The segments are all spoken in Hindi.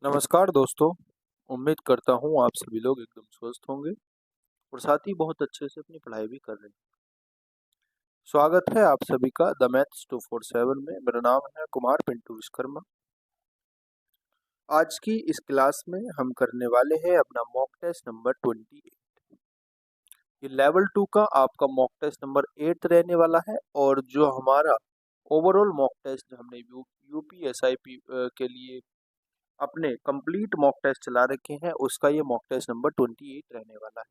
नमस्कार दोस्तों। उम्मीद करता हूँ आप सभी लोग एकदम स्वस्थ होंगे और साथ ही बहुत अच्छे से अपनी पढ़ाई भी कर रहे हैं। स्वागत है आप सभी का द मैथ्स 247 में। मेरा नाम है कुमार पिंटू विश्वकर्मा। आज की इस क्लास में हम करने वाले हैं अपना मॉक टेस्ट नंबर 28। ये लेवल 2 का आपका मॉक टेस्ट नंबर 8 रहने वाला है और जो हमारा ओवरऑल मॉक टेस्ट हमने यूपीएसआई के लिए अपने कंप्लीट मॉक टेस्ट चला रखे हैं, उसका ये मॉक टेस्ट नंबर 28 रहने वाला है।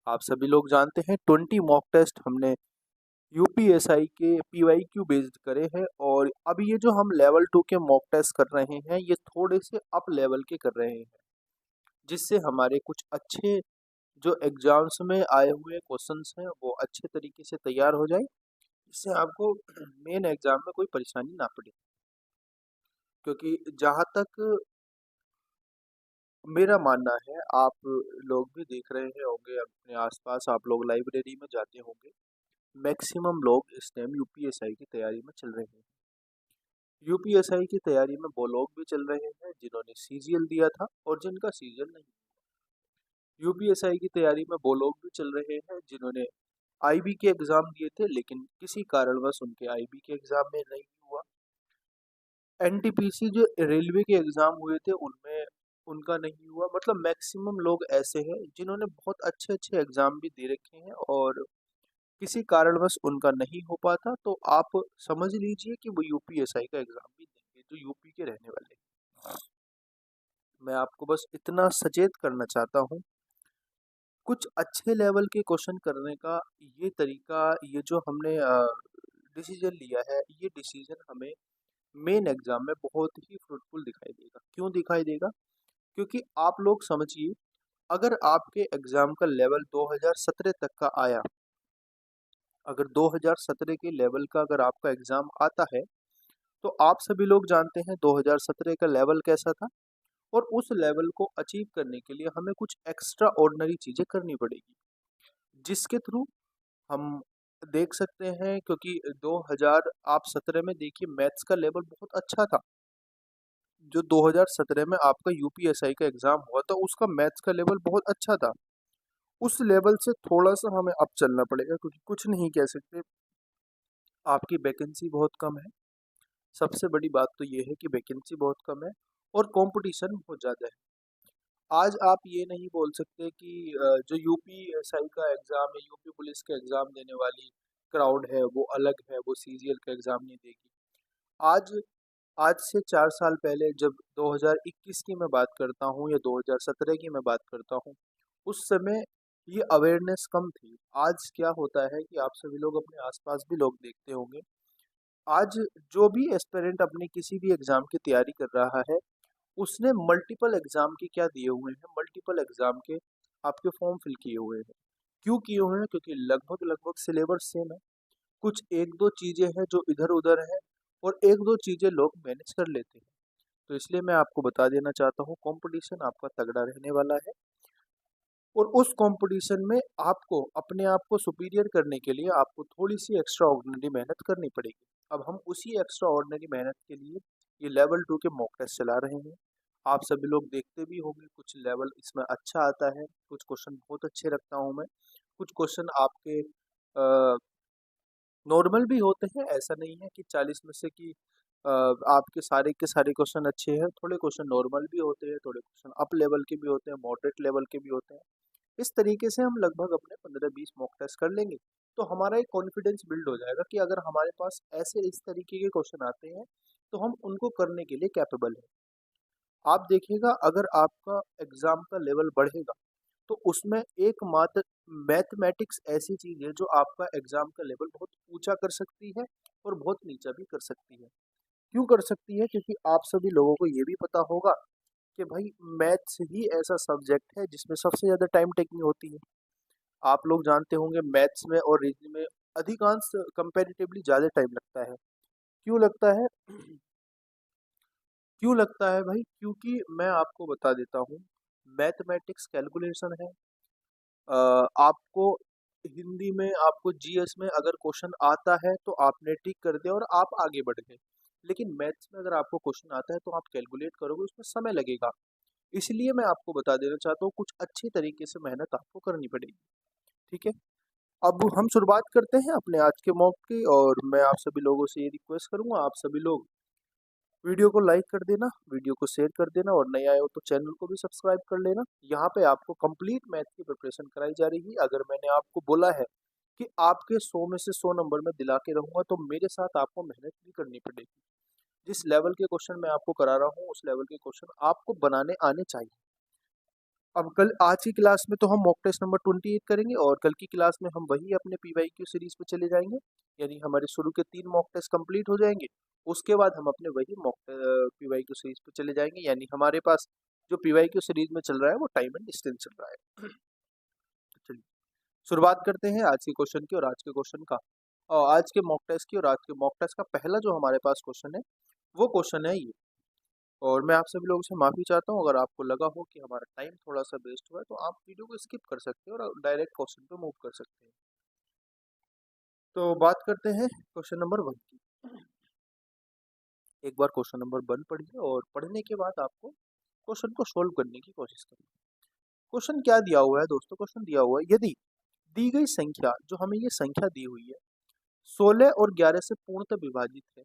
आप सभी लोग जानते हैं 20 मॉक टेस्ट हमने यूपीएसआई के पीवाईक्यू बेस्ड करे हैं और अभी ये जो हम लेवल 2 के मॉक टेस्ट कर रहे हैं ये थोड़े से अप लेवल के कर रहे हैं, जिससे हमारे कुछ अच्छे जो एग्जाम्स में आए हुए क्वेश्चंस हैं वो अच्छे तरीके से तैयार हो जाए, जिससे आपको मेन एग्जाम में कोई परेशानी ना पड़े। क्योंकि जहाँ तक मेरा मानना है, आप लोग भी देख रहे होंगे अपने आसपास, आप लोग लाइब्रेरी में जाते होंगे, मैक्सिमम लोग इस टाइम यूपीएसआई की तैयारी में चल रहे हैं। यूपीएसआई की तैयारी में वो लोग भी चल रहे हैं जिन्होंने सीजीएल दिया था और जिनका सीजीएल नहीं। यूपीएसआई की तैयारी में वो लोग भी चल रहे हैं जिन्होंने आईबी के एग्जाम दिए थे लेकिन किसी कारणवश उनके आईबी के एग्जाम में नहीं हुआ। एनटीपीसी जो रेलवे के एग्जाम हुए थे उनमें उनका नहीं हुआ। मतलब मैक्सिमम लोग ऐसे हैं जिन्होंने बहुत अच्छे अच्छे एग्जाम भी दे रखे हैं और किसी कारणवश उनका नहीं हो पाता, तो आप समझ लीजिए कि वो यूपीएसआई का एग्जाम भी देंगे जो यूपी के रहने वाले हैं। मैं आपको बस इतना सचेत करना चाहता हूँ, कुछ अच्छे लेवल के क्वेश्चन करने का ये तरीका, ये जो हमने डिसीजन लिया है, ये डिसीजन हमें मेन एग्जाम में बहुत ही फ्रूटफुल दिखाई देगा। क्यों दिखाई देगा? क्योंकि आप लोग समझिए, अगर आपके एग्जाम का लेवल 2017 तक का आया, अगर 2017 के लेवल का अगर आपका एग्जाम आता है, तो आप सभी लोग जानते हैं 2017 का लेवल कैसा था और उस लेवल को अचीव करने के लिए हमें कुछ एक्स्ट्रा ऑर्डिनरी चीजें करनी पड़ेगी, जिसके थ्रू हम देख सकते हैं। क्योंकि 2017 में देखिए मैथ्स का लेवल बहुत अच्छा था। जो 2017 में आपका यूपीएसआई का एग्जाम हुआ था उसका मैथ्स का लेवल बहुत अच्छा था। उस लेवल से थोड़ा सा हमें अब चलना पड़ेगा, क्योंकि कुछ नहीं कह सकते, आपकी वैकेंसी बहुत कम है। सबसे बड़ी बात तो ये है कि वैकेंसी बहुत कम है और कंपटीशन बहुत ज़्यादा है। आज आप ये नहीं बोल सकते कि जो यूपीएसआई का एग्ज़ाम है, यूपी पुलिस का एग्ज़ाम देने वाली क्राउड है वो अलग है, वो सीजीएल का एग्ज़ाम नहीं देगी। आज आज से 4 साल पहले, जब 2021 की मैं बात करता हूँ या 2017 की मैं बात करता हूँ, उस समय ये अवेयरनेस कम थी। आज क्या होता है कि आप सभी लोग अपने आसपास भी लोग देखते होंगे, आज जो भी एस्पिरेंट अपनी किसी भी एग्ज़ाम की तैयारी कर रहा है, उसने मल्टीपल एग्ज़ाम के क्या दिए हुए हैं, मल्टीपल एग्ज़ाम के आपके फॉर्म फिल किए हुए हैं। क्यों किए हुए हैं? क्योंकि लगभग लगभग सिलेबस सेम है। कुछ 1-2 चीज़ें हैं जो इधर-उधर हैं और 1-2 चीज़ें लोग मैनेज कर लेते हैं। तो इसलिए मैं आपको बता देना चाहता हूँ, कॉम्पिटिशन आपका तगड़ा रहने वाला है और उस कॉम्पिटिशन में आपको अपने आप को सुपीरियर करने के लिए आपको थोड़ी-सी एक्स्ट्रा ऑर्डिनरी मेहनत करनी पड़ेगी। अब हम उसी एक्स्ट्रा ऑर्डिनरी मेहनत के लिए ये लेवल 2 के मॉक टेस्ट चला रहे हैं। आप सभी लोग देखते भी होंगे, कुछ लेवल इसमें अच्छा आता है, कुछ क्वेश्चन बहुत अच्छे रखता हूँ मैं, कुछ क्वेश्चन आपके नॉर्मल भी होते हैं। ऐसा नहीं है कि 40 में से कि आपके सारे के सारे क्वेश्चन अच्छे हैं, थोड़े क्वेश्चन नॉर्मल भी होते हैं, थोड़े क्वेश्चन अप लेवल के भी होते हैं, मॉडरेट लेवल के भी होते हैं। इस तरीके से हम लगभग अपने 15-20 मॉक टेस्ट कर लेंगे, तो हमारा एक कॉन्फिडेंस बिल्ड हो जाएगा कि अगर हमारे पास ऐसे इस तरीके के क्वेश्चन आते हैं, तो हम उनको करने के लिए कैपेबल हैं। आप देखिएगा, अगर आपका एग्ज़ाम का लेवल बढ़ेगा, तो उसमें एकमात्र मैथमेटिक्स ऐसी चीज़ है जो आपका एग्ज़ाम का लेवल बहुत ऊँचा कर सकती है और बहुत नीचा भी कर सकती है। क्यों कर सकती है? क्योंकि आप सभी लोगों को ये भी पता होगा कि भाई मैथ्स ही ऐसा सब्जेक्ट है जिसमें सबसे ज़्यादा टाइम टेकिंग होती है। आप लोग जानते होंगे मैथ्स में और रीजनिंग में अधिकांश कंपैरेटिवली ज़्यादा टाइम लगता है। क्यों लगता है? क्यों लगता है भाई? क्योंकि मैं आपको बता देता हूँ, मैथमेटिक्स कैलकुलेशन है। आपको हिंदी में, आपको जीएस में अगर क्वेश्चन आता है तो आपने टिक कर दिया और आप आगे बढ़ गए। लेकिन मैथ्स में अगर आपको क्वेश्चन आता है तो आप कैलकुलेट करोगे, उसमें समय लगेगा। इसलिए मैं आपको बता देना चाहता हूँ, कुछ अच्छे तरीके से मेहनत आपको करनी पड़ेगी। ठीक है, अब हम शुरुआत करते हैं अपने आज के मॉक की, और मैं आप सभी लोगों से ये रिक्वेस्ट करूंगा, आप सभी लोग वीडियो को लाइक कर देना, वीडियो को शेयर कर देना, और नए आए हो तो चैनल को भी सब्सक्राइब कर लेना। यहाँ पे आपको कंप्लीट मैथ की प्रिपरेशन कराई जा रही है। अगर मैंने आपको बोला है कि आपके 100 में से 100 नंबर मैं दिला के रहूंगा, तो मेरे साथ आपको मेहनत भी करनी पड़ेगी। जिस लेवल के क्वेश्चन मैं आपको करा रहा हूँ, उस लेवल के क्वेश्चन आपको बनाने आने चाहिए। अब कल आज की क्लास में तो हम मॉक टेस्ट नंबर 28 करेंगे, और कल की क्लास में हम वही अपने पीवाईक्यू सीरीज पे चले जाएंगे। यानी हमारे शुरू के 3 मॉक टेस्ट कंप्लीट हो जाएंगे। उसके बाद हम अपने वही मॉक पीवाईक्यू सीरीज पे चले जाएंगे। यानी हमारे पास जो पीवाईक्यू सीरीज में चल रहा है वो टाइम एंड डिस्टेंस चल रहा है। चलिए शुरुआत करते हैं आज के क्वेश्चन की और आज के क्वेश्चन का, और आज के मॉक टेस्ट की। और आज के मॉक टेस्ट का पहला जो हमारे पास क्वेश्चन है, वो क्वेश्चन है ये। और मैं आप सभी लोगों से माफ़ी चाहता हूँ, अगर आपको लगा हो कि हमारा टाइम थोड़ा सा वेस्ट हुआ है, तो आप वीडियो को स्किप कर सकते हैं और डायरेक्ट क्वेश्चन पे मूव कर सकते हैं। तो बात करते हैं क्वेश्चन नंबर 1 की। एक बार क्वेश्चन नंबर 1 पढ़िए, और पढ़ने के बाद आपको क्वेश्चन को सोल्व करने की कोशिश करिए। क्वेश्चन क्या दिया हुआ है दोस्तों? क्वेश्चन दिया हुआ है, यदि दी गई संख्या, जो हमें ये संख्या दी हुई है, 16 और 11 से पूर्णतः विभाजित है,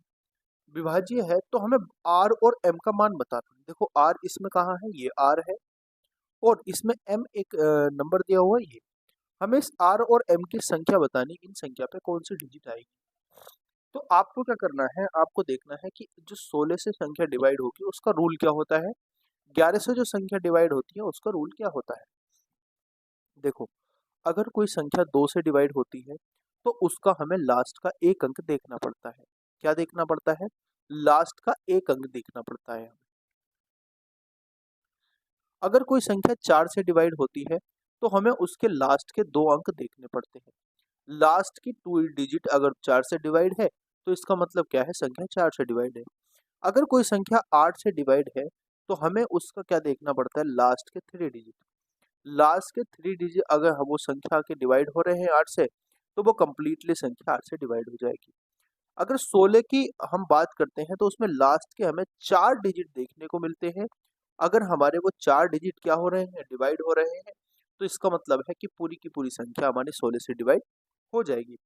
विभाज्य है, तो हमें r और m का मान बताना है। देखो r इसमें कहाँ है, ये r है, और इसमें m एक नंबर दिया हुआ है ये। हमें इस r और m की संख्या बतानी, इन संख्या पे कौन सी डिजिट आएगी। तो आपको क्या करना है, आपको देखना है कि जो 16 से संख्या डिवाइड होगी उसका रूल क्या होता है, 11 से जो संख्या डिवाइड होती है उसका रूल क्या होता है। देखो, अगर कोई संख्या 2 से डिवाइड होती है, तो उसका हमें लास्ट का एक अंक देखना पड़ता है। क्या देखना पड़ता है? लास्ट का एक अंक देखना पड़ता है। अगर कोई संख्या 4 से डिवाइड होती है, तो हमें उसके लास्ट के 2 अंक देखने पड़ते हैं। लास्ट की 2 डिजिट अगर 4 से डिवाइड है, तो इसका मतलब क्या है, संख्या 4 से डिवाइड है। अगर कोई संख्या 8 से डिवाइड है, तो हमें उसका क्या देखना पड़ता है, लास्ट के 3 डिजिट। लास्ट के 3 डिजिट अगर वो संख्या के डिवाइड हो रहे हैं 8 से, तो वो कंप्लीटली संख्या 8 से डिवाइड हो जाएगी। अगर 16 की हम बात करते हैं, तो उसमें लास्ट के हमें 4 डिजिट देखने को मिलते हैं। अगर हमारे वो 4 डिजिट क्या हो रहे हैं, डिवाइड हो रहे हैं, तो इसका मतलब है कि पूरी की पूरी संख्या हमारी 16 से डिवाइड हो जाएगी।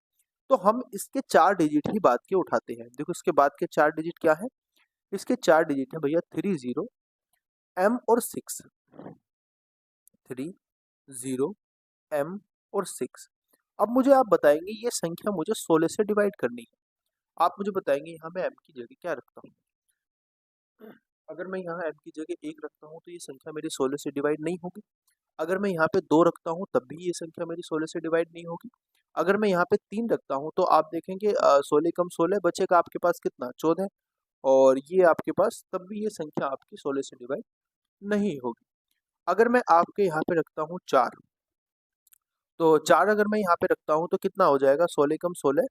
तो हम इसके 4 डिजिट ही बाद के उठाते हैं। देखो इसके बाद के 4 डिजिट क्या है, इसके 4 डिजिट है भैया 30 m और 6, 30 m और 6। अब मुझे आप बताएंगे, ये संख्या मुझे 16 से डिवाइड करनी है। आप मुझे बताएंगे यहाँ मैं m की जगह क्या रखता हूँ। अगर मैं यहाँ m की जगह 1 रखता हूँ, तो ये संख्या मेरी 16 से डिवाइड नहीं होगी। अगर मैं यहाँ पे 2 रखता हूँ, तब भी ये संख्या मेरी 16 से डिवाइड नहीं होगी। अगर मैं यहाँ पे 3 रखता हूँ, तो आप देखेंगे 16 कम 16 बचेगा आपके पास कितना, 14, और ये आपके पास तब भी ये संख्या आपकी 16 से डिवाइड नहीं होगी। अगर मैं आपके यहाँ पे रखता हूँ 4, तो 4 अगर मैं यहाँ पे रखता हूँ तो कितना हो जाएगा, 16 कम 16,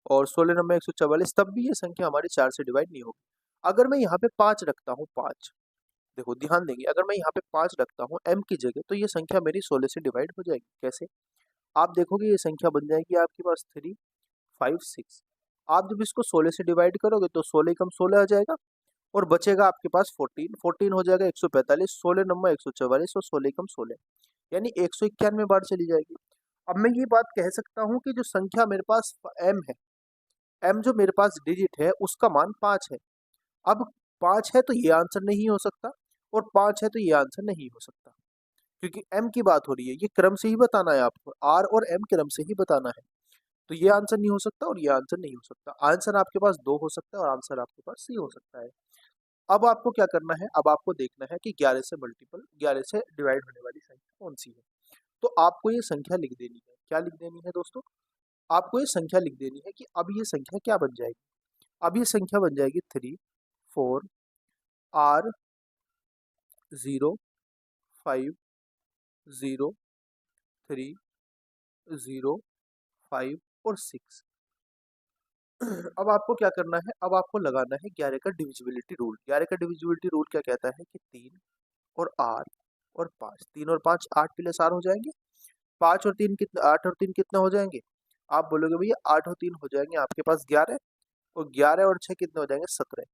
और 16 नंबर 144, तब भी ये संख्या हमारी 4 से डिवाइड नहीं होगी। अगर मैं यहाँ पे 5 रखता हूँ, 5, देखो ध्यान देंगे, अगर मैं यहाँ पे 5 रखता हूँ m की जगह, तो ये संख्या मेरी 16 से डिवाइड हो जाएगी। कैसे? आप देखोगे ये संख्या बन जाएगी आपके पास 3, 5, 6। आप जब इसको 16 से डिवाइड करोगे, तो 16 कम 16 आ जाएगा, और बचेगा आपके पास 14, 14 हो जाएगा 145, 16 नंबर 144, और 16 कम 16, यानी 191 बार चली जाएगी। अब मैं ये बात कह सकता हूँ कि जो संख्या मेरे पास m है, m जो मेरे पास डिजिट है, उसका मान 5 है। अब 5 है तो ये आंसर नहीं हो सकता, और 5 है तो ये आंसर नहीं हो सकता, क्योंकि m की बात हो रही है, ये क्रम से ही बताना है आपको, r और m क्रम से ही बताना है। तो ये आंसर नहीं हो सकता और ये आंसर नहीं हो सकता। आंसर आपके पास 2 हो सकता है, और आंसर आपके पास C हो सकता है। अब आपको क्या करना है, अब आपको देखना है कि 11 से मल्टीपल, 11 से डिवाइड होने वाली संख्या कौन सी है। तो आपको ये संख्या लिख देनी है। क्या लिख देनी है दोस्तों? आपको ये संख्या लिख देनी है कि अब ये संख्या क्या बन जाएगी। अब ये संख्या बन जाएगी 3, 4, R, 0, 5, 0, 3, 0, 5 और 6। अब आपको क्या करना है, अब आपको लगाना है 11 का डिविजिबिलिटी रूल। 11 का डिविजिबिलिटी रूल क्या कहता है कि 3 और 8 और 5, 3 और 5 8 प्लस R हो जाएंगे, 5 और 3 कितना, 8 और 3 कितना हो जाएंगे। आप बोलोगे भैया 8 और 3 हो जाएंगे आपके पास 11, और 11 और 6 कितने हो जाएंगे 17।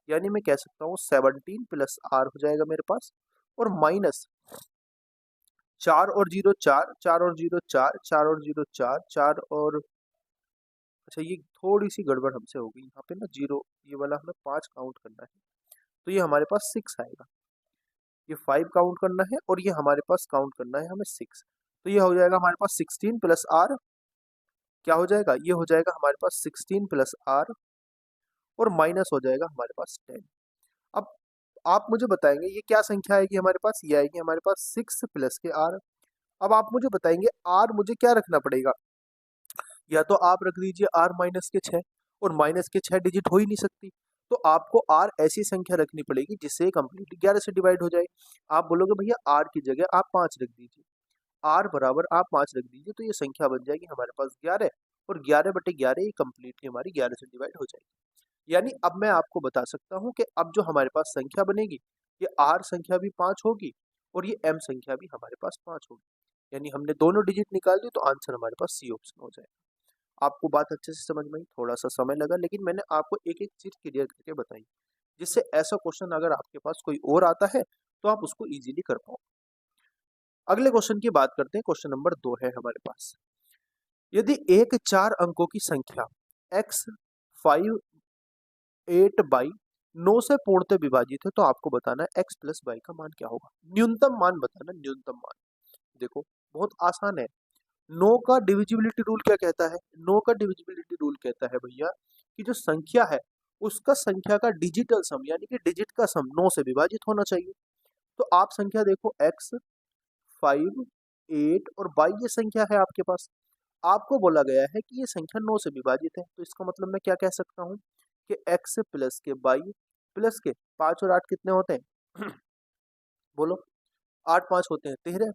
यानी मैं कह सकता हूँ 17 प्लस आर हो जाएगा मेरे पास, और माइनस 4 और 0 4, 4 और 0 4, 4 और 0 4, 4 और, अच्छा ये थोड़ी सी गड़बड़ हमसे हो गई यहाँ पे ना, जीरो ये वाला हमें 5 काउंट करना है, तो ये हमारे पास 6 आएगा। ये 5 काउंट करना है और ये हमारे पास काउंट करना है हमें 6, तो ये हो जाएगा हमारे पास 16 प्लस आर, क्या हो जाएगा, ये हो जाएगा हमारे पास 16 प्लस आर, और माइनस हो जाएगा हमारे पास 10। अब आप मुझे बताएंगे ये क्या संख्या आएगी हमारे पास, ये आएगी हमारे पास 6 प्लस के आर। अब आप मुझे बताएंगे आर मुझे क्या रखना पड़ेगा, या तो आप रख दीजिए आर माइनस के 6, और माइनस के 6 डिजिट हो ही नहीं सकती, तो आपको आर ऐसी संख्या रखनी पड़ेगी जिससे कंप्लीट 11 से डिवाइड हो जाए। आप बोलोगे भैया आर की जगह आप 5 रख दीजिए, आर बराबर आप 5 रख दीजिए, तो ये संख्या बन जाएगी हमारे पास 11, और 11/11 ये कंप्लीटली हमारी 11 से डिवाइड हो जाएगी। यानी अब मैं आपको बता सकता हूँ कि अब जो हमारे पास संख्या बनेगी, ये आर संख्या भी 5 होगी, और ये एम संख्या भी हमारे पास 5 होगी। यानी हमने दोनों डिजिट निकाल दी, तो आंसर हमारे पास सी ऑप्शन हो जाएगा। आपको बात अच्छे से समझ में आई, थोड़ा सा समय लगा, लेकिन मैंने आपको एक एक चीज क्लियर करके बताई, जिससे ऐसा क्वेश्चन अगर आपके पास कोई और आता है तो आप उसको इजीली कर पाओ। अगले क्वेश्चन की बात करते हैं, क्वेश्चन नंबर 2 है हमारे पास। यदि एक 4 अंकों की संख्या x 5 8 बाई 9 से पूर्णतः विभाजित है, तो आपको बताना है x प्लस बाई का मान क्या होगा। न्यूनतम मान बताना, न्यूनतम मान। देखो बहुत आसान है। नो का डिविजिबिलिटी रूल क्या कहता है, नो का डिविजिबिलिटी रूल कहता है भैया कि जो संख्या है उसका संख्या का डिजिटल सम, यानी कि डिजिट का सम 9 से विभाजित होना चाहिए। तो आप संख्या देखो x 5 8 और बाई, ये संख्या है आपके पास, आपको बोला गया है कि ये संख्या 9 से विभाजित है, तो इसका मतलब मैं क्या कह सकता हूँ कि x प्लस के बाई प्लस के 5 और 8 कितने होते हैं बोलो, 8 5 होते हैं 13,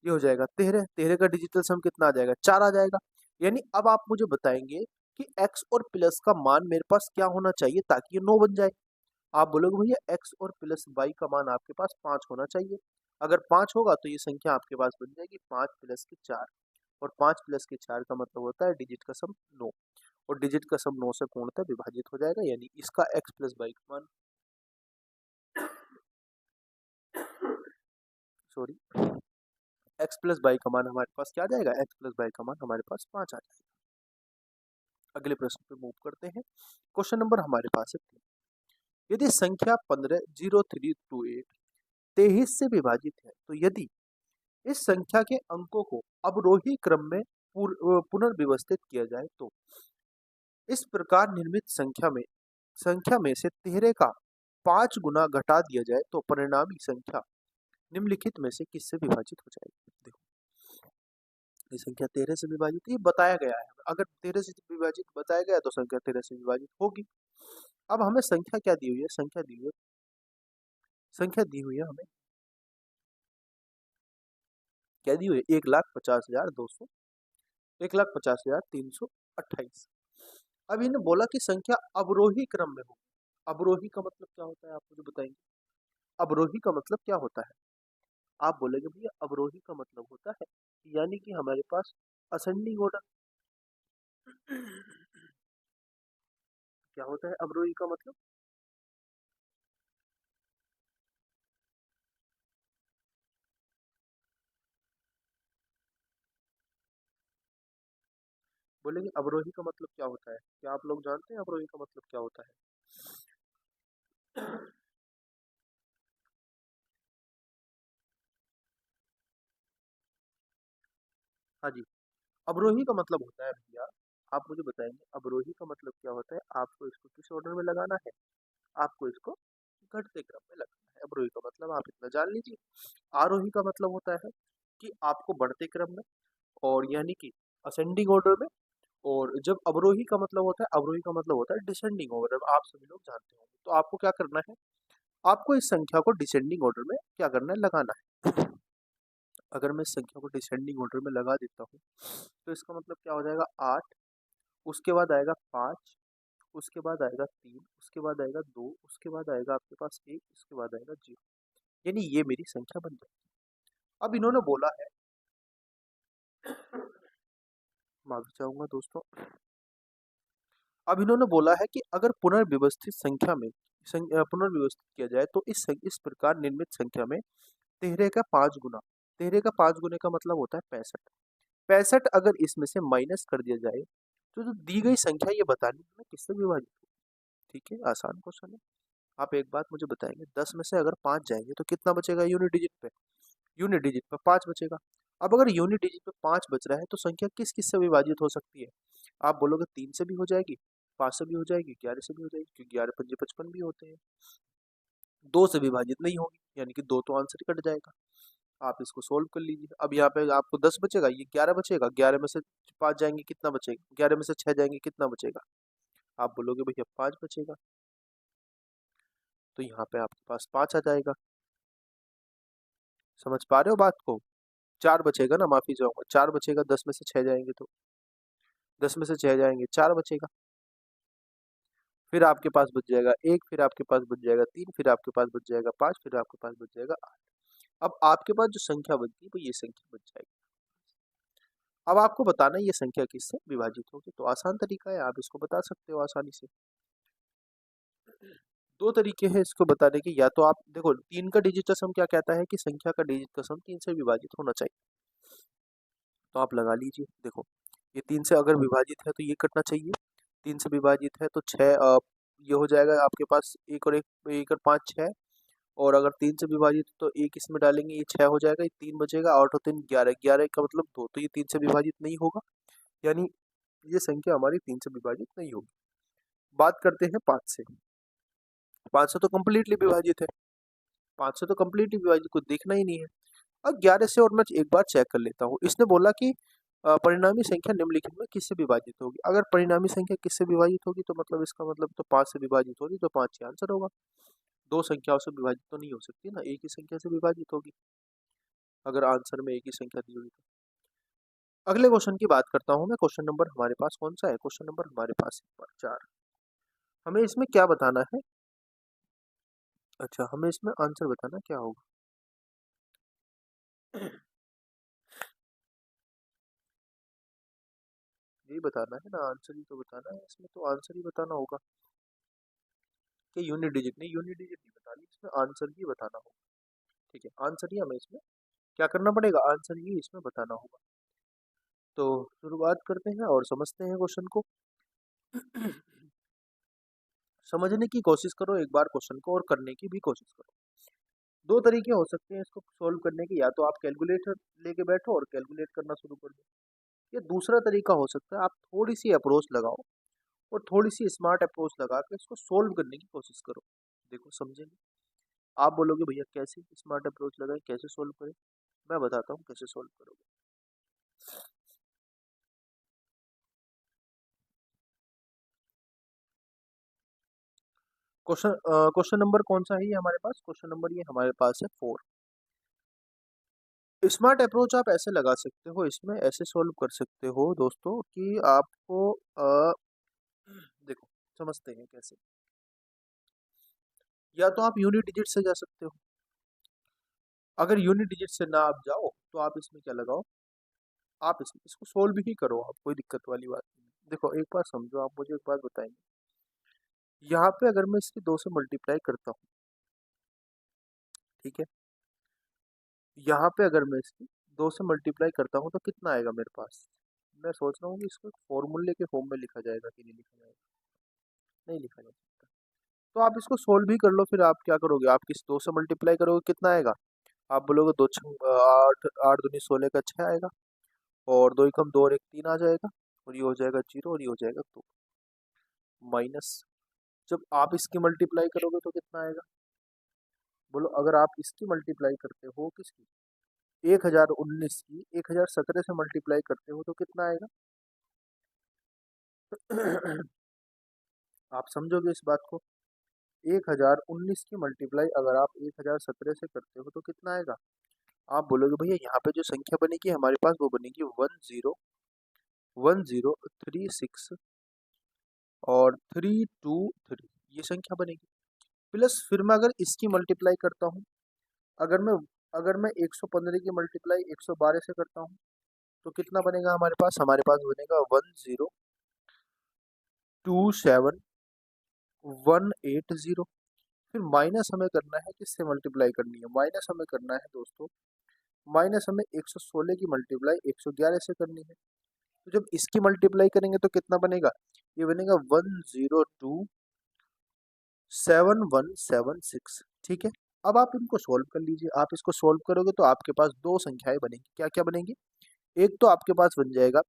ये हो जाएगा 13, 13 का डिजिटल सम कितना आ जाएगा 4 आ जाएगा। यानी अब आप मुझे बताएंगे कि x और प्लस का मान मेरे पास क्या होना चाहिए ताकि ये 9 बन जाए। आप बोलोगे भैया x और प्लस y का मान आपके पास 5 होना चाहिए, अगर 5 होगा तो ये संख्या आपके पास बन जाएगी 5 प्लस के 4, और 5 प्लस के 4 का मतलब होता है डिजिट का सम 9, और डिजिट का सम 9 से पूर्णतः विभाजित हो जाएगा, यानी इसका x प्लस y का मान, सॉरी, x प्लस y का मान हमारे पास क्या आ जाएगा, x प्लस y का मान हमारे पास 5 आ जाएगा। अगले प्रश्न पे मूव करते हैं। क्वेश्चन नंबर हमारे पास है 3। यदि संख्या 15 0328 23 से विभाजित है, तो यदि इस संख्या के अंकों को अवरोही क्रम में पुनर्व्यवस्थित किया जाए, तो इस प्रकार निर्मित संख्या में से 13 का 5 गुना घटा दिया जाए, तो परिणामी संख्या निम्नलिखित में से किससे विभाजित हो जाएगी। देखो ये संख्या 13 से विभाजित, ये बताया गया है, अगर 13 से विभाजित बताया गया तो संख्या 13 से विभाजित होगी। अब हमें संख्या क्या दी हुई है, संख्या दी हुई है हमें, क्या दी हुई है, 1,50,200, 1,50,328। अब इन्हें बोला कि संख्या अवरोही क्रम में हो। अवरोही का मतलब क्या होता है आप मुझे बताएंगे, अवरोही का मतलब क्या होता है। आप बोलेंगे भैया अवरोही का मतलब होता है यानी कि हमारे पास असेंडिंग ऑर्डर। क्या होता है अवरोही का मतलब, बोलेंगे अवरोही का मतलब क्या होता है, क्या आप लोग जानते हैं अवरोही का मतलब क्या होता है। हाँ जी, अवरोही का मतलब होता है भैया, आप मुझे बताएंगे अवरोही का मतलब क्या होता है। आपको इसको किस ऑर्डर में लगाना है, आपको इसको घटते क्रम में लगाना है। अवरोही का मतलब आप इतना जान लीजिए। आरोही का मतलब होता है कि आपको बढ़ते क्रम में, और यानी कि असेंडिंग ऑर्डर में। और जब अवरोही का मतलब होता है, अवरोही का मतलब होता है डिसेंडिंग ऑर्डर में, आप सभी लोग जानते होंगे। तो आपको क्या करना है, आपको इस संख्या को डिसेंडिंग ऑर्डर में क्या करना है, लगाना है। अगर मैं इस संख्या को डिसेंडिंग ऑर्डर में लगा देता हूँ, तो इसका मतलब क्या हो जाएगा 8, उसके बाद आएगा 5, उसके बाद आएगा 3, उसके बाद आएगा 2, उसके बाद आएगा आपके पास 1, उसके बाद आएगा 0, यानी ये मेरी संख्या बन जाएगी। अब इन्होंने बोला है, माफी चाहूंगा दोस्तों, अब इन्होंने बोला है कि अगर पुनर्व्यवस्थित संख्या में पुनर्व्यवस्थित किया जाए तो इस प्रकार निर्मित संख्या में 13 का 5 गुना, 13 का 5 गुने का मतलब होता है 65। 65 अगर इसमें से माइनस कर दिया जाए तो जो दी गई संख्या ये बतानी है किससे विभाजित हो। ठीक है, आसान क्वेश्चन है। आप एक बात मुझे बताएंगे, 10 में से अगर 5 जाएंगे तो कितना बचेगा यूनिट डिजिट पे? यूनिट डिजिट पे 5 बचेगा। अब अगर यूनिट डिजिट पे 5 बच रहा है तो संख्या किस किस से विभाजित हो सकती है? आप बोलोगे 3 से भी हो जाएगी, 5 से भी हो जाएगी, 11 से भी हो जाएगी, क्योंकि 11 पंजे 55 भी होते हैं। 2 से विभाजित नहीं होगी, यानी कि 2 तो आंसर कट जाएगा। आप इसको सोल्व कर लीजिए। अब यहाँ पे आपको 10 बचेगा, ये 11 बचेगा, 11 में से 5 जाएंगे कितना बचेगा, 11 में से 6 जाएंगे कितना बचेगा? आप बोलोगे भैया 5 बचेगा, तो यहाँ पे आपके पास 5 आ जाएगा। समझ पा रहे हो बात को? 4 बचेगा ना, माफी चाहूंगा, 4 बचेगा, 10 में से 6 जाएंगे तो 10 में से 6 जाएंगे 4 बचेगा। फिर आपके पास बच जाएगा 1, फिर आपके पास बच जाएगा 3, फिर आपके पास बच जाएगा 5, फिर आपके पास बच जाएगा 8। अब आपके पास जो संख्या बनती है वो ये संख्या बच जाएगी। अब आपको बताना है ये संख्या किससे विभाजित होगी, तो आसान तरीका है, आप इसको बता सकते हो आसानी से। दो तरीके हैं इसको बताने के, या तो आप देखो 3 का डिजिट सम क्या कहता है कि संख्या का डिजिट का सम 3 से विभाजित होना चाहिए, तो आप लगा लीजिए। देखो ये 3 से अगर विभाजित है तो ये कटना चाहिए, 3 से विभाजित है तो 6, ये हो जाएगा आपके पास 1 और 1, 1 और 5 6, और अगर 3 से विभाजित तो 1 इसमें डालेंगे, ये 6 हो जाएगा, ये 3 बचेगा, 8 और 3 11, 11 का मतलब 2, तो ये 3 से विभाजित नहीं होगा, यानी ये संख्या हमारी 3 से विभाजित नहीं होगी। बात करते हैं 5 से। 5 से तो कम्प्लीटली विभाजित है, 5 से तो कम्प्लीटली विभाजित, कुछ देखना ही नहीं है। अब 11 से और मैं एक बार चेक कर लेता हूँ। इसने बोला कि परिणामी संख्या निम्नलिखित में किससे विभाजित होगी। अगर परिणामी संख्या किससे विभाजित होगी तो मतलब इसका मतलब तो 5 से विभाजित होगी, तो 5 ही आंसर होगा। दो संख्याओं से विभाजित तो नहीं हो सकती ना, एक ही संख्या से विभाजित होगी अगर आंसर में एक ही संख्या दी होगी तो। अगले क्वेश्चन की बात करता हूँ मैं। क्वेश्चन नंबर हमारे पास कौन सा है? क्वेश्चन नंबर हमारे पास है 4। हमें इसमें क्या बताना है? अच्छा, हमें इसमें आंसर बताना क्या होगा? यही बताना है ना, आंसर ही तो बताना है इसमें, तो आंसर ही बताना होगा कि यूनिट डिजिट नहीं, यूनिट डिजिट नहीं बतानी, इसमें आंसर ही बताना होगा। ठीक है, आंसर ही हमें इसमें क्या करना पड़ेगा, आंसर ही इसमें बताना होगा। तो शुरुआत करते हैं और समझते हैं क्वेश्चन को। समझने की कोशिश करो एक बार क्वेश्चन को, और करने की भी कोशिश करो। दो तरीके हो सकते हैं इसको सोल्व करने के, या तो आप कैलकुलेटर लेके बैठो और कैलकुलेट करना शुरू कर दो, या दूसरा तरीका हो सकता है आप थोड़ी सी अप्रोच लगाओ और थोड़ी सी स्मार्ट अप्रोच लगा के इसको सोल्व करने की कोशिश करो। देखो समझेंगे। आप बोलोगे भैया कैसे स्मार्ट अप्रोच लगाए, कैसे सोल्व करें? मैं बताता हूँ कैसे सोल्व करोगे। क्वेश्चन नंबर कौन सा है ये हमारे पास? क्वेश्चन नंबर ये हमारे पास है 4। स्मार्ट अप्रोच आप ऐसे लगा सकते हो, इसमें ऐसे सोल्व कर सकते हो दोस्तों कि आपको देखो समझते हैं कैसे। या तो आप यूनिट डिजिट से जा सकते हो, अगर यूनिट डिजिट से ना आप जाओ तो आप इसमें क्या लगाओ, आप इसको सोल्व ही करो, आप कोई दिक्कत वाली बात नहीं। देखो एक बार समझो, आप मुझे एक बात बताएंगे, यहाँ पे अगर मैं इसकी 2 से मल्टीप्लाई करता हूँ, ठीक है, यहाँ पे अगर मैं इसकी 2 से मल्टीप्लाई करता हूँ तो कितना आएगा मेरे पास? मैं सोच रहा हूँ कि इसको फॉर्मूले के फॉर्म में लिखा जाएगा कि नहीं लिखा जाएगा, नहीं लिखा जा सकता। तो आप इसको सोल्व भी कर लो, फिर आप क्या करोगे, आप किस 2 से मल्टीप्लाई करोगे कितना आएगा? आप बोलोगे 2 8, 8 दूनी 16 का 6 आएगा, और 2 एकम 2 और 1 3 आ जाएगा, और ये हो जाएगा 0 और ये हो जाएगा 2 माइनस। जब आप इसकी मल्टीप्लाई करोगे तो कितना आएगा? बोलो, अगर आप इसकी मल्टीप्लाई करते हो किसकी, 1019 की 1017 से मल्टीप्लाई करते हो तो कितना आएगा? आप समझोगे इस बात को? 1019 की मल्टीप्लाई अगर आप 1017 से करते हो तो कितना आएगा? आप बोलोगे भैया यहाँ पे जो संख्या बनेगी हमारे पास वो बनेगी 1036 और 323, ये संख्या बनेगी। प्लस फिर मैं अगर इसकी मल्टीप्लाई करता हूँ, अगर मैं अगर मैं 115 की मल्टीप्लाई 112 से करता हूँ तो कितना बनेगा हमारे पास? हमारे पास बनेगा 27,180। फिर माइनस हमें करना है, किससे मल्टीप्लाई करनी है, माइनस हमें करना है दोस्तों, माइनस हमें 116 की मल्टीप्लाई 111 से करनी है। तो जब इसकी मल्टीप्लाई करेंगे तो कितना बनेगा, ये बनेगा 102,7,176। ठीक है, अब आप इनको सोल्व कर लीजिए। आप इसको सोल्व करोगे तो आपके पास दो संख्याएं बनेंगी। क्या क्या बनेंगी, एक तो आपके पास बन जाएगा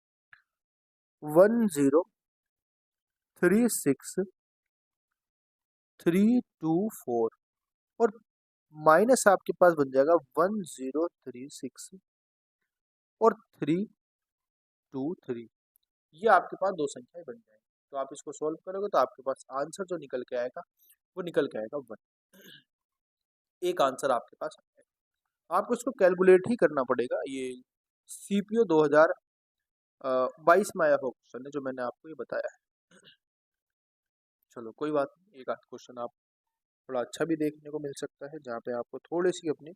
1036324, और माइनस आपके पास बन जाएगा 1036 और 323। ये आपके पास दो संख्याएं बन जाएंगी। तो आप इसको सोल्व करोगे तो आपके पास आंसर जो निकल के आएगा वो निकल के आएगा 1। एक आंसर आपके पास आ जाएगा। आपको इसको कैलकुलेट ही करना पड़ेगा। ये सीपीओ 2022 में आया हुआ क्वेश्चन है जो मैंने आपको ये बताया है। चलो कोई बात नहीं, एक आध क्वेश्चन आप थोड़ा अच्छा भी देखने को मिल सकता है जहाँ पे आपको थोड़ी सी अपनी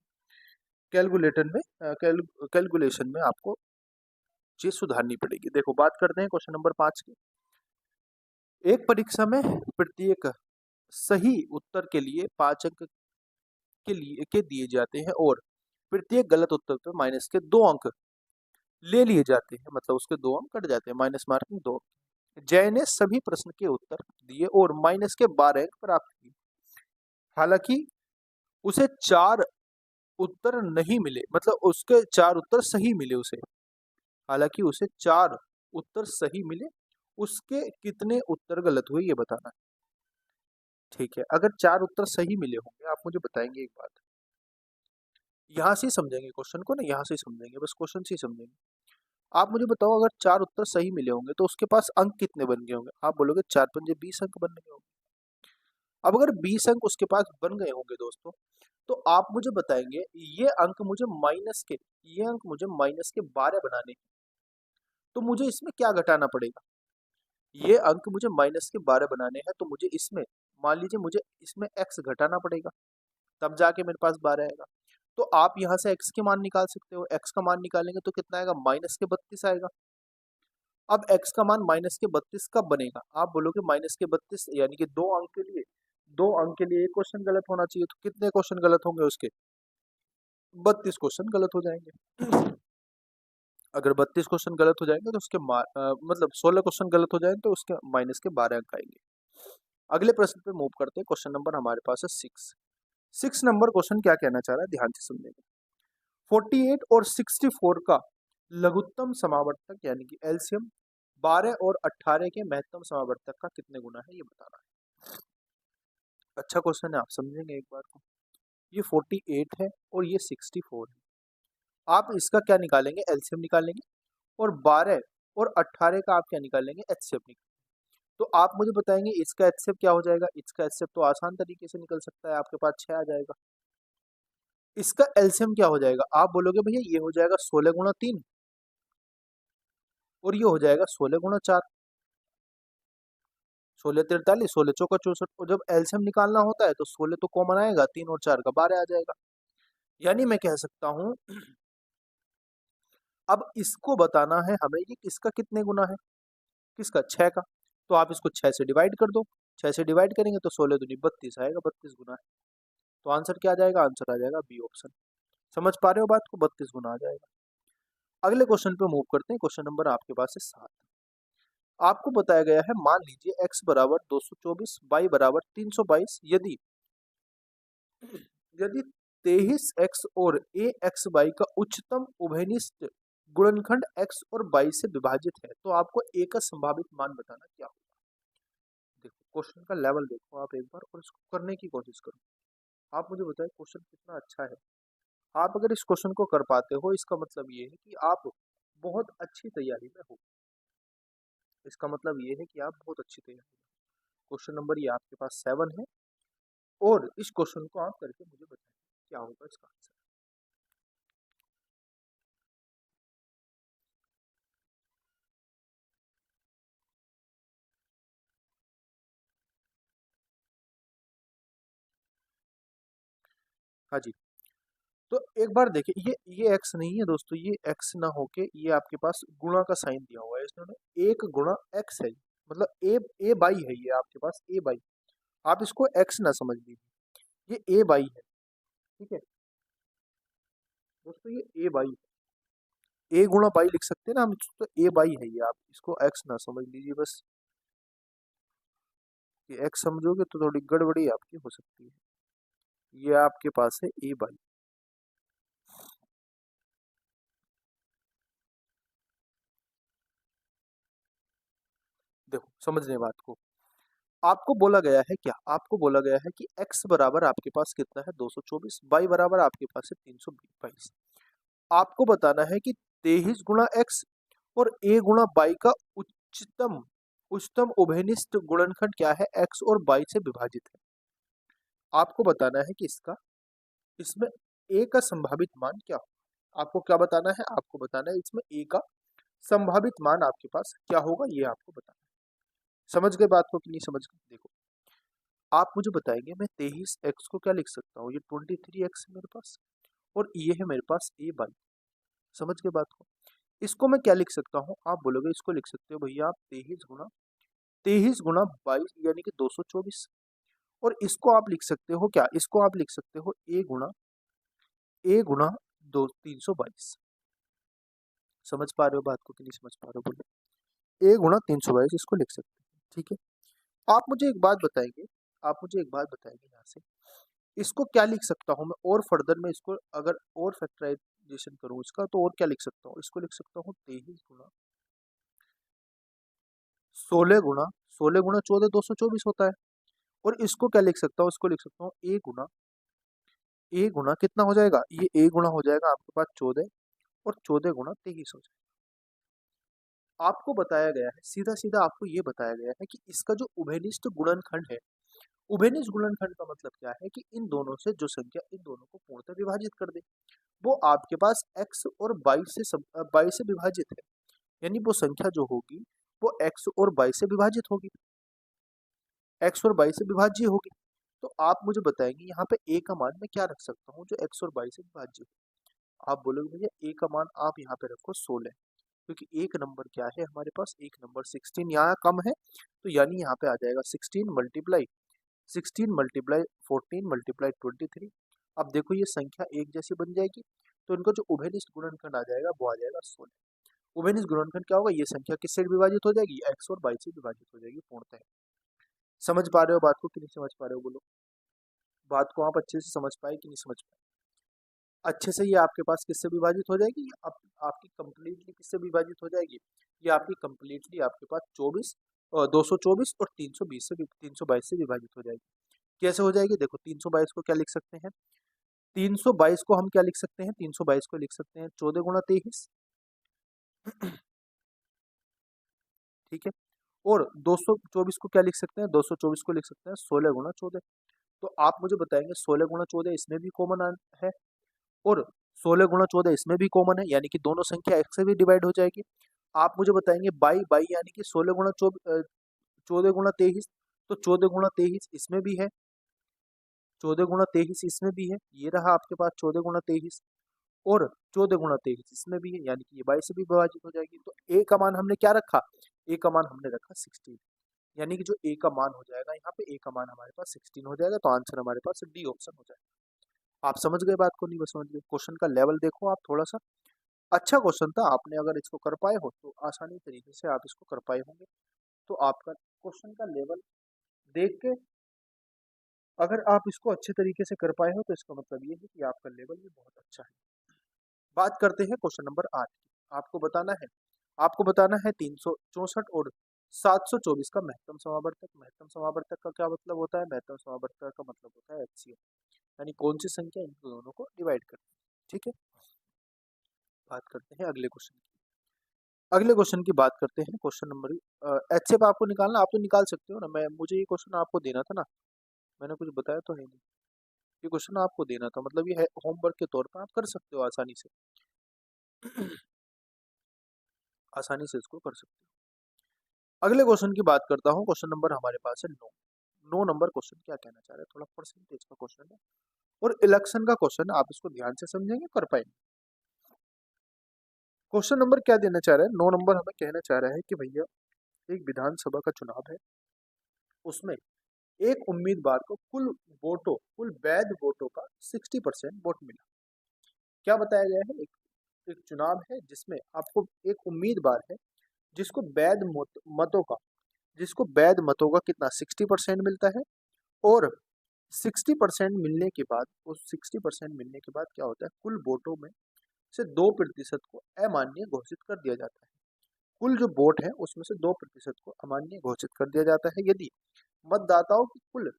कैलकुलेटर में कैलकुलेशन में आपको चीज सुधारनी पड़ेगी। देखो बात करते हैं क्वेश्चन नंबर 5 की। एक परीक्षा में प्रत्येक सही उत्तर के लिए 5 अंक के दिए जाते हैं और प्रत्येक गलत उत्तर पर माइनस के 2 अंक ले लिए जाते हैं, मतलब उसके 2 अंक कट जाते हैं, माइनस मार्किंग 2। जय ने सभी प्रश्न के उत्तर दिए और माइनस के 12 अंक प्राप्त किए। हालांकि उसे 4 उत्तर नहीं मिले, मतलब उसके 4 उत्तर सही मिले उसे। हालांकि उसे 4 उत्तर सही मिले, उसके कितने उत्तर गलत हुए ये बताना है। ठीक है, अगर 4 उत्तर सही मिले होंगे, आप मुझे बताएंगे एक बात, यहाँ से ही समझेंगे क्वेश्चन को ना, यहाँ से ही समझेंगे, बस क्वेश्चन से ही समझेंगे। आप मुझे बताओ, अगर 4 उत्तर सही मिले होंगे तो उसके पास अंक कितने बन गए होंगे, आप बोलोगे 4 पंजे 20 अंक बन गए होंगे। अब अगर 20 अंक उसके पास बन गए होंगे दोस्तों, तो आप मुझे बताएंगे ये अंक मुझे माइनस के 12 बनाने हैं, तो मुझे इसमें क्या घटाना पड़ेगा। ये अंक मुझे माइनस के 12 बनाने हैं, तो मुझे इसमें, मान लीजिए मुझे इसमें x घटाना पड़ेगा, तब जाके मेरे पास 12 आएगा। तो आप यहाँ से x के मान निकाल सकते हो, x का मान निकालेंगे तो कितना आएगा, माइनस के 32 आएगा। अब x का मान माइनस के 32 कब बनेगा, आप बोलोगे माइनस के 32 यानी कि 2 अंक के लिए एक क्वेश्चन गलत होना चाहिए, तो कितने क्वेश्चन गलत होंगे उसके, 32 क्वेश्चन गलत हो जाएंगे। अगर 32 क्वेश्चन गलत हो जाएंगे तो उसके मतलब 16 क्वेश्चन गलत हो जाएंगे तो उसके माइनस के 12 अंक आएंगे। अगले प्रश्न पे मूव करते हैं। क्वेश्चन नंबर हमारे पास है 6 नंबर क्वेश्चन क्या कहना चाह रहा है, ध्यान से सुनिएगा। 48 और 64 का लघुत्तम समावर्तक यानी कि एलसीएम 12 और 18 के महत्तम समावर्तक का कितने गुना है ये बताना है। अच्छा क्वेश्चन है, आप समझेंगे एक बार को। ये 48 है और ये 64 है। आप इसका क्या निकालेंगे, एलसीएम निकालेंगे, और 12 और 18 का आप क्या निकालेंगे, एचसीएफ निकालेंगे। तो आप मुझे बताएंगे इसका एचसीएफ क्या हो जाएगा। इसका एचसीएफ तो आसान तरीके से निकल सकता है, आपके पास 6 आ जाएगा। इसका एलसीएम क्या हो जाएगा, आप बोलोगे भैया ये हो जाएगा 16 गुणा 3 और ये हो जाएगा 16 गुणा 4, 16 43, 16 चौका 64। और जब एलसीएम निकालना होता है तो 16 तो कॉमन आएगा, 3 और 4 का 12 आ जाएगा। यानी मैं कह सकता हूं, अब इसको बताना है हमें कि किसका कितने गुना है, किसका 6 का। तो आप इसको 6 से डिवाइड कर दो, 6 से डिवाइड करेंगे तो 16 दूनी 32 आएगा, 32 गुना है। तो आंसर क्या आ जाएगा, आंसर आ जाएगा बी ऑप्शन। समझ पा रहे हो बात को, 32 गुना आ जाएगा। अगले क्वेश्चन पे मूव करते हैं। क्वेश्चन नंबर आपके पास है 7। आपको बताया गया है, मान लीजिए x बराबर 224, y बराबर 322, यदि यदि 23x और axy का उच्चतम उभयनिष्ठ गुणनखंड x और y से विभाजित है, तो आपको a का संभावित मान बताना क्या होगा। देखो क्वेश्चन का लेवल देखो आप एक बार, और इसको करने की कोशिश करो। आप मुझे बताएं क्वेश्चन कितना अच्छा है। आप अगर इस क्वेश्चन को कर पाते हो, इसका मतलब ये है कि आप बहुत अच्छी तैयारी में हो। इसका मतलब ये है कि आप बहुत अच्छी तैयारी में हो। क्वेश्चन नंबर ये आपके पास 7 है, और इस क्वेश्चन को आप करके मुझे बताएं क्या होगा इसका आंसर। हाँ जी, तो एक बार देखिए, ये x नहीं है दोस्तों, ये x ना होके ये आपके पास गुणा का साइन दिया हुआ है, इसमें 1 गुणा x है, मतलब ए बाई है, ये आपके पास ए बाई, आप इसको एक्स ना समझ लीजिए, ये ए बाई है। ठीक है दोस्तों, ये ए बाई है, ए गुणा बाई लिख सकते हैं ना हम, तो ए बाई है ये, आप इसको एक्स ना समझ लीजिए बस। ये एक्स समझोगे तो थोड़ी गड़बड़ी आपकी हो सकती है। ये आपके पास है ए बाई। देखो समझने बात को, आपको बोला गया है क्या, आपको बोला गया है कि x बराबर आपके पास कितना है 224, y बराबर आपके पास है 322। आपको बताना है कि 23 गुणा x और a गुणा y का उच्चतम उच्चतम उभयनिष्ठ गुणनखंड क्या है, x और y से विभाजित है। आपको बताना है कि इसमें a का संभावित मान क्या हो। आपको क्या बताना है, आपको बताना है इसमें a का संभावित मान आपके पास क्या होगा, ये आपको बताना है। समझ गए बात को कि नहीं समझ गए? देखो आप मुझे बताएंगे, मैं 23x को क्या लिख सकता हूँ, ये 23x है मेरे पास, और ये है मेरे पास ए बाई। समझ गए बात को? इसको मैं क्या लिख सकता हूँ, आप बोलोगे इसको लिख सकते हो भैया आप 23 गुना 22 यानी कि 224। और इसको आप लिख सकते हो क्या, इसको आप लिख सकते हो ए गुना 322। समझ पा रहे हो बात को कि नहीं समझ पा रहे हो, बोलो। ए गुना 322 इसको लिख सकते हैं। ठीक है, आप मुझे एक बात बताएंगे, आप मुझे एक बात बताएंगे यहाँ से, इसको क्या लिख सकता हूँ मैं, और फर्दर में इसको अगर और फैक्टराइजेशन करूँ इसका, तो और क्या लिख सकता हूँ, इसको लिख सकता हूँ 23 गुना 16 गुना 14 224 होता है। और इसको क्या लिख सकता हूँ, इसको लिख सकता हूँ ए गुना कितना हो जाएगा, ये ए गुना हो जाएगा आपके पास 14, और 14 गुना 23 हो जाएगा। आपको बताया गया है, सीधा सीधा आपको ये बताया गया है कि इसका जो उभयनिष्ठ गुणनखंड है, उभयनिष्ठ गुणनखंड का मतलब क्या है कि इन दोनों से जो संख्या इन दोनों को पूर्णतः विभाजित कर दे, वो आपके पास x और y से विभाजित है, यानी वो संख्या जो होगी वो x और y से विभाजित होगी, x और y से विभाज्य होगी। तो आप मुझे बताएंगे यहाँ पे a का मान मैं क्या रख सकता हूँ जो x और y से विभाज्य हो। आप बोलोगे भैया a का मान आप यहाँ पे रखो 16, क्योंकि एक नंबर क्या है हमारे पास, एक नंबर 16 यहाँ कम है, तो यानी यहाँ पे आ जाएगा 16 14 मल्टीप्लाई 23। अब देखो ये संख्या एक जैसी बन जाएगी, तो इनका जो उभयनिष्ठ गुणनखंड आ जाएगा वो आ जाएगा 16। उभयनिष्ठ गुणनखंड क्या होगा, ये संख्या किससे विभाजित हो जाएगी, x और y से विभाजित हो जाएगी पूर्णतः। समझ पा रहे हो बात को कि नहीं समझ पा रहे हो, बोलो। बात को आप अच्छे से समझ पाए कि नहीं समझ पाए? अच्छे से ये आपके पास किससे विभाजित हो जाएगी, आपकी कंप्लीटली किससे विभाजित हो जाएगी, ये आपकी कंप्लीटली आपके पास 224 और 322 से विभाजित हो जाएगी। कैसे हो जाएगी, देखो 322 को क्या लिख सकते हैं, 322 को हम क्या लिख सकते हैं, 322 को लिख सकते हैं 14 गुणा 23। ठीक है, और 224 को क्या लिख सकते हैं, 224 को लिख सकते हैं 16 गुणा 14। तो आप मुझे बताएंगे 16 गुणा 14 इसमें भी कॉमन है, और 16 गुणा 14 इसमें भी कॉमन है, यानी कि दोनों संख्या एक से भी डिवाइड हो जाएगी। आप मुझे बताएंगे बाई बाई यानी कि 14 गुणा 23, तो 14 गुणा 23 इसमें भी है, 14 गुणा 23 इसमें भी है, ये रहा आपके पास 14 गुणा 23, और 14 गुणा 23 इसमें भी है, यानी कि ये 22 से भी विभाजित हो जाएगी। तो ए का मान हमने क्या रखा, ए का मान हमने रखा 16, यानी कि जो ए का मान हो जाएगा यहाँ पे, ए का मान हमारे पास 16 हो जाएगा, तो आंसर हमारे पास डी ऑप्शन हो जाएगा। आप समझ गए बात को, नहीं बस समझ गए? क्वेश्चन का लेवल देखो आप थोड़ा सा, अच्छा क्वेश्चन था, आपने अगर इसको कर पाए हो तो आसानी तरीके से आप इसको कर पाए होंगे। तो आपका क्वेश्चन का लेवल देख के अगर आप इसको अच्छे तरीके से कर पाए हो, तो इसका मतलब ये है कि आपका लेवल भी बहुत अच्छा है। बात करते हैं क्वेश्चन नंबर 8 की। आपको बताना है 364 और 724 का महत्तम समावर्तक। महत्तम समावर्तक का क्या मतलब होता है, महत्तम समावर्तक का मतलब होता है एचसीएफ, यानी कौन सी संख्या इन दोनों को डिवाइड करती है। ठीक है, बात करते हैं अगले क्वेश्चन की। अगले क्वेश्चन की बात करते हैं, क्वेश्चन नंबर एचसीएफ आपको निकालना, आप तो निकाल सकते हो ना, मैं मुझे ये क्वेश्चन आपको देना था ना, मैंने कुछ बताया तो है नहीं, ये क्वेश्चन आपको देना था, मतलब ये है होमवर्क के तौर पर आप कर सकते हो आसानी से। आसानी से इसको कर सकते हो। अगले क्वेश्चन की बात करता हूँ, क्वेश्चन नंबर हमारे पास है 9 नंबर क्वेश्चन क्या कहना चाह रहे हैं, थोड़ा परसेंटेज का क्वेश्चन है और इलेक्शन का क्वेश्चन है, आप इसको ध्यान से समझेंगे कर पाएंगे। क्वेश्चन नंबर क्या देना चाह रहा है, 9 नंबर हमें कहना चाह रहा है कि भैया एक विधानसभा का चुनाव है, उसमें एक उम्मीदवार को कुल वैध वोटों का 60% वोट मिला। क्या बताया गया है? एक चुनाव है जिसमें आपको एक उम्मीदवार है जिसको मतों का जिसको वैध मतों का कितना 60% मिलता है, और 60% मिलने के बाद, उस 60% मिलने के बाद क्या होता है, कुल वोटों में से 2% को अमान्य घोषित कर दिया जाता है। कुल जो वोट है उसमें से 2% को अमान्य घोषित कर दिया जाता है। यदि मतदाताओं की कुल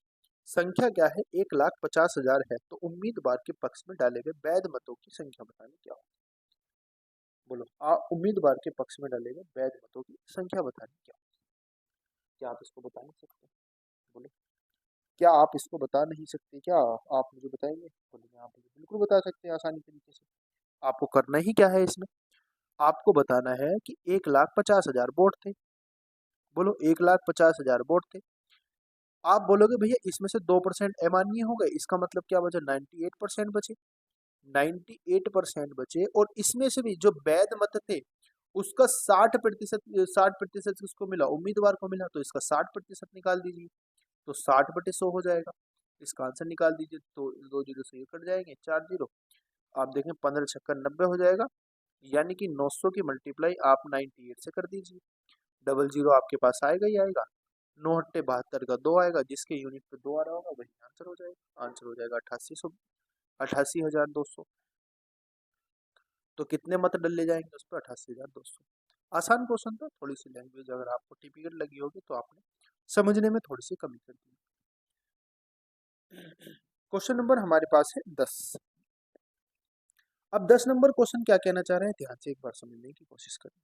संख्या क्या है, 1,50,000 है, तो उम्मीदवार के पक्ष में डाले गए वैध मतों की संख्या बतानी क्या होगी? बोलो, उम्मीदवार के पक्ष में डाले गए वैध मतों की संख्या बतानी क्या होगी? क्या आप इसको बता नहीं सकते? बोलो, क्या आप इसको बता नहीं सकते? क्या आप मुझे बताएंगे? बोलेंगे आप मुझे बिल्कुल बता सकते हैं आसानी तरीके से। आपको करना ही क्या है इसमें? आपको बताना है कि 1,50,000 वोट थे। बोलो, 1,50,000 वोट थे। आप बोलोगे भैया इसमें से 2% अमान्य हो गए, इसका मतलब क्या बचा? 98% बचे। 98% बचे, और इसमें से भी जो वैध मत थे उसका 60% किसको मिला? उम्मीदवार को मिला। तो इसका 60% निकाल दीजिए, तो 60/100 हो जाएगा। इसका आंसर निकाल दीजिए, तो 2 जीरो से ये कट जाएंगे, 4 जीरो। आप देखें 15 छक्का 90 हो जाएगा, यानी कि 900 की मल्टीप्लाई आप 98 से कर दीजिए। डबल जीरो आपके पास आएगा ही आएगा। 9 × 8 = 72 आएगा, जिसके यूनिट पे 2 आ रहा होगा वही आंसर हो जाएगा। आंसर हो जाएगा 88,200। तो कितने मत डले जाएंगे उस पर? 88,200। आसान क्वेश्चन था। थोड़ी सी लैंग्वेज अगर आपको टिपिकल लगी होगी तो आपने समझने में थोड़ी सी कमी कर दी। क्वेश्चन नंबर हमारे पास है 10। अब 10 नंबर क्वेश्चन क्या कहना चाह रहे हैं, ध्यान से एक बार समझने की कोशिश करें।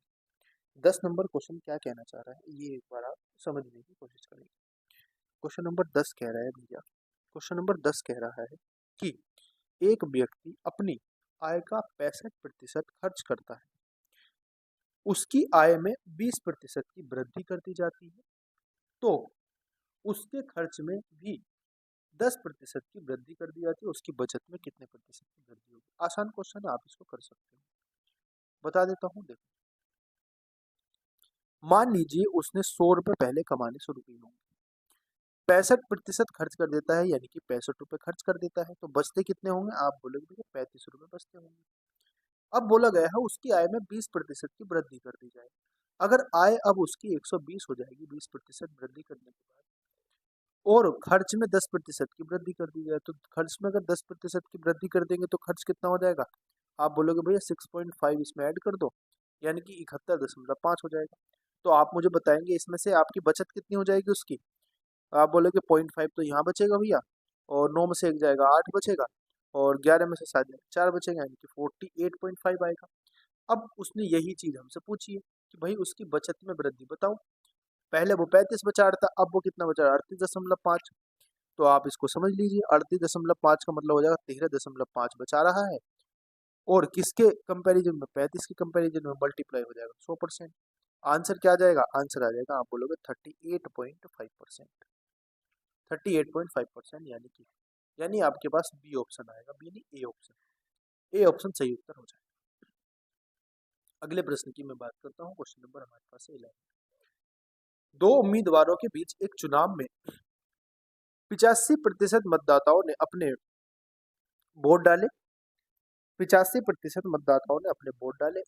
10 नंबर क्वेश्चन क्या कहना चाह रहा है, ये एक बार आप समझने की कोशिश करेंगे। क्वेश्चन नंबर 10 कह रहा है भैया, क्वेश्चन नंबर 10 कह रहा है कि एक व्यक्ति अपनी आय का 65% खर्च करता है, उसकी आय में 20% की वृद्धि कर दी जाती है, तो उसके खर्च में भी 10% की वृद्धि कर दी जाती है, उसकी बचत में कितने प्रतिशत की वृद्धि होगी? आसान क्वेश्चन है, आप इसको कर सकते हो। बता देता हूँ, देखो। मान लीजिए उसने 100 रुपए पहले कमाने शुरू किए होंगे, 65% खर्च कर देता है, यानी कि 65 रुपए खर्च कर देता है, तो बचते कितने होंगे? आप बोलोगे भैया 35 रुपए बचते होंगे। अब बोला गया है उसकी आय में 20% की वृद्धि कर दी जाए। अगर आय अब उसकी 120 हो जाएगी 20% वृद्धि करने के बाद, और खर्च में 10% की वृद्धि कर दी जाए, तो खर्च में अगर 10% की वृद्धि कर देंगे तो खर्च कितना हो जाएगा? आप बोलोगे भैया 6.5 इसमें ऐड कर दो, यानी कि 71.5 हो जाएगा। तो आप मुझे बताएंगे इसमें से आपकी बचत कितनी हो जाएगी उसकी? आप बोलोगे 0.5 तो यहाँ बचेगा भैया, और 9 में से 1 जाएगा 8 बचेगा, और 11 में से 7 जाएगा 4 बचेगा, यानी कि 48.5 आएगा। अब उसने यही चीज हमसे पूछी है कि भाई उसकी बचत में वृद्धि बताओ। पहले वो 35 बचा रहा था, अब वो कितना बचा रहा है? 38.5। तो आप इसको समझ लीजिए, 38.5 का मतलब हो जाएगा 13.5 बचा रहा है, और किसके कंपैरिजन में? 35 के कंपैरिजन में मल्टीप्लाई हो जाएगा 100%। आंसर क्या आ जाएगा? आंसर आ जाएगा, आप बोलोगे 38.5%। 38.5%, यानी आपके पास बी ऑप्शन आएगा, बी नहीं ए ऑप्शन। ए ऑप्शन सही उत्तर हो जाएगा। अगले प्रश्न की मैं बात करता हूँ। क्वेश्चन नंबर हमारे पास है 11। दो उम्मीदवारों के बीच एक चुनाव में 85% मतदाताओं ने अपने वोट डाले। 85% मतदाताओं ने अपने वोट डाले,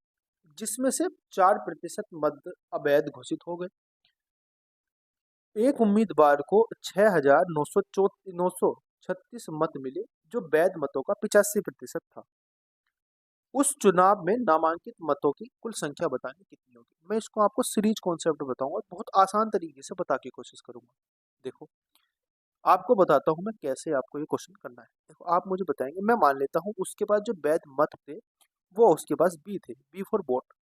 जिसमें से 4% मत अवैध घोषित हो गए। एक उम्मीदवार को 6,936 मत मिले, जो वैध मतों का 85% था। उस चुनाव में नामांकित मतों की कुल संख्या बतानी कितनी होगी? मैं इसको आपको सीरीज कॉन्सेप्ट बताऊंगा, बहुत आसान तरीके से बता के कोशिश करूंगा। देखो, आपको बताता हूं मैं कैसे आपको ये क्वेश्चन करना है। देखो, आप मुझे बताएंगे, मैं मान लेता हूं उसके पास जो वैध मत थे वो उसके पास बी थे, बी फॉर वोट।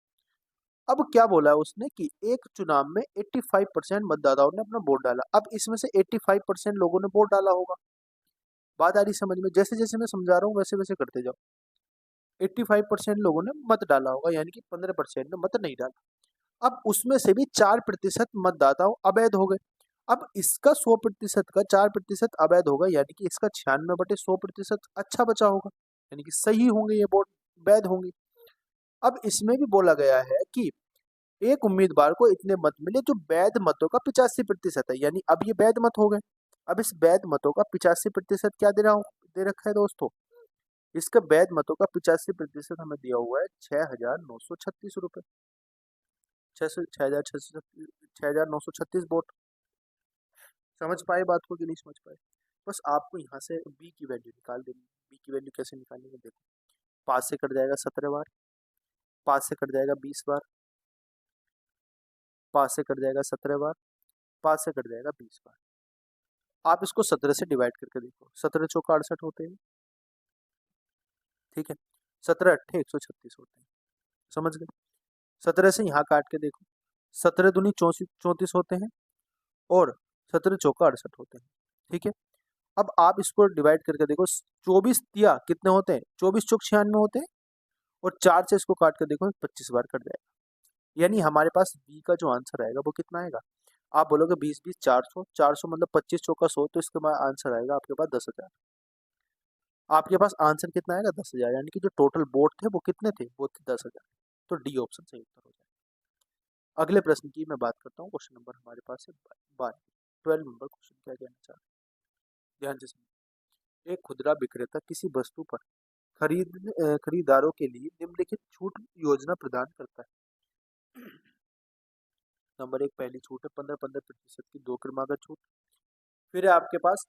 अब क्या बोला है उसने कि एक चुनाव में 85% मतदाताओं ने अपना वोट डाला। अब इसमें से 85% लोगों ने वोट डाला होगा। बात आ रही समझ में? जैसे जैसे मैं समझा रहा हूँ वैसे वैसे करते जाओ। 85% लोगों ने मत डाला होगा, यानी कि 15% ने मत नहीं डाला। अब उसमें से भी 4% मतदाता अवैध हो गए। अब इसका 100% का 4% अवैध होगा, यानी कि इसका 96/100% अच्छा बचा होगा, यानी कि सही होंगे ये वोट, वैध होंगे। अब इसमें भी बोला गया है कि एक उम्मीदवार को इतने मत मिले जो वैध मतों का 85% है, यानी अब ये वैध मत हो गए। अब इस वैध मतों का 85% क्या दे रखा है दोस्तों? इसका वैध मतों का 85% हमें दिया हुआ है 6,936 रुपए। 6,936 वोट। समझ पाए बात को कि नहीं समझ पाए? बस आपको यहाँ से बी की वैल्यू निकाल देनी है। बी की वैल्यू कैसे निकालेंगे देखो, 5 से कट जाएगा 17 बार, 5 से कट जाएगा 20 बार, 5 से कट जाएगा 17 बार, 5 से कट जाएगा 20 बार। आप इसको 17 से डिवाइड करके देखो, 17 चौका 68 होते हैं, ठीक है। 17 अट्ठे 136 होते हैं, समझ गए। 17 से यहाँ काट के देखो, 17 दूनी 34 होते हैं और 17 चौका 68 होते हैं, ठीक है। अब आप इसको डिवाइड करके देखो, 24 दिया कितने होते हैं, 24 चौक 96 होते हैं और 4 से इसको काट कर देखो 25 बार कट जाएगा। यानी हमारे पास बी का जो आंसर आएगा वो कितना आएगा? आप बोलोगे 20 20 400, 400 मतलब 25 चौका 100, तो इसके बाद आंसर आएगा आपके पास 10,000। आपके पास आंसर कितना आएगा? 10,000, यानी कि जो टोटल वोट थे वो कितने थे? वो थे 10,000। तो डी ऑप्शन सही उत्तर हो जाएगा। अगले प्रश्न की मैं बात करता हूँ। क्वेश्चन नंबर हमारे पास है 12, 12 नंबर क्वेश्चन क्या कहना चाह रहा है, ध्यान से सुनिए। एक खुदरा विक्रेता किसी वस्तु पर खरीदारों के लिए निम्नलिखित छूट योजना प्रदान करता है। नंबर एक, पहली छूट है 15% की 2 क्रमागत छूट। फिर है आपके पास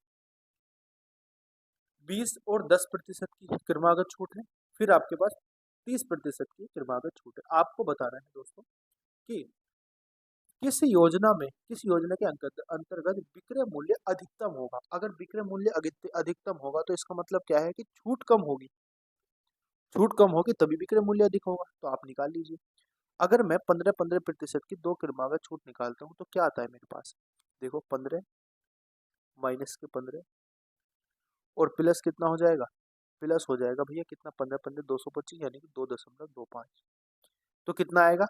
20 और 10% की क्रमागत छूट है। फिर आपके पास 30% की क्रमागत छूट है। आपको बताना है दोस्तों कि किस योजना के अंतर्गत विक्रय मूल्य अधिकतम होगा। अगर विक्रय मूल्य अधिकतम होगा तो इसका मतलब क्या है कि छूट कम होगी। छूट कम होगी तभी विक्रय मूल्य अधिक होगा। तो आप निकाल लीजिए। अगर मैं 15% की 2 क्रमागत छूट निकालता हूँ तो क्या आता है मेरे पास? देखो, 15 माइनस के 15 और प्लस कितना हो जाएगा? प्लस हो जाएगा भैया कितना, 15 15 225, यानी कि 2.25। तो कितना आएगा?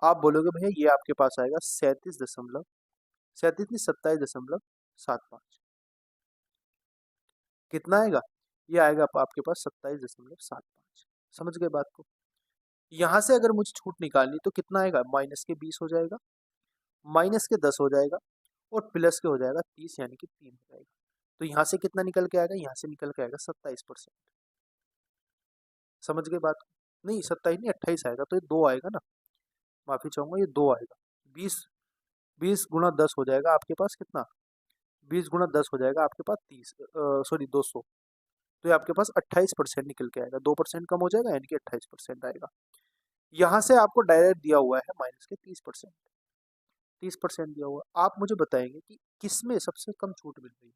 आप बोलोगे भैया ये आपके पास आएगा 27.75। कितना आएगा? ये आएगा आपके पास 27.75। समझ गए बात को? यहाँ से अगर मुझे छूट निकालनी तो कितना आएगा? माइनस के 20 हो जाएगा, माइनस के 10 हो जाएगा और प्लस के हो जाएगा 30, यानी कि 3 हो जाएगा। तो यहाँ से कितना निकल के आएगा? यहाँ से निकल के आएगा 27%। समझ गए बात को? नहीं, 27 नहीं, 28 आएगा। तो ये 2 आएगा ना, माफी चाहूंगा, ये 2 आएगा। 20 20 गुणा 10 हो जाएगा आपके पास कितना? 20 गुणा 10 हो जाएगा आपके पास 30, सॉरी 200। तो ये आपके पास 28% निकल के आएगा। 2% कम हो जाएगा, यानी कि 28% आएगा। यहाँ से आपको डायरेक्ट दिया हुआ है माइनस के 30%। 30% दिया हुआ, आप मुझे बताएंगे कि किसमें सबसे कम छूट मिल रही है।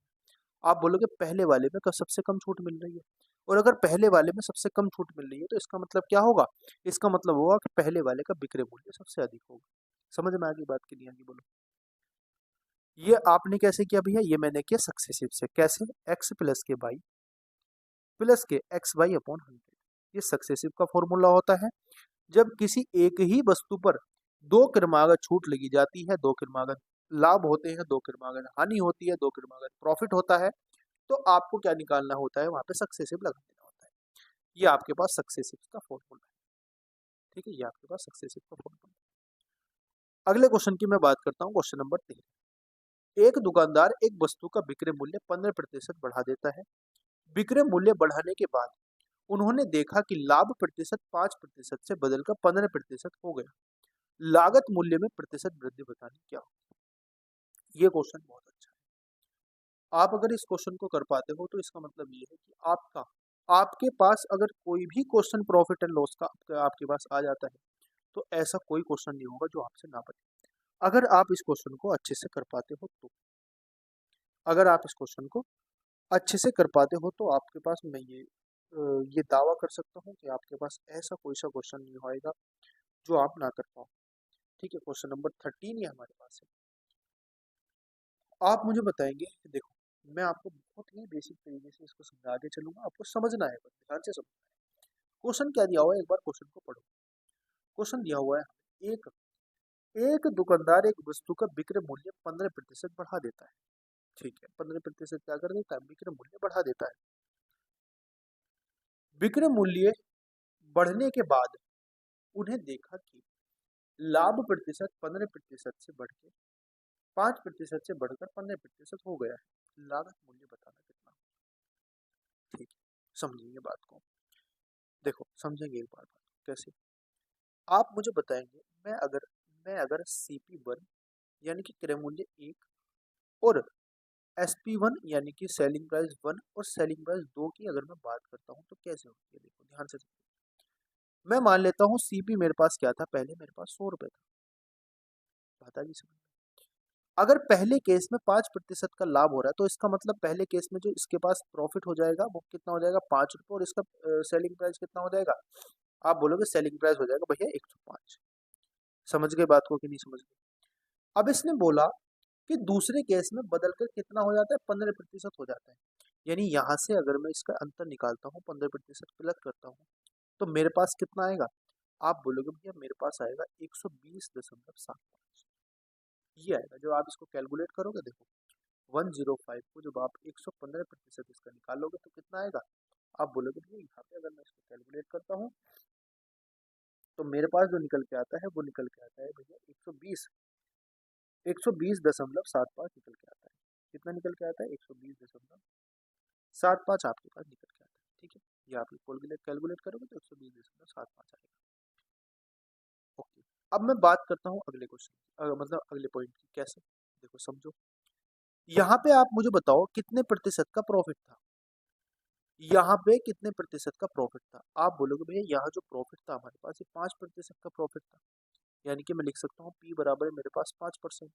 आप बोलोगे पहले वाले में सबसे कम छूट मिल रही है। और अगर पहले वाले में सबसे कम छूट मिल रही है तो इसका मतलब क्या होगा? इसका मतलब होगा कि पहले वाले का विक्रय मूल्य सबसे अधिक होगा। समझ में आ गई बात? के लिए आगे बोलो। ये आपने कैसे किया भैया? ये मैंने किया सक्सेसिव से। कैसे? एक्स प्लस के वाई प्लस के एक्स वाई अपॉन 100। ये सक्सेसिव का फॉर्मूला होता है। जब किसी एक ही वस्तु पर 2 क्रमागत छूट लगी जाती है, 2 क्रमागत लाभ होते हैं, 2 क्रमागत हानि होती है, 2 क्रमागत प्रॉफिट होता है, तो आपको क्या निकालना होता है? वहां पे सक्सेसिव लगा देना होता है। ये आपके पास सक्सेसिव का फॉर्मूला है, ठीक है। ये आपके पास सक्सेसिव का फॉर्मूला है। अगले क्वेश्चन की मैं बात करता हूँ, क्वेश्चन नंबर 13। एक दुकानदार एक वस्तु का विक्रय मूल्य 15% बढ़ा देता है। विक्रय मूल्य बढ़ाने के बाद उन्होंने देखा कि लाभ प्रतिशत 5% से बदलकर 15% हो गया। लागत मूल्य में प्रतिशत वृद्धि बतानी क्या हो? ये क्वेश्चन बहुत अच्छा है। आप अगर इस क्वेश्चन को कर पाते हो तो इसका मतलब ये है कि आपके पास अगर कोई भी क्वेश्चन प्रॉफिट एंड लॉस का आपके पास आ जाता है तो ऐसा कोई क्वेश्चन नहीं होगा जो आपसे ना बने, अगर आप इस क्वेश्चन को अच्छे से कर पाते हो तो। अगर आप इस क्वेश्चन को अच्छे से कर पाते हो तो आपके पास मैं ये दावा कर सकता हूँ कि आपके पास ऐसा कोई सा क्वेश्चन नहीं होएगा जो आप ना कर पाओ, ठीक है। क्वेश्चन नंबर 13 ये हमारे पास है। आप मुझे बताएंगे, देखो मैं आपको बहुत ही बेसिक तरीके से इसको समझा के चलूंगा, आपको समझना है, बस ध्यान से समझना है। क्वेश्चन क्या दिया हुआ है, एक बार क्वेश्चन को पढ़ो। क्वेश्चन दिया हुआ है, एक एक दुकानदार एक वस्तु का विक्रय मूल्य 15% बढ़ा देता है, ठीक है। 15% क्या कर देता है? विक्रय मूल्य बढ़ा देता है। विक्रय मूल्य बढ़ने के बाद उन्हें देखा कि लाभ प्रतिशत 15% से बढ़ के 5% से बढ़कर 15% हो गया है। लागत मूल्य बताना कितना। ठीक है, समझिए बात को। देखो समझेंगे एक बार बात कैसे। आप मुझे बताएंगे, मैं अगर CP1 यानी कि क्रय मूल्य 1 और SP1 यानी कि सेलिंग प्राइस 1 और सेलिंग प्राइस 2 की अगर मैं बात करता हूँ तो कैसे होती है, देखो ध्यान से सुनिए। मैं मान लेता हूँ CP मेरे पास क्या था, पहले मेरे पास 100 रुपए था। बता जी समझ। अगर पहले केस में 5% का लाभ हो रहा है तो इसका मतलब पहले केस में जो इसके पास प्रॉफिट हो जाएगा वो कितना हो जाएगा, 5 रुपये, और इसका सेलिंग प्राइस कितना हो जाएगा। आप बोलोगे सेलिंग प्राइस हो जाएगा भैया 105। समझ गए बात को कि नहीं समझ गए। अब इसने बोला कि दूसरे केस में बदलकर कितना हो जाता है, 15% हो जाता है। यानी यहाँ से अगर मैं इसका अंतर निकालता हूँ, 15% प्लस करता हूँ तो मेरे पास कितना आएगा। आप बोलोगे भैया मेरे पास आएगा 120.75। ये आएगा। जब आप इसको कैलकुलेट करोगे, देखो 105 को जब आप 115% इसका निकालोगे तो कितना आएगा। आप बोलोगे भैया यहाँ पे अगर मैं इसको कैलकुलेट करता हूँ तो मेरे पास जो निकल के आता है वो निकल के आता है भैया 120.75 निकल के आता है। कितना निकल के आता है, 120.75 आपके पास निकल के आता है। ठीक है, ये आप कैलकुलेट करोगे तो 120.75 आएगा। ओके, अब मैं बात करता हूँ अगले क्वेश्चन मतलब अगले पॉइंट की। कैसे, देखो समझो। यहाँ पे आप मुझे बताओ कितने प्रतिशत का प्रॉफिट था, यहाँ पे कितने प्रतिशत का प्रॉफिट था। आप बोलोगे भैया यहाँ जो प्रॉफिट था हमारे पास ये 5% का प्रॉफिट था। यानी कि मैं लिख सकता हूँ P बराबर है मेरे पास 5%।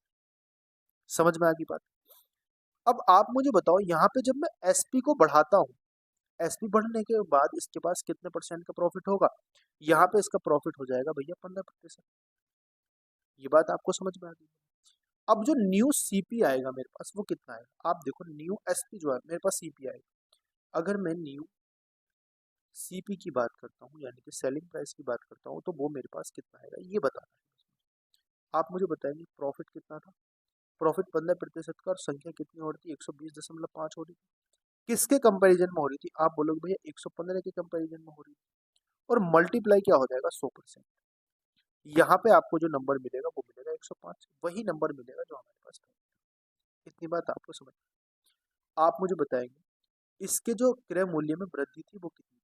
समझ में आ गई बात। अब आप मुझे बताओ यहाँ पे जब मैं SP को बढ़ाता हूँ, SP बढ़ने के बाद इसके पास कितने परसेंट का प्रॉफिट होगा। यहाँ पे इसका प्रॉफिट हो जाएगा भैया 15%। ये बात आपको समझ में आ गई। अब जो न्यू CP आएगा मेरे पास वो कितना आएगा। आप देखो न्यू SP जो है मेरे पास CP आएगा। अगर मैं न्यू CP की बात करता हूँ यानी कि सेलिंग प्राइस की बात करता हूँ तो वो मेरे पास कितना आएगा ये बताना है। आप मुझे बताएंगे प्रॉफिट कितना था। प्रॉफिट 15% का, और संख्या कितनी हो रही थी, 120.5 हो रही थी। किसके कंपैरिजन में हो रही थी, आप बोलोगे भैया 115 के कंपैरिजन में हो रही थी। और मल्टीप्लाई क्या हो जाएगा 100%। यहाँ पे आपको जो नंबर मिलेगा वो मिलेगा 105, वही नंबर मिलेगा जो हमारे पास था। इतनी बात आपको समझ। आप मुझे बताएंगे इसके जो क्रय मूल्य में वृद्धि थी वो कितनी थी।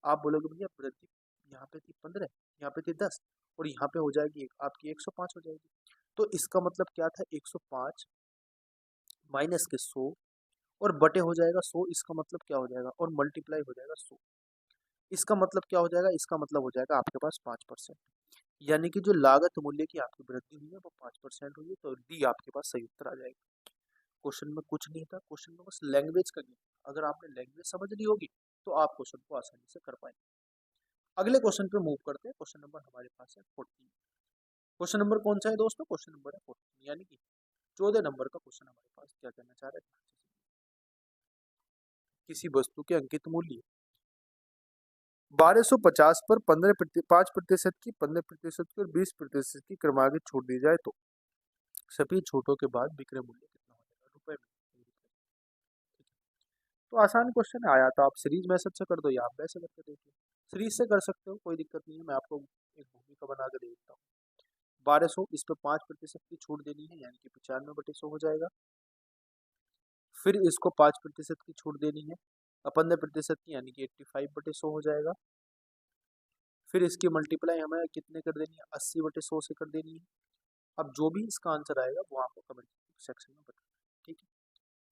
आप बोलोगे भैया वृद्धि यहाँ पे थी 15, यहाँ पे थी 10, और यहाँ पे हो जाएगी आपकी 105 हो जाएगी। तो इसका मतलब क्या था, 105 माइनस के 100 और बटे हो जाएगा 100। इसका मतलब क्या हो जाएगा, और मल्टीप्लाई हो जाएगा 100। इसका मतलब क्या हो जाएगा, इसका मतलब हो जाएगा आपके पास 5%। यानी कि जो लागत मूल्य की आपकी वृद्धि हुई है वो 5% हुई है। तो डी आपके पास सही उत्तर आ जाएगा। क्वेश्चन में कुछ नहीं था, क्वेश्चन में बस लैंग्वेज का नहीं। अगर आपने लैंग्वेज समझ ली होगी तो आप क्वेश्चन को आसानी से कर पाएंगे। अगले क्वेश्चन पे मूव करते हैं। क्वेश्चन नंबर हमारे पास है 14। क्वेश्चन नंबर कौन सा है दोस्तों, क्वेश्चन नंबर है 14, यानी कि 14 नंबर का क्वेश्चन हमारे पास क्या कहना चाह रहा है। किसी वस्तु के अंकित मूल्य 1250 पर 5% की, 15% की और 20% की क्रमागत छूट दी जाए तो सभी छूटों के बाद विक्रय मूल्य कितना हो जाएगा रुपए में। ठीक है, तो आसान क्वेश्चन आया तो आप सीरीज मेथड से कर दो या आप वैसे करके देखिए। सीरीज से कर सकते हो, कोई दिक्कत नहीं है। मैं आपको एक भूमिका बना के दे देता हूँ। 1200, इस पे 5% की छूट देनी है यानी कि 95/100 हो जाएगा। फिर इसको 5% की छूट देनी है 15% की यानी कि 85/100 हो जाएगा। फिर इसकी मल्टीप्लाई हमें कितने कर देनी है, 80/100 से कर देनी है। अब जो भी इसका आंसर आएगा वो आपको कमेंट सेक्शन में बताना है। ठीक है,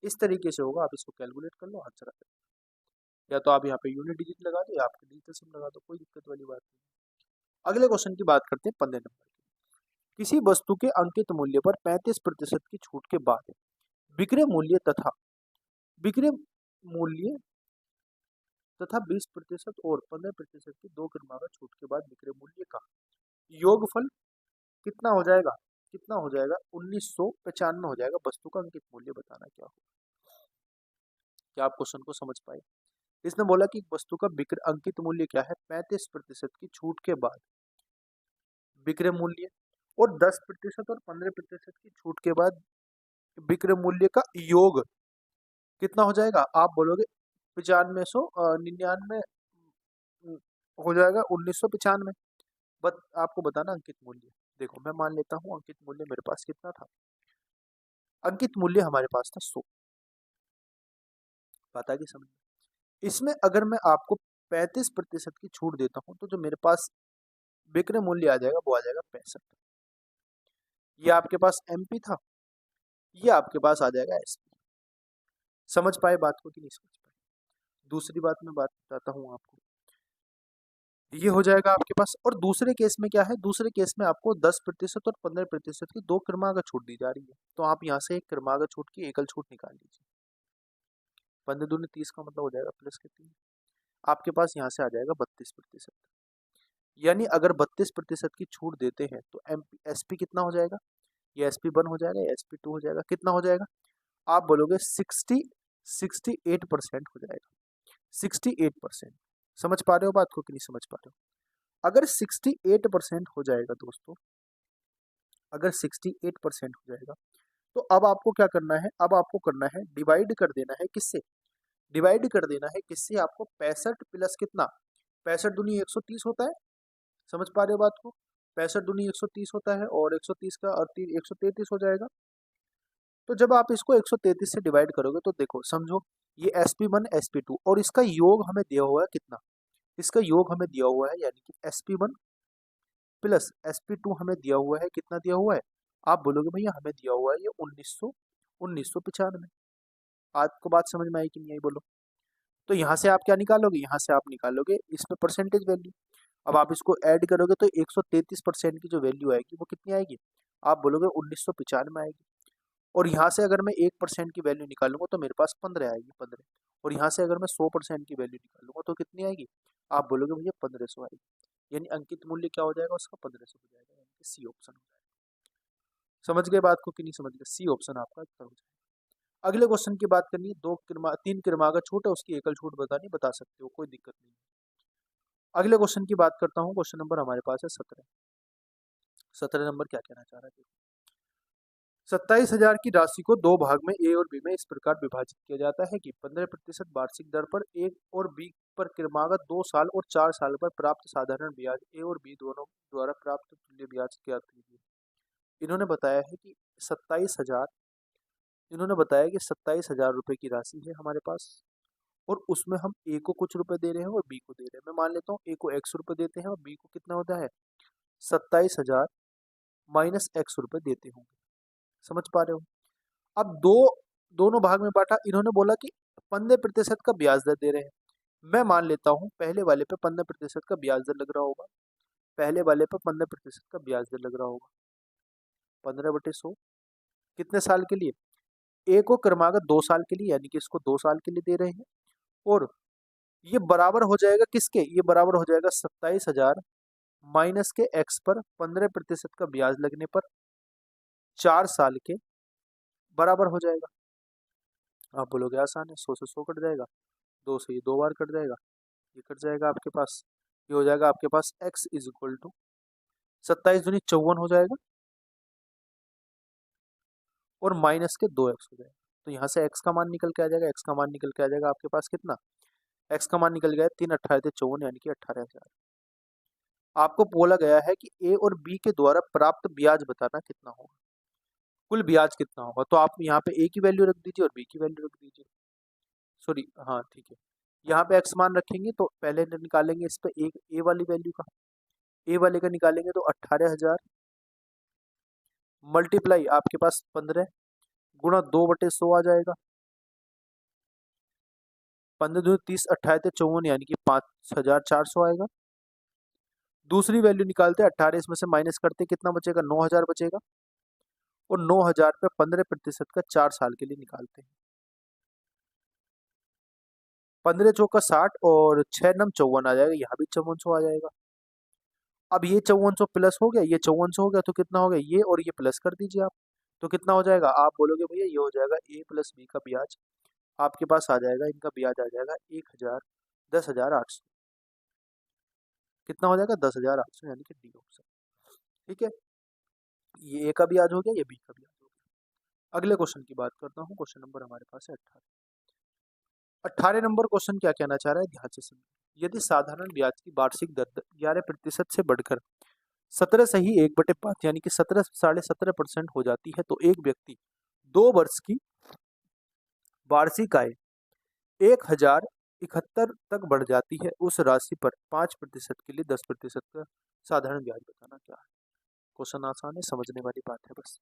इस तरीके से होगा। आप इसको कैलकुलेट कर लो, आंसर आ जाएगा। या तो आप यहाँ पे यूनिट डिजिट लगा दो या आपके डिजिटल सम लगा दो, कोई दिक्कत वाली बात नहीं। अगले क्वेश्चन की बात करते हैं 15 नंबर की। किसी वस्तु के अंकित मूल्य पर 35% की छूट के बाद विक्रय मूल्य विक्रय मूल्य तथा 20% और 15% की दो क्रमागत छूट के बाद विक्रय मूल्य का योगफल कितना हो जाएगा। कितना हो जाएगा, 1995 हो जाएगा। वस्तु का अंकित मूल्य बताना क्या होगा। क्या आप क्वेश्चन को समझ पाए। इसने बोला कि वस्तु का अंकित मूल्य क्या है, 35% की छूट के बाद विक्रय मूल्य, और 10% और 15% की छूट के बाद विक्रय मूल्य का योग कितना हो जाएगा। आप बोलोगे 99 हो जाएगा 1995। आपको बताना अंकित मूल्य। देखो मैं मान लेता हूँ अंकित मूल्य मेरे पास कितना था, अंकित मूल्य हमारे पास था 100। बात आ गई समझ में? इसमें अगर मैं आपको 35% की छूट देता हूँ तो जो मेरे पास विक्रय मूल्य आ जाएगा वो आ जाएगा 65। ये आपके पास एमपी था, ये आपके पास आ जाएगा एसपी। समझ पाए बात को कि नहीं समझ पाए? दूसरी बात मैं बात बताता हूँ आपको, ये हो जाएगा आपके पास। और दूसरे केस में क्या है, दूसरे केस में आपको 10% और 15% की दो क्रमागत छूट दी जा रही है। तो आप यहाँ से एक क्रमागत छूट की एकल छूट निकाल लीजिए। 15 दूनी 30 का मतलब हो जाएगा प्लस के 3, आपके पास यहाँ से आ जाएगा 32%। यानी अगर 32% की छूट देते हैं तो एम एस पी कितना हो जाएगा, ये SP1 हो जाएगा, या SP2 हो जाएगा, कितना हो जाएगा? आप बोलोगे 68% हो जाएगा। 68%। समझ पा रहे हो बात को कि नहीं समझ पा रहे हो? अगर 68% हो जाएगा दोस्तों, अगर 68% हो जाएगा तो अब आपको क्या करना है, अब आपको करना है डिवाइड कर देना है किससे, डिवाइड कर देना है किससे आपको, 65 प्लस कितना, 65 दूनी 130 होता है। समझ पा रहे हो बात को? 65 दूनी 130 होता है और 130 का और 133 हो जाएगा। तो जब आप इसको 133 से डिवाइड करोगे तो देखो समझो, ये SP1 SP2 और इसका योग हमें दिया हुआ है कितना, इसका योग हमें दिया हुआ है यानी कि SP1 प्लस SP2 हमें दिया हुआ है, कितना दिया हुआ है? आप बोलोगे भैया हमें दिया हुआ है ये 1995। आपको बात समझ में आई कि नहीं आई बोलो? तो यहाँ से आप क्या निकालोगे, यहाँ से आप निकालोगे इसमें परसेंटेज वैल्यू। अब आप इसको ऐड करोगे तो 133% की जो वैल्यू आएगी वो कितनी आएगी, आप बोलोगे 1995 आएगी। और यहाँ से अगर मैं 1% की वैल्यू निकालूंगा तो मेरे पास 15 आएगी, 15। और यहाँ से अगर मैं 100% की वैल्यू निकालूंगा तो कितनी आएगी, आप बोलोगे भैया 1500 आएगी। यानी अंकित मूल्य क्या हो जाएगा उसका, 1500 हो जाएगा, यानी कि सी ऑप्शन हो जाएगा। समझ गए बात को कि नहीं समझ गए? सी ऑप्शन आपका उत्तर हो जाएगा। अगले क्वेश्चन की बात करनी है, 3 क्रमागत छूट है, उसकी एकल छूट बतानी, बता सकते हो, कोई दिक्कत नहीं। अगले क्वेश्चन की बात करता हूँ, क्वेश्चन नंबर हमारे पास है 17। 17 नंबर क्या कहना चाह रहा है? 27,000 की राशि को दो भाग में ए और बी में इस प्रकार विभाजित किया जाता है कि 15% वार्षिक दर पर ए और बी पर क्रमागत 2 साल और 4 साल पर प्राप्त साधारण ब्याज ए और बी दोनों द्वारा प्राप्त तुल्य ब्याज ज्ञात कीजिए। इन्होंने बताया है कि 27,000, इन्होंने बताया कि 27,000 रुपए की राशि है हमारे पास, और उसमें हम ए को कुछ रुपए दे रहे हैं और बी को दे रहे हैं। मैं मान लेता हूँ ए को x रुपए देते हैं और बी को कितना होता है, 27,000 माइनस x रुपए देते होंगे। समझ पा रहे हो? अब दोनों भाग में बांटा, इन्होंने बोला कि 15% का ब्याज दर दे रहे हैं। मैं मान लेता हूँ पहले वाले पे 15% का ब्याज दर लग रहा होगा, पहले वाले पे 15% का ब्याज दर लग रहा होगा। 15/100 कितने साल के लिए, ए को क्रमागत 2 साल के लिए, यानी कि इसको 2 साल के लिए दे रहे हैं। और ये बराबर हो जाएगा किसके, ये बराबर हो जाएगा 27,000 माइनस के एक्स पर 15% का ब्याज लगने पर 4 साल के बराबर हो जाएगा। आप बोलोगे आसान है, 100 से 100 कट जाएगा, 2 से ये 2 बार कट जाएगा, ये कट जाएगा आपके पास, ये हो जाएगा आपके पास x इज इक्वल टू 27 दूनी 54 हो जाएगा और माइनस के 2x हो जाएगा। तो यहाँ से x का मान निकल के आ जाएगा, x का मान निकल के आ जाएगा आपके पास कितना, x का मान निकल गया है 3 18 54 यानी कि 18,000। आपको बोला गया है कि ए और बी के द्वारा प्राप्त ब्याज बताना कितना होगा, कुल ब्याज कितना होगा। तो आप यहाँ पे ए की वैल्यू रख दीजिए और बी की वैल्यू रख दीजिए, सॉरी हाँ ठीक है। यहाँ पे एक्स मान रखेंगे तो पहले निकालेंगे इस पे एक ए वाली वैल्यू का, ए वाले का निकालेंगे तो 18,000 मल्टीप्लाई आपके पास 15 गुणा 2/100 आ जाएगा, 15 दूनी 30 18 54 यानी कि 5,400 आएगा। दूसरी वैल्यू निकालते हैं, 18 इसमें से माइनस करते कितना बचेगा, 9,000 बचेगा। और 9,000 पे 15% का 4 साल के लिए निकालते हैं, 15 चौका 60 और 6 नम 54 आ जाएगा, यहाँ भी 5400 आ जाएगा। अब ये 5400 प्लस हो गया, ये 5400 हो गया, तो कितना हो गया, ये और ये प्लस कर दीजिए आप, तो कितना हो जाएगा, आप बोलोगे भैया ये हो जाएगा ए प्लस बी का ब्याज, आपके पास आ जाएगा, इनका ब्याज आ जाएगा 10,800। कितना हो जाएगा, 10,800, यानी कि डी ऑप्शन। ठीक है, ये ए का ब्याज हो गया, ये बी का ब्याज हो गया। अगले क्वेश्चन की बात करता हूँ, क्वेश्चन नंबर हमारे पास है 18। 18 नंबर क्वेश्चन क्या कहना चाह रहा है, ध्यान से सुनिए। यदि साधारण ब्याज की वार्षिक दर 11% से बढ़कर 17 सही 1/5 यानी कि 17.5% हो जाती है, तो एक व्यक्ति 2 वर्ष की वार्षिक आय 1071 तक बढ़ जाती है। उस राशि पर 5% के लिए 10% का साधारण ब्याज बताना क्या है। क्वेश्चन आसान है, समझने वाली बात है बस।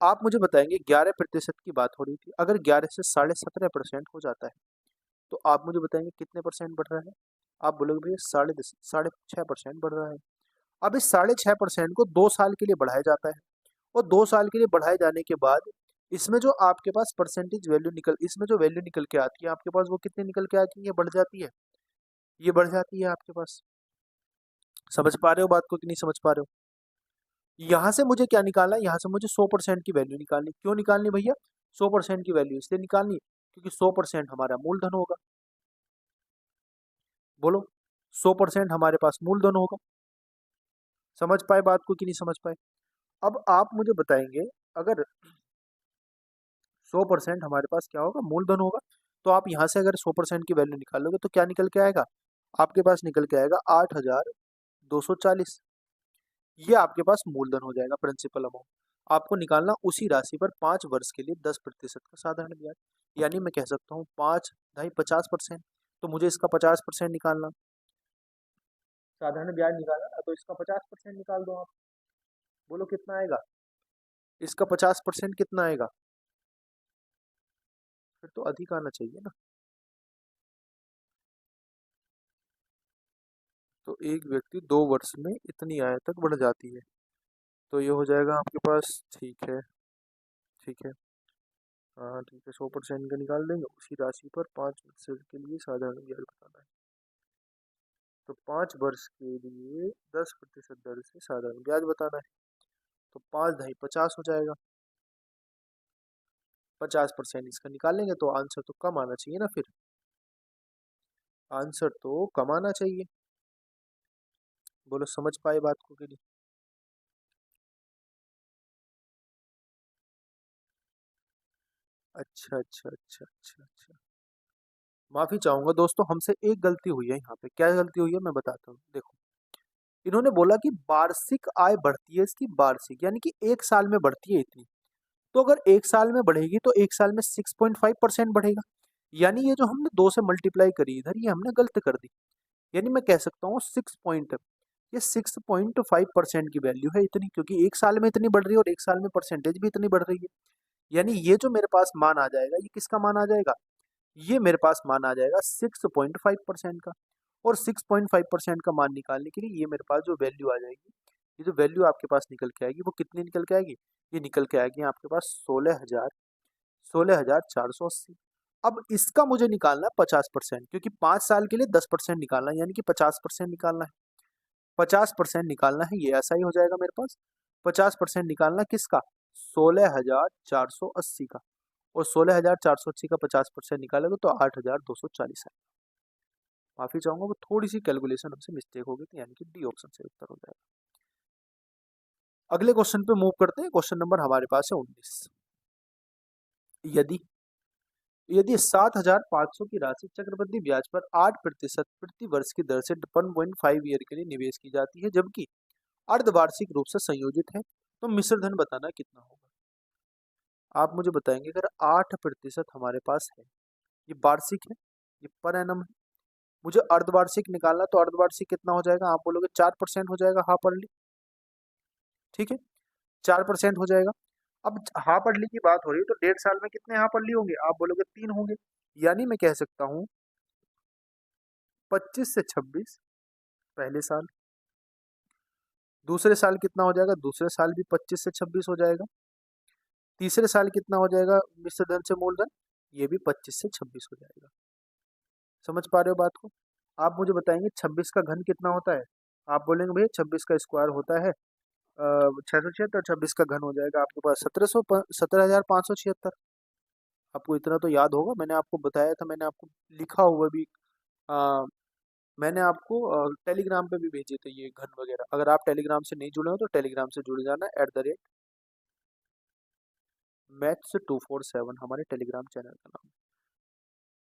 आप मुझे बताएंगे 11% की बात हो रही थी, अगर 11 से 17.5% हो जाता है तो आप मुझे बताएंगे कितने परसेंट बढ़ रहा है। आप बोलोगे भैया 6.5% बढ़ रहा है। अब इस 6.5% को 2 साल के लिए बढ़ाया जाता है, और 2 साल के लिए बढ़ाए जाने के बाद इसमें जो आपके पास परसेंटेज वैल्यू इसमें जो वैल्यू निकल के आती है आपके पास, वो कितनी निकल के आती है, ये बढ़ जाती है, ये बढ़ जाती है आपके पास। समझ पा रहे हो बात को कि नहीं समझ पा रहे हो। यहाँ से मुझे क्या निकालना है, यहाँ से मुझे 100% की वैल्यू निकालनी। क्यों निकालनी भैया 100% की वैल्यू इसलिए निकालनी क्योंकि 100% हमारा मूलधन होगा। बोलो 100% हमारे पास मूलधन होगा। समझ पाए बात को कि नहीं समझ पाए। अब आप मुझे बताएंगे अगर 100% हमारे पास क्या होगा, मूलधन होगा, तो आप यहाँ से अगर 100% की वैल्यू निकालोगे तो क्या निकल के आएगा, आपके पास निकल के आएगा 8,240। ये आपके पास मूलधन हो जाएगा, प्रिंसिपल अमाउंट। आपको निकालना उसी राशि पर 5 वर्ष के लिए 10% का साधारण ब्याज, यानी मैं कह सकता हूँ 5 ढाई 50%। तो मुझे इसका 50% निकालना, साधारण ब्याज निकालना ना, तो इसका 50% निकाल दो आप। बोलो कितना आएगा, इसका 50% कितना आएगा, फिर तो अधिक आना चाहिए ना। तो एक व्यक्ति 2 वर्ष में इतनी आय तक बढ़ जाती है, तो ये हो जाएगा आपके पास। ठीक है, ठीक है, हाँ ठीक है, 100% का निकाल देंगे, उसी राशि पर 5 वर्ष के लिए साधारण ब्याज बताना है। तो 5 वर्ष के लिए 10% दर से साधारण ब्याज बताना है, तो 5 ढाई 50 हो जाएगा। 50% इसका निकालेंगे तो आंसर तो कम आना चाहिए ना, फिर आंसर तो कम आना चाहिए। बोलो समझ पाए बात को कि नहीं। अच्छा अच्छा अच्छा अच्छा अच्छा, माफी चाहूंगा दोस्तों, हमसे एक गलती हुई है यहाँ पे। क्या गलती हुई है मैं बताता हूँ। देखो, इन्होंने बोला कि वार्षिक आय बढ़ती है इसकी, वार्षिक यानी कि एक साल में बढ़ती है इतनी। तो अगर एक साल में बढ़ेगी तो एक साल में 6.5% बढ़ेगा, यानी ये जो हमने 2 से मल्टीप्लाई करी इधर, ये हमने गलत कर दी। यानी मैं कह सकता हूँ 6 पॉइंट, ये 6.5% की वैल्यू है इतनी, क्योंकि एक साल में इतनी बढ़ रही है और एक साल में परसेंटेज भी इतनी बढ़ रही है। यानी ये जो मेरे पास मान आ जाएगा, ये किसका मान आ जाएगा, ये मेरे पास मान आ जाएगा 6.5% का। और 6.5% का मान निकालने के लिए ये मेरे पास जो वैल्यू आ जाएगी, ये जो वैल्यू आपके पास निकल के आएगी वो कितनी निकल के आएगी, ये निकल के आएगी आपके पास 16,480। अब इसका मुझे निकालना है 50%, क्योंकि 5 साल के लिए 10% निकालना है, यानी कि 50% निकालना है। 50% निकालना है, ये ऐसा ही हो जाएगा मेरे पास। 50% निकालना किसका, 16,480 का। और 16,480 का 50% निकालोगे तो 8,240 है। माफी चाहूंगा, वो थोड़ी सी कैलकुलेशन हमसे मिस्टेक हो गई थी, यानी कि डी ऑप्शन से उत्तर हो जाएगा। अगले क्वेश्चन पे मूव करते हैं। क्वेश्चन नंबर हमारे पास है 19। यदि यदि 7,500 की राशि चक्रवृद्धि ब्याज पर 8% प्रति वर्ष की दर से 1.5 ईयर के लिए निवेश की जाती है, जबकि अर्धवार्षिक रूप से संयोजित है, तो मिश्र धन बताना कितना होगा। आप मुझे बताएंगे अगर 8% हमारे पास है, ये वार्षिक है, ये पर एनम है, मुझे अर्धवार्षिक निकालना, तो अर्धवार्षिक कितना हो जाएगा, आप बोलोगे 4% हो जाएगा हाफ अर्ली। ठीक है, 4% हो जाएगा। अब हाफ अर्ली की बात हो रही है तो 1.5 साल में कितने हाफ अर्ली होंगे, आप बोलोगे 3 होंगे। यानी मैं कह सकता हूँ 25 से 26 पहले साल, दूसरे साल कितना हो जाएगा, दूसरे साल भी 25 से 26 हो जाएगा, तीसरे साल कितना हो जाएगा मिश्र धन से मूलधन, ये भी 25 से 26 हो जाएगा। समझ पा रहे हो बात को। आप मुझे बताएंगे 26 का घन कितना होता है, आप बोलेंगे भैया 26 का स्क्वायर होता है 676, 26 का घन हो जाएगा आपके पास 17,576। आपको इतना तो याद होगा, मैंने आपको बताया था, मैंने आपको लिखा हुआ भी, आ, मैंने आपको टेलीग्राम पे भी भेजे थे ये घन वगैरह। अगर आप टेलीग्राम से नहीं जुड़े हो तो टेलीग्राम से जुड़ जाना, @maths247 हमारे टेलीग्राम चैनल का नाम।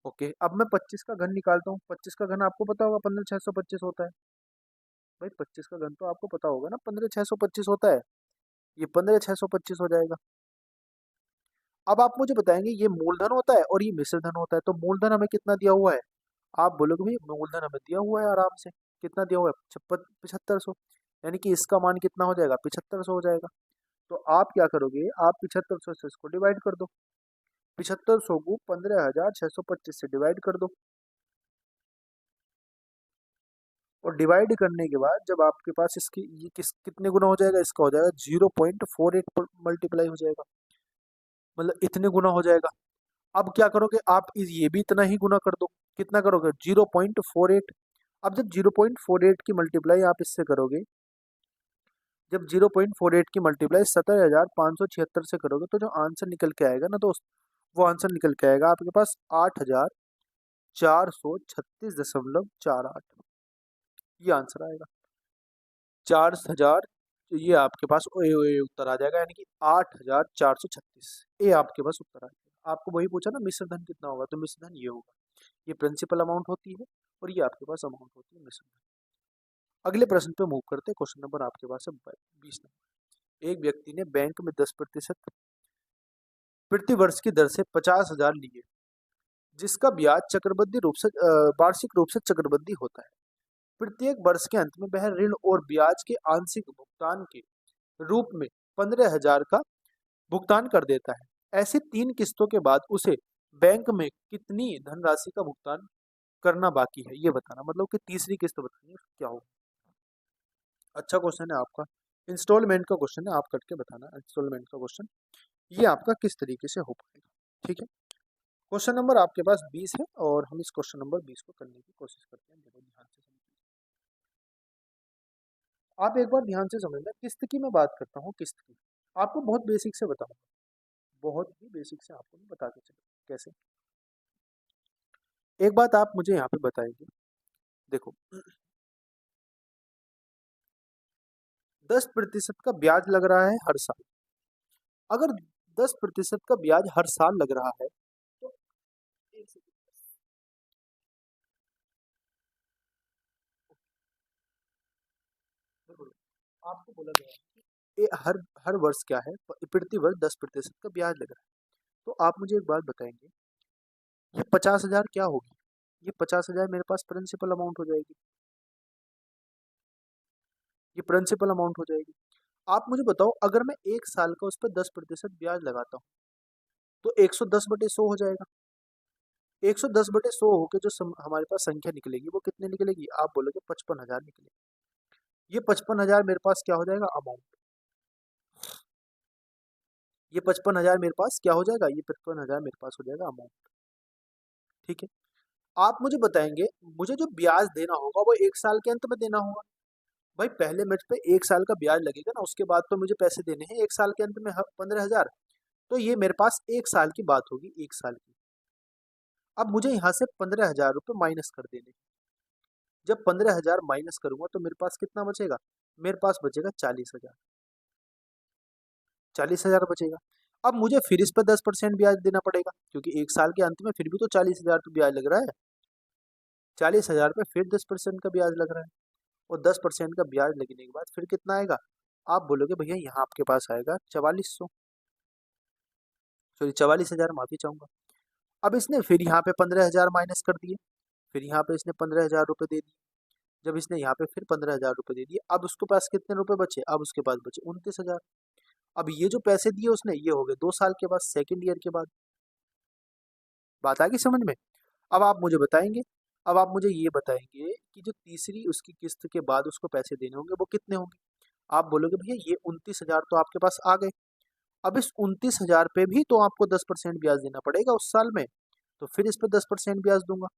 ओके, अब मैं 25 का घन निकालता हूँ। 25 का घन आपको पता होगा 15,625 होता है। भाई 25 का घन तो आपको पता होगा ना, 15,625 होता है, ये 15,625 हो जाएगा। अब आप मुझे बताएंगे ये मूलधन होता है और ये मिश्र धन होता है, तो मूलधन हमें कितना दिया हुआ है? आप बोलोगे भाई मूलधन हमें दिया हुआ है आराम से, कितना दिया हुआ है? 7500, यानी कि इसका मान कितना हो जाएगा? 7500 हो जाएगा। तो आप क्या करोगे, आप 7500 से इसको डिवाइड कर दो, 7500 को 15,625 से डिवाइड कर दो, और डिवाइड करने के बाद जब आपके पास इसकी ये कितने गुना हो जाएगा? इसका हो जाएगा 0.48 मल्टीप्लाई हो जाएगा, मतलब इतने गुना हो जाएगा। अब क्या करोगे आप, ये भी इतना ही गुना कर दो, कितना करोगे? 0.48। अब जब 0.48 की मल्टीप्लाई आप इससे करोगे, जब 0.48 की मल्टीप्लाई 17,576 से करोगे, तो जो आंसर निकल के आएगा ना दोस्त, वो आंसर निकल के आएगा आपके पास 8,436.48, ये आंसर आएगा। 4,000, ये आपके पास उत्तर आ जाएगा, यानी कि 8,436, ये आपके पास उत्तर आ जाएगा। आपको वही पूछा ना मिश्र धन कितना होगा, तो मिश्र धन ये होगा, ये प्रिंसिपल अमाउंट होती है और ये आपके पास अमाउंट होती है मिश्र धन। अगले प्रश्न पे मूव करते हैं। क्वेश्चन नंबर आपके पास है 20 नंबर। एक व्यक्ति ने बैंक में 10% प्रति वर्ष की दर से 50,000 लिए, जिसका ब्याज चक्रवृद्धि रूप से वार्षिक रूप से चक्रवृद्धि होता है। प्रत्येक वर्ष के अंत में वह ऋण और ब्याज के आंशिक भुगतान के रूप में 15,000 का भुगतान कर देता है। ऐसे 3 किस्तों के बाद उसे बैंक में कितनी धनराशि का भुगतान करना बाकी है, ये बताना, मतलब कि तीसरी किस्त बतानी है क्या होगा। अच्छा क्वेश्चन है आपका, इंस्टॉलमेंट का क्वेश्चन है, आप करके बताना इंस्टॉलमेंट का क्वेश्चन, ये आपका किस तरीके से हो पाएगा। ठीक है, क्वेश्चन नंबर आपके पास 20 है और हम इस क्वेश्चन नंबर 20 को करने की कोशिश करते हैं। देखो ध्यान से समझिए, आप एक बार ध्यान से समझना, किस्त की मैं बात करता हूँ, किस्त की आपको बहुत बेसिक से बताऊंगा, बहुत ही बेसिक से आपको मैं बता के चलूँ कैसे। एक बात आप मुझे यहाँ पे बताएंगे, देखो 10% का ब्याज लग रहा है हर साल, अगर 10% का ब्याज हर साल लग रहा है, तो एक सेकंड, देखो, आपको बोला गया है कि हर हर वर्ष क्या है, प्रति वर्ष 10% का ब्याज लग रहा है। तो आप मुझे एक बात बताएंगे, ये 50,000 क्या होगी? ये 50,000 मेरे पास प्रिंसिपल अमाउंट हो जाएगी, ये प्रिंसिपल अमाउंट हो जाएगी। आप मुझे बताओ, अगर मैं एक साल का उस पर 10% ब्याज लगाता हूँ, तो 110/100 हो जाएगा। 110/100 होके जो हमारे पास संख्या निकलेगी वो कितनी निकलेगी? आप बोलोगे 55,000 निकलेगी। ये 55,000 मेरे पास क्या हो जाएगा? अमाउंट। ये 55,000 मेरे पास क्या हो जाएगा? ये 55,000 मेरे पास हो जाएगा अमाउंट। ठीक है, आप मुझे बताएंगे, मुझे जो ब्याज देना होगा वो एक साल के अंत में देना होगा। भाई पहले मेरे पे एक साल का ब्याज लगेगा ना, उसके बाद तो मुझे पैसे देने हैं एक साल के अंत में 15,000, तो ये मेरे पास एक साल की बात होगी, एक साल की। अब मुझे यहाँ से 15,000 रुपये माइनस कर देने, जब 15,000 माइनस करूंगा तो मेरे पास कितना बचेगा? मेरे पास बचेगा 40,000, 40,000 बचेगा। अब मुझे फिर इस पर 10% ब्याज देना पड़ेगा, क्योंकि एक साल के अंत में फिर भी तो 40,000 पे ब्याज लग रहा है, 40,000 पे फिर 10% का ब्याज लग रहा है, और 10% का ब्याज लगने के बाद फिर कितना आएगा? आप बोलोगे भैया यहाँ आपके पास आएगा 4400, सॉरी 44,000, माफी चाहूंगा। अब इसने फिर यहाँ पे 15,000 माइनस कर दिए, फिर यहाँ पे इसने 15,000 रुपये दे दिए, जब इसने यहाँ पे फिर 15,000 रुपये दे दिए, अब उसके पास कितने रुपए बचे? अब उसके पास बचे 29,000। अब ये जो पैसे दिए उसने, ये हो गए 2 साल के बाद, सेकेंड ईयर के बाद। बात आ गई समझ में? अब आप मुझे बताएंगे, अब आप मुझे ये बताएंगे कि जो तीसरी उसकी किस्त के बाद उसको पैसे देने होंगे वो कितने होंगे? आप बोलोगे भैया ये 29,000 तो आपके पास आ गए, अब इस 29,000 पे भी तो आपको 10% ब्याज देना पड़ेगा उस साल में, तो फिर इस पर 10% ब्याज दूंगा।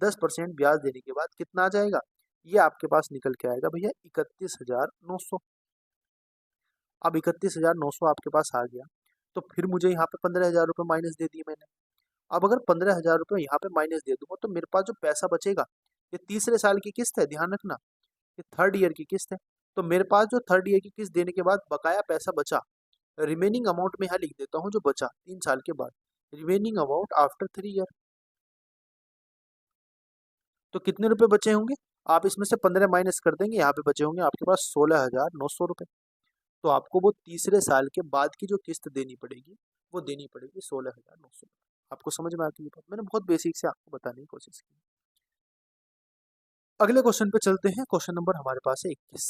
10% ब्याज देने के बाद कितना आ जाएगा? ये आपके पास निकल के आएगा भैया 31,900। अब 31,900 आपके पास आ गया, तो फिर मुझे यहाँ पे 15,000 रुपये माइनस दे दिए मैंने। अब अगर 15,000 रुपये यहाँ पे माइनस दे दूंगा तो मेरे पास जो पैसा बचेगा, ये तीसरे साल की किस्त है, ध्यान रखना, ये थर्ड ईयर की किस्त है, तो मेरे पास जो थर्ड ईयर की किस्त देने के बाद बकाया पैसा बचा, रिमेनिंग अमाउंट में यहाँ लिख देता हूँ जो बचा 3 साल के बाद, रिमेनिंग अमाउंट आफ्टर 3 ईयर, तो कितने रुपए बचे होंगे? आप इसमें से 15 माइनस कर देंगे, यहाँ पे बचे होंगे आपके पास 16,900 रुपये। तो आपको वो तीसरे साल के बाद की जो किस्त देनी पड़ेगी वो देनी पड़ेगी 16,900। आपको समझ में आती है बात? मैंने बहुत बेसिक से आपको बताने की कोशिश की। अगले क्वेश्चन पे चलते हैं। क्वेश्चन नंबर हमारे पास है 21।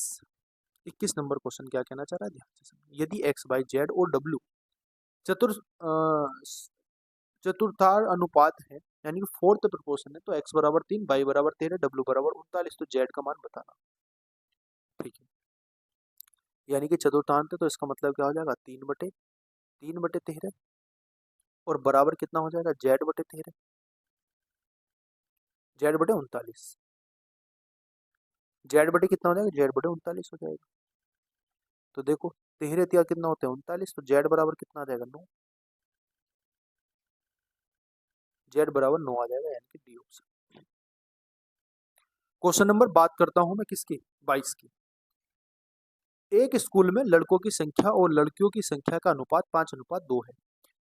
21 नंबर क्वेश्चन क्या कहना चाह रहा है, ध्यान से सुनिए। यदि एक्स बाई जेड और डब्ल्यू चतुर चतुर्थार अनुपात है, यानी कि फोर्थ प्रोपोर्शन है, तो एक्स बराबर 3, बाई बराबर 13, डब्ल्यू बराबर 39, तो जेड का मान बताना। ठीक है, यानी कि चतुर्थांत है तो इसका मतलब क्या हो जाएगा, 3/13 और बराबर कितना हो जाएगा, जेड/13, जेड/39। जेड कितना हो जाएगा, जेड/39 हो जाएगा। तो देखो 13 तिया कितना होता है 39, तो जेड बराबर कितना आ जाएगा 9, जेड बराबर 9 आ जाएगा, यानी कि डी ऑप्शन। क्वेश्चन नंबर बात करता हूं मैं किसकी, 22 की। एक स्कूल में लड़कों की संख्या और लड़कियों की संख्या का अनुपात 5:2 है।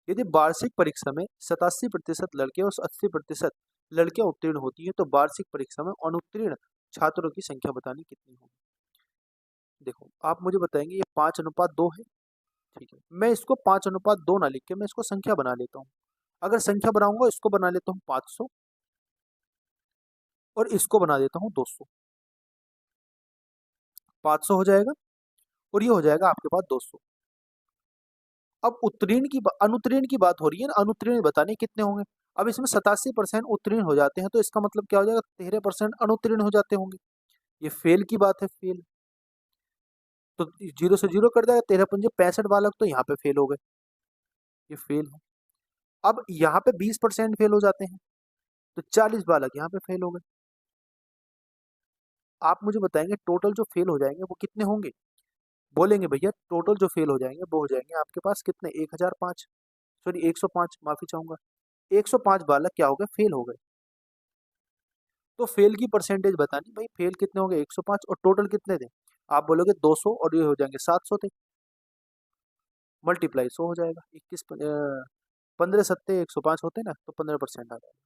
यदि वार्षिक परीक्षा में 87% लड़के और 80% लड़कियां उत्तीर्ण होती हैं, तो वार्षिक परीक्षा में अनुत्तीर्ण छात्रों की संख्या बतानी कितनी होगी। देखो आप मुझे बताएंगे, ये 5:2 है, ठीक है। मैं इसको 5:2 ना लिख के मैं इसको संख्या बना लेता हूँ। अगर संख्या बनाऊंगा, इसको बना लेता हूँ 500 और इसको बना देता हूँ 200। 500 हो जाएगा और ये हो जाएगा आपके पास 200। अब अनुत्तीर्ण की बात हो रही है ना, अनुत्तीर्ण बताने कितने होंगे। अब इसमें 87% उत्तीर्ण हो जाते हैं, तो इसका मतलब क्या हो जाएगा, 13% अनुत्तीर्ण हो जाते होंगे। ये फेल की बात है, फेल। तो जीरो से जीरो कट जाएगा, 13 पंजे 65 बालक तो यहाँ पे फेल हो गए, ये फेल है। अब यहाँ पे 20% फेल हो जाते हैं, तो 40 बालक यहाँ पे फेल हो गए। आप मुझे बताएंगे टोटल जो फेल हो जाएंगे वो कितने होंगे। बोलेंगे भैया टोटल जो फेल हो जाएंगे वो हो जाएंगे आपके पास कितने, 1005, सॉरी 105, माफी चाहूंगा। 105 बालक क्या हो गए, फेल हो गए। तो फेल की परसेंटेज बतानी भाई, फेल कितने होंगे 105 और टोटल कितने थे। आप बोलोगे 200 और ये हो जाएंगे 700 थे, मल्टीप्लाई 100 हो जाएगा। 15 सत्ते 105 होते ना, तो 15% आ जाएगा।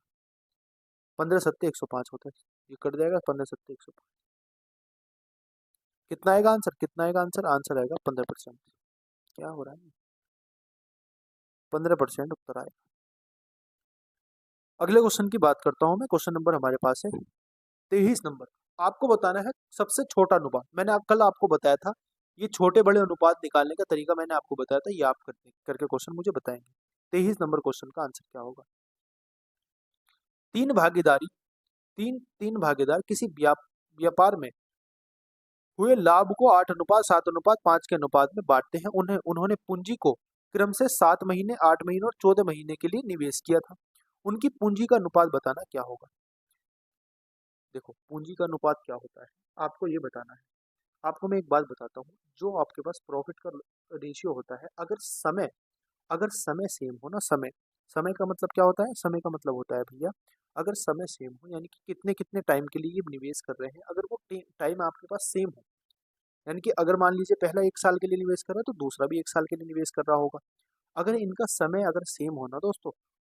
15 सत्ते 105 होते, ये कट जाएगा 15 सत्ते 105। कितना आएगा आंसर, कितना आएगा आंसर, आंसर आएगा 15%। क्या हो रहा है, 15% उत्तर आएगा। अगले क्वेश्चन की बात करता हूं मैं। क्वेश्चन नंबर हमारे पास है 23 नंबर। आपको बताना है सबसे छोटा अनुपात। मैंने कल आपको बताया था, ये छोटे बड़े अनुपात निकालने का तरीका मैंने आपको बताया था, ये आप करके क्वेश्चन मुझे बताएंगे। 23 नंबर क्वेश्चन का आंसर क्या होगा। तीन भागीदारी तीन तीन भागीदार किसी व्यापार में हुए लाभ को 8:7:5 के अनुपात में बांटते हैं। उन्होंने पूंजी को क्रम से 7 महीने, 8 महीने और 14 महीने के लिए निवेश किया था। उनकी पूंजी का अनुपात बताना क्या होगा। देखो पूंजी का अनुपात क्या होता है, आपको ये बताना है। आपको मैं एक बात बताता हूँ, जो आपके पास प्रॉफिट का रेशियो होता है, अगर समय सेम हो ना, समय समय का मतलब क्या होता है, समय का मतलब होता है भैया, अगर समय सेम हो यानी कि कितने कितने टाइम के लिए ये निवेश कर रहे हैं, अगर वो टाइम आपके पास सेम हो, यानी कि अगर मान लीजिए पहला 1 साल के लिए निवेश कर रहा है तो दूसरा भी 1 साल के लिए निवेश कर रहा होगा। अगर इनका समय अगर सेम होना दोस्तों,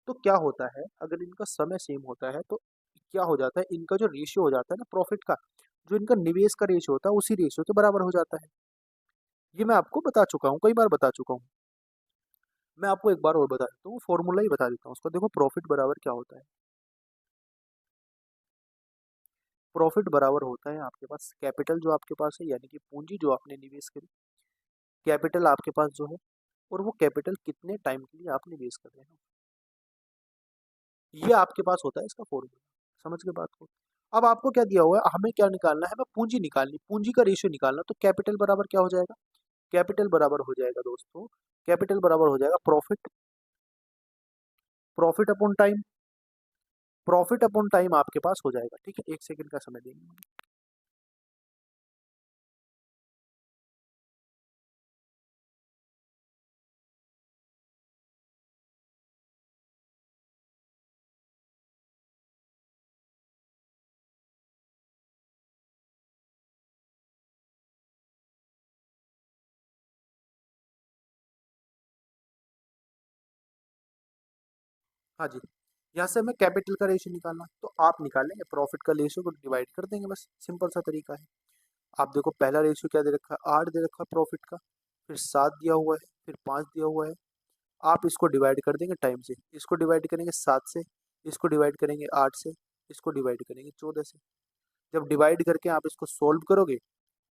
तो क्या होता है, अगर इनका समय सेम होता है तो क्या हो जाता है, इनका जो रेशियो हो जाता है ना प्रॉफिट का, जो इनका निवेश का रेशियो होता है उसी रेशियो के बराबर हो जाता है। ये मैं आपको बता चुका हूँ, कई बार बता चुका हूँ। मैं आपको एक बार और बता देता हूँ, फॉर्मूला ही बता देता हूँ उसका। देखो प्रॉफिट बराबर क्या होता है, प्रॉफिट बराबर होता है आपके पास कैपिटल जो आपके पास है, यानी कि पूंजी जो आपने निवेश करी, कैपिटल आपके पास जो है, और वो कैपिटल कितने टाइम के लिए आप निवेश कर रहे हो, ये आपके पास होता है इसका फॉर्मूला। समझ गए बात को। अब आपको क्या दिया हुआ है, हमें क्या निकालना है, हमें पूंजी निकालनी, पूंजी का रेशियो निकालना। तो कैपिटल बराबर क्या हो जाएगा, कैपिटल बराबर हो जाएगा दोस्तों, कैपिटल बराबर हो जाएगा profit, profit upon time, profit upon time आपके पास हो जाएगा। ठीक है, 1 सेकंड का समय देंगे मुझे। हाँ जी, यहाँ से हमें कैपिटल का रेशियो निकालना, तो आप निकालेंगे प्रॉफिट का रेशियो को डिवाइड कर देंगे, बस सिंपल सा तरीका है। आप देखो पहला रेशियो क्या दे रखा है, 8 दे रखा है प्रॉफिट का, फिर 7 दिया हुआ है, फिर 5 दिया हुआ है। आप इसको डिवाइड कर देंगे टाइम से, इसको डिवाइड करेंगे 7 से, इसको डिवाइड करेंगे 8 से, इसको डिवाइड करेंगे 14 से। जब डिवाइड करके आप इसको सोल्व करोगे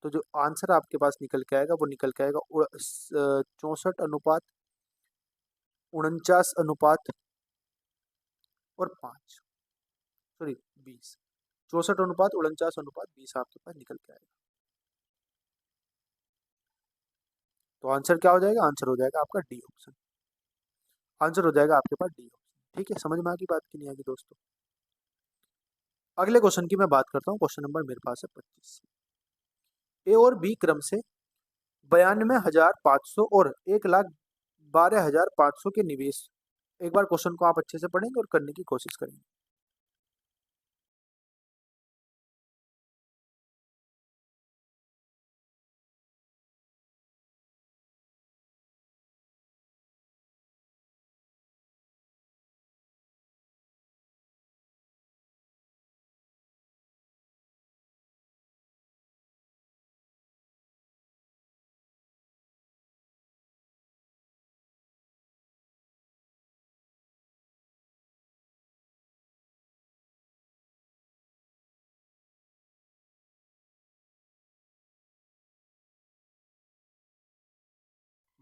तो जो आंसर आपके पास निकल के आएगा वो निकल के आएगा 64:49:5 सॉरी 20, 64:49:20 आपके पास निकल के आएगा। तो आंसर क्या हो जाएगा, आंसर हो जाएगा आपका डी ऑप्शन, आंसर हो जाएगा आपके पास डी ऑप्शन। ठीक है, समझ में आ गई बात की नहीं आगे दोस्तों। अगले क्वेश्चन की मैं बात करता हूँ, क्वेश्चन नंबर मेरे पास है 25। ए और बी क्रम से 92,500 और 1,12,500 के निवेश। एक बार क्वेश्चन को आप अच्छे से पढ़ेंगे और करने की कोशिश करेंगे।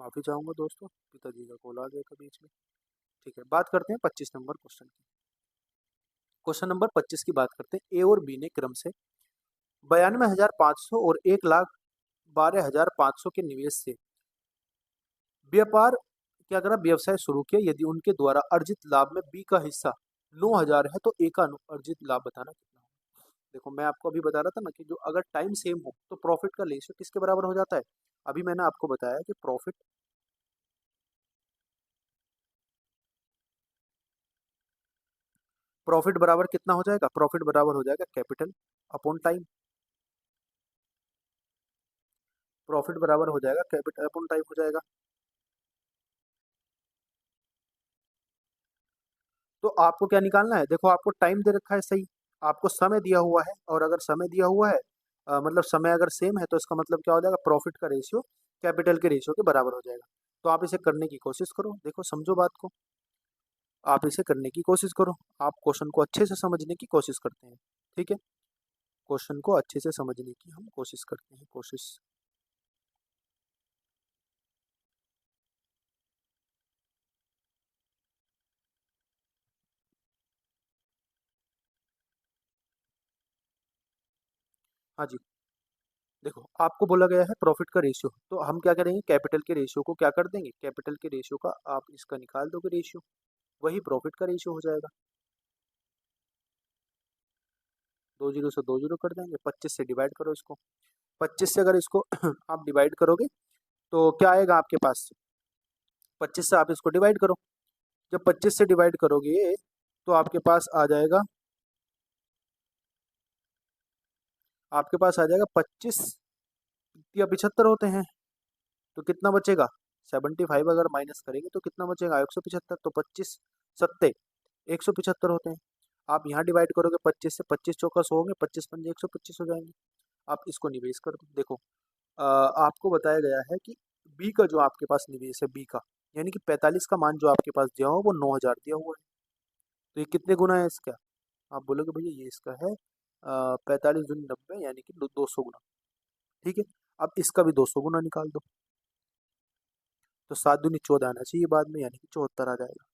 माफी चाहूंगा दोस्तों, पिताजी का कॉल आ गया था बीच में। ठीक है, बात करते हैं 25 नंबर क्वेश्चन की। क्वेश्चन नंबर 25 की बात करते हैं। ए और बी ने क्रम से 92,500 और 1,12,500 के निवेश से व्यापार क्या करा, व्यवसाय शुरू किया। यदि उनके द्वारा अर्जित लाभ में बी का हिस्सा 9,000 है तो ए का अर्जित लाभ बताना कितना होगा। देखो मैं आपको अभी बता रहा था ना कि जो अगर टाइम सेम हो तो प्रॉफिट का रेशियो किसके बराबर हो जाता है। अभी मैंने आपको बताया कि प्रॉफिट बराबर कितना हो जाएगा, प्रॉफिट बराबर हो जाएगा कैपिटल अपॉन टाइम। प्रॉफिट बराबर हो जाएगा कैपिटल अपॉन टाइम हो जाएगा। तो आपको क्या निकालना है, देखो आपको टाइम दे रखा है सही, आपको समय दिया हुआ है, और अगर समय दिया हुआ है मतलब समय अगर सेम है तो इसका मतलब क्या हो जाएगा, प्रॉफिट का रेशियो कैपिटल के रेशियो के बराबर हो जाएगा। तो आप इसे करने की कोशिश करो, देखो समझो बात को, आप इसे करने की कोशिश करो। आप क्वेश्चन को अच्छे से समझने की कोशिश करते हैं। ठीक है, क्वेश्चन को अच्छे से समझने की हम कोशिश करते हैं, कोशिश। हाँ जी, देखो आपको बोला गया है प्रॉफिट का रेशियो, तो हम क्या करेंगे, कैपिटल के रेशियो को क्या कर देंगे, कैपिटल के रेशियो का आप इसका निकाल दोगे रेशियो, वही प्रॉफिट का रेशियो हो जाएगा। 2 जीरो से 2 जीरो कर देंगे, 25 से डिवाइड करो इसको। 25 से अगर इसको आप डिवाइड करोगे तो क्या आएगा आपके पास, 25 से आप इसको डिवाइड करो। जब 25 से डिवाइड करोगे तो आपके पास आ जाएगा 25 या 75 होते हैं, तो कितना बचेगा, 75 अगर माइनस करेंगे तो कितना बचेगा, 175। तो 175 होते हैं। आप यहाँ डिवाइड करोगे 25 से, 25 चौका 100 होंगे, 25 पंजे 125 हो जाएंगे। आप इसको निवेश कर दो। देखो आपको बताया गया है कि बी का जो आपके पास निवेश है, बी का यानी कि 45 का मान जो आपके पास दिया हुआ वो 9,000 दिया हुआ है। तो ये कितने गुना है इसका, आप बोलोगे भैया ये इसका है 45 × 90 यानी कि 200 गुना। ठीक है, अब इसका भी 200 गुना निकाल दो, तो 7 दूनी 14 आना चाहिए बाद में, यानी कि 74 आ जाएगा।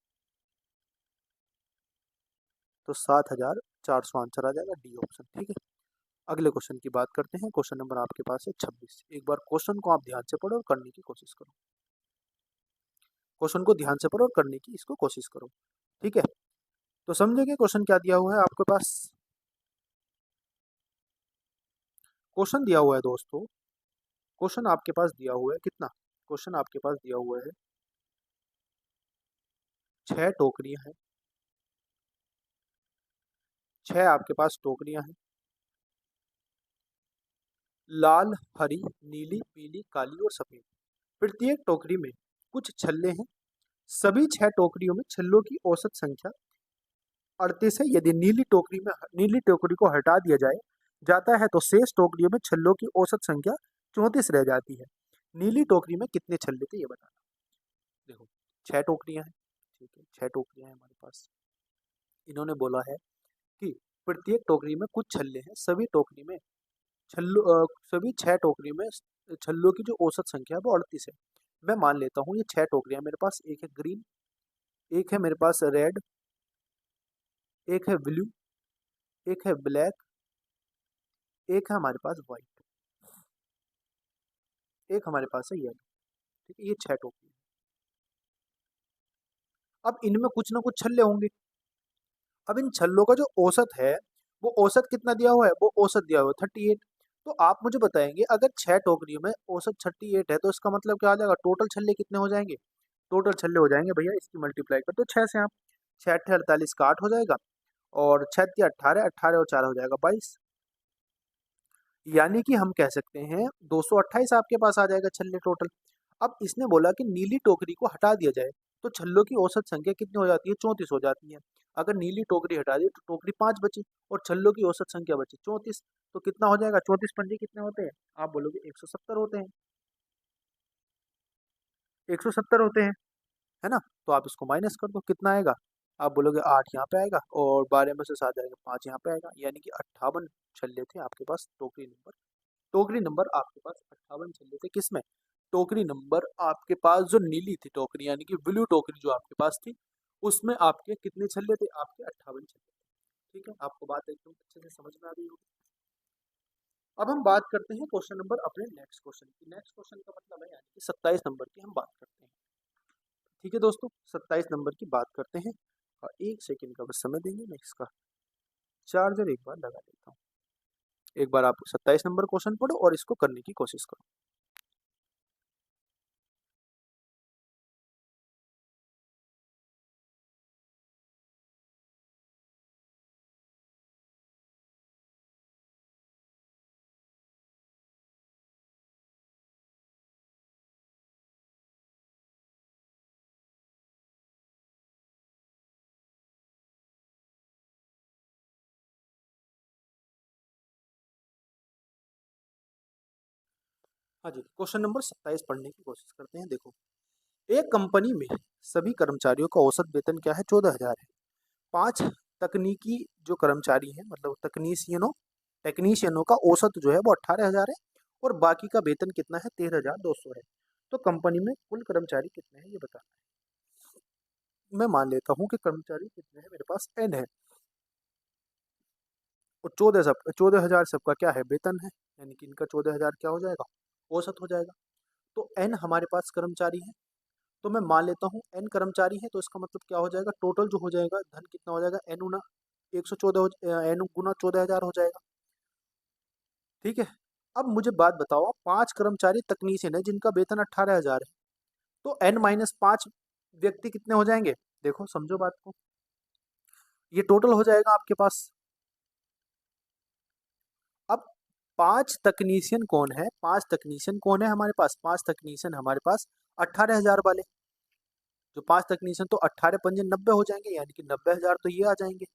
तो 7,400 आंसर आ जाएगा, डी ऑप्शन। ठीक है, अगले क्वेश्चन की बात करते हैं। क्वेश्चन नंबर आपके पास है 26। एक बार क्वेश्चन को आप ध्यान से पढ़ो और करने की कोशिश करो, क्वेश्चन को ध्यान से पढ़ो और करने की इसको कोशिश करो। ठीक है, तो समझेंगे क्वेश्चन क्या दिया हुआ है आपके पास। क्वेश्चन दिया हुआ है दोस्तों, क्वेश्चन आपके पास दिया हुआ है कितना, क्वेश्चन आपके पास दिया हुआ है 6 टोकरियां हैं, 6 आपके पास टोकरियां हैं, लाल, हरी, नीली, पीली, काली और सफेद। प्रत्येक टोकरी में कुछ छल्ले हैं। सभी 6 टोकरियों में छल्लों की औसत संख्या 38 है। यदि नीली टोकरी को हटा दिया जाता है तो शेष टोकरियों में छल्लों की औसत संख्या 34 रह जाती है। नीली टोकरी में कितने छल्ले थे ये बताना। देखो 6 टोकरियां हैं, ठीक है, 6 टोकरियां हैं हमारे पास। इन्होंने बोला है कि प्रत्येक टोकरी में कुछ छल्ले हैं, सभी 6 टोकरी में छल्लों की जो औसत संख्या है वो 38 है। मैं मान लेता हूँ ये 6 टोकरियां मेरे पास, एक है ग्रीन, एक है मेरे पास रेड, एक है ब्लू, एक है ब्लैक, एक है हमारे पास व्हाइट, एक हमारे पास है येलो। ठीक है, ये 6 टोकरी। अब इनमें कुछ ना कुछ छल्ले होंगे। अब इन छल्लों का जो औसत है वो औसत कितना दिया हुआ है, वो औसत दिया हुआ है 38। तो आप मुझे बताएंगे अगर 6 टोकरियों में औसत 38 है तो इसका मतलब क्या आ जाएगा, टोटल छल्ले कितने हो जाएंगे। टोटल छल्ले हो जाएंगे भैया, इसकी मल्टीप्लाई कर तो 6 से आप, 6 अट्ठे 48 का 8 हो जाएगा, और 6 तिया 18, 18 और 4 हो जाएगा 22। यानी कि हम कह सकते हैं 228 आपके पास आ जाएगा छल्ले टोटल। अब इसने बोला कि नीली टोकरी को हटा दिया जाए तो छल्लों की औसत संख्या कितनी हो जाती है, 34 हो जाती है। अगर नीली टोकरी हटा दी तो टोकरी 5 बची और छल्लों की औसत संख्या बची 34। तो कितना हो जाएगा, 34 पंजे कितने होते हैं, आप बोलोगे 170 होते हैं, 170 होते हैं, है ना। तो आप इसको माइनस कर दो, कितना आएगा, आप बोलोगे 8 यहाँ पे आएगा और 12 में से 7 जाएगा, 5 यहाँ पे आएगा, यानी कि 58 छल्ले थे आपके पास टोकरी नंबर आपके पास 58 छल्ले थे। किसमें, टोकरी नंबर आपके पास जो नीली थी टोकरी यानी कि ब्लू टोकरी जो आपके पास थी, उसमें आपके कितने छल्ले थे, आपके 58 छल्ले थे। ठीक है, आपको बात एकदम अच्छे से समझ में आ गई होगी। अब हम बात करते हैं क्वेश्चन नंबर अपने नेक्स्ट क्वेश्चन की। नेक्स्ट क्वेश्चन का मतलब है यानी कि 27 नंबर की हम बात करते हैं। ठीक है दोस्तों, 27 नंबर की बात करते हैं। और 1 सेकेंड का बस समय देंगे, मैं इसका चार्जर एक बार लगा देता हूँ। एक बार आप 27 नंबर क्वेश्चन पढ़ो और इसको करने की कोशिश करो। हाँ जी, क्वेश्चन नंबर 27 पढ़ने की कोशिश करते हैं। देखो, एक कंपनी में सभी कर्मचारियों का औसत वेतन क्या है, 14,000 है। 5 तकनीकी जो कर्मचारी हैं, मतलब टेक्नीशियनों का औसत जो है वो 18,000 है और बाकी का वेतन कितना है, 13,200 है। तो कंपनी में कुल कर्मचारी कितने हैं ये बताना है। मैं मान लेता हूँ कि कर्मचारी कितने हैं, मेरे पास n है और 14,000 सबका क्या है, वेतन है, यानी कि इनका 14,000 क्या हो जाएगा, औसत हो जाएगा। तो n हमारे पास कर्मचारी है, तो मैं मान लेता हूँ n कर्मचारी है, तो इसका मतलब क्या हो जाएगा, टोटल जो हो जाएगा धन कितना हो जाएगा, n गुना 114 n गुना 14,000 हो जाएगा। ठीक है, अब मुझे बात बताओ, 5 कर्मचारी तकनीशियन है जिनका वेतन 18,000 है, तो n-5 व्यक्ति कितने हो जाएंगे, देखो समझो बात को, ये टोटल हो जाएगा आपके पास। अब 5 तकनीशियन कौन है, 5 तकनीशियन कौन है हमारे पास, 5 तकनीशियन हमारे पास 18,000 वाले, जो 5 तकनीशियन तो 18 पंजे 90 हो जाएंगे, यानी कि 90,000 तो ये आ जाएंगे।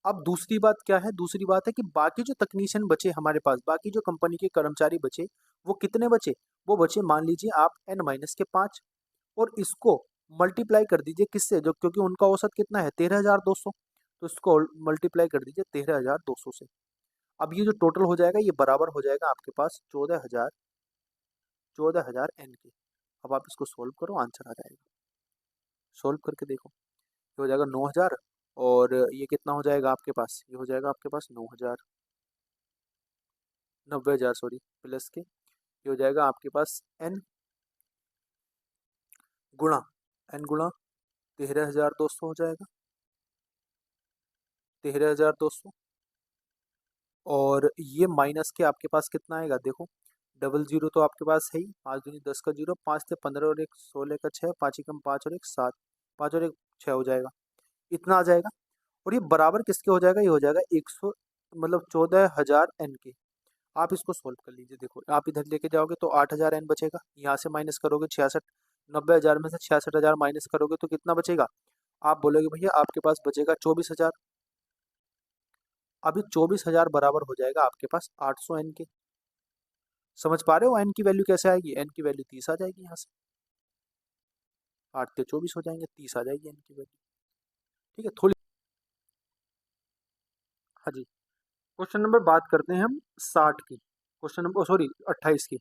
अब दूसरी बात क्या है, दूसरी बात है कि बाकी जो तकनीशियन बचे हमारे पास, बाकी जो कंपनी के कर्मचारी बचे, वो कितने बचे, वो बचे मान लीजिए आप n-5 और इसको मल्टीप्लाई कर दीजिए किससे, जो क्योंकि उनका औसत कितना है 13,200, तो इसको मल्टीप्लाई कर दीजिए 13,200 से। अब ये जो टोटल हो जाएगा ये बराबर हो जाएगा आपके पास 14,000 n के। अब आप इसको सोल्व करो, आंसर आ जाएगा, सोल्व करके देखो, ये हो जाएगा 9,000 और ये कितना हो जाएगा आपके पास, ये हो जाएगा आपके पास 9,000, 90,000 सॉरी, प्लस के ये हो जाएगा आपके पास n गुणा n गुणा 13,200 हो जाएगा, 13,200, और ये माइनस के आपके पास कितना आएगा, देखो डबल जीरो तो आपके पास है ही, 5 दूनी 10 का जीरो, 5 से 15 और 1 16 का 6, 5 एकम 5 और 1 7, 5 और 1 6 हो जाएगा, इतना आ जाएगा। और ये बराबर किसके हो जाएगा, ये हो जाएगा 100, मतलब 14,000 एन के। आप इसको सोल्व कर लीजिए, देखो आप इधर लेके जाओगे तो 8,000 एन बचेगा, यहाँ से माइनस करोगे 66, 90,000 में से 66,000 माइनस करोगे तो कितना बचेगा, आप बोलोगे भैया आपके पास बचेगा 24,000। अभी 24,000 बराबर हो जाएगा आपके पास 800 एन के। समझ पा रहे हो एन की वैल्यू कैसे आएगी? एन की वैल्यू 30 आ जाएगी यहाँ से। 8 के 24 हो जाएंगे, 30 आ जाएगी एन की वैल्यू। ठीक है थोड़ी। हाँ जी। क्वेश्चन नंबर बात करते हैं हम 60 की। क्वेश्चन नंबर सॉरी 28 की।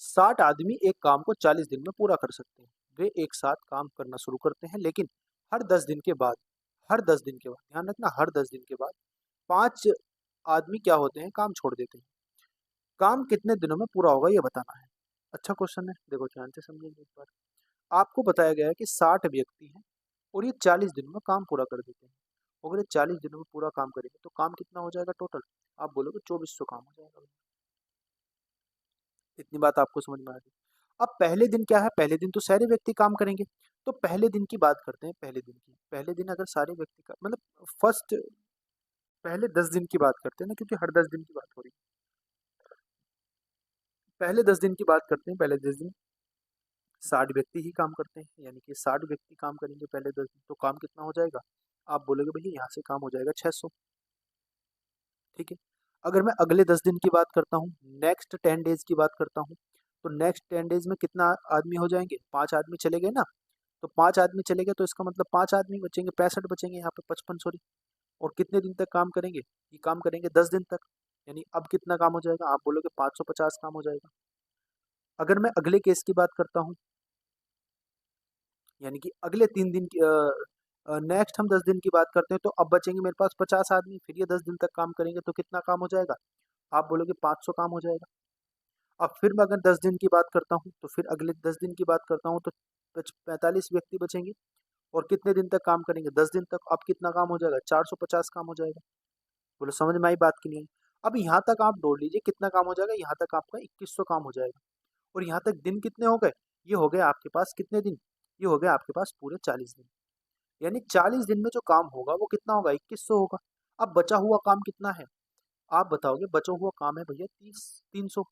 60 आदमी एक काम को 40 दिन में पूरा कर सकते हैं। वे एक साथ काम करना शुरू करते हैं, लेकिन हर 10 दिन के बाद, हर 10 दिन के बाद, ध्यान रखना, हर 10 दिन के बाद 5 आदमी क्या होते हैं, काम छोड़ देते हैं। काम कितने दिनों में पूरा होगा ये बताना है। अच्छा क्वेश्चन है, देखो ध्यान से समझेंगे एक बार। आपको बताया गया है कि 60 व्यक्ति हैं और ये 40 दिनों में काम पूरा कर देते हैं। अगर ये 40 दिनों में पूरा काम करेंगे तो काम कितना हो जाएगा टोटल? आप बोलोगे 2400 काम हो जाएगा। इतनी बात आपको समझ में आ गई। अब पहले दिन क्या है, पहले दिन तो सारे व्यक्ति काम करेंगे। तो पहले दिन की बात करते हैं, पहले दिन की। पहले दिन अगर सारे व्यक्ति का मतलब फर्स्ट, पहले 10 दिन की बात करते हैं ना, क्योंकि हर 10 दिन की बात हो रही है। पहले 10 दिन की बात करते हैं, पहले 10 दिन 60 व्यक्ति ही काम करते हैं, यानी कि 60 व्यक्ति काम करेंगे पहले 10 दिन, तो काम कितना हो जाएगा? आप बोलोगे भैया यहाँ से काम हो जाएगा 600। ठीक है। अगर मैं अगले 10 दिन की बात करता हूँ, नेक्स्ट 10 डेज की बात करता हूँ, तो नेक्स्ट 10 डेज में कितना आदमी हो जाएंगे? 5 आदमी चले गए ना। तो 5 आदमी चले गए तो इसका मतलब 5 आदमी बचेंगे, 65 बचेंगे यहाँ पे, 55 सॉरी। और कितने दिन तक काम करेंगे? ये काम करेंगे 10 दिन तक। यानी अब कितना काम हो जाएगा? आप बोलोगे 550 काम हो जाएगा। अगर मैं अगले केस की बात करता हूँ, यानी कि अगले 3 दिन की नेक्स्ट हम 10 दिन की बात करते हैं, तो अब बचेंगे मेरे पास 50 आदमी, फिर ये 10 दिन तक काम करेंगे तो कितना काम हो जाएगा? आप बोलोगे 500 काम हो जाएगा। अब फिर मैं अगर 10 दिन की बात करता हूँ, तो फिर अगले 10 दिन की बात करता हूँ, तो 45 व्यक्ति बचेंगे और कितने दिन तक काम करेंगे? 10 दिन तक। अब कितना काम हो जाएगा? 450 काम हो जाएगा। बोलो समझ में आई बात की नहीं आई? अब यहाँ तक आप जोड़ लीजिए कितना काम हो जाएगा, यहाँ तक आपका 2100 काम हो जाएगा। और यहाँ तक दिन कितने हो गए? ये हो गए आपके पास कितने दिन? ये हो गए आपके पास पूरे 40 दिन। यानी 40 दिन में जो काम होगा वो कितना होगा? 2100 होगा। अब बचा हुआ काम कितना है? आप बताओगे। बचा हुआ काम है भैया 300।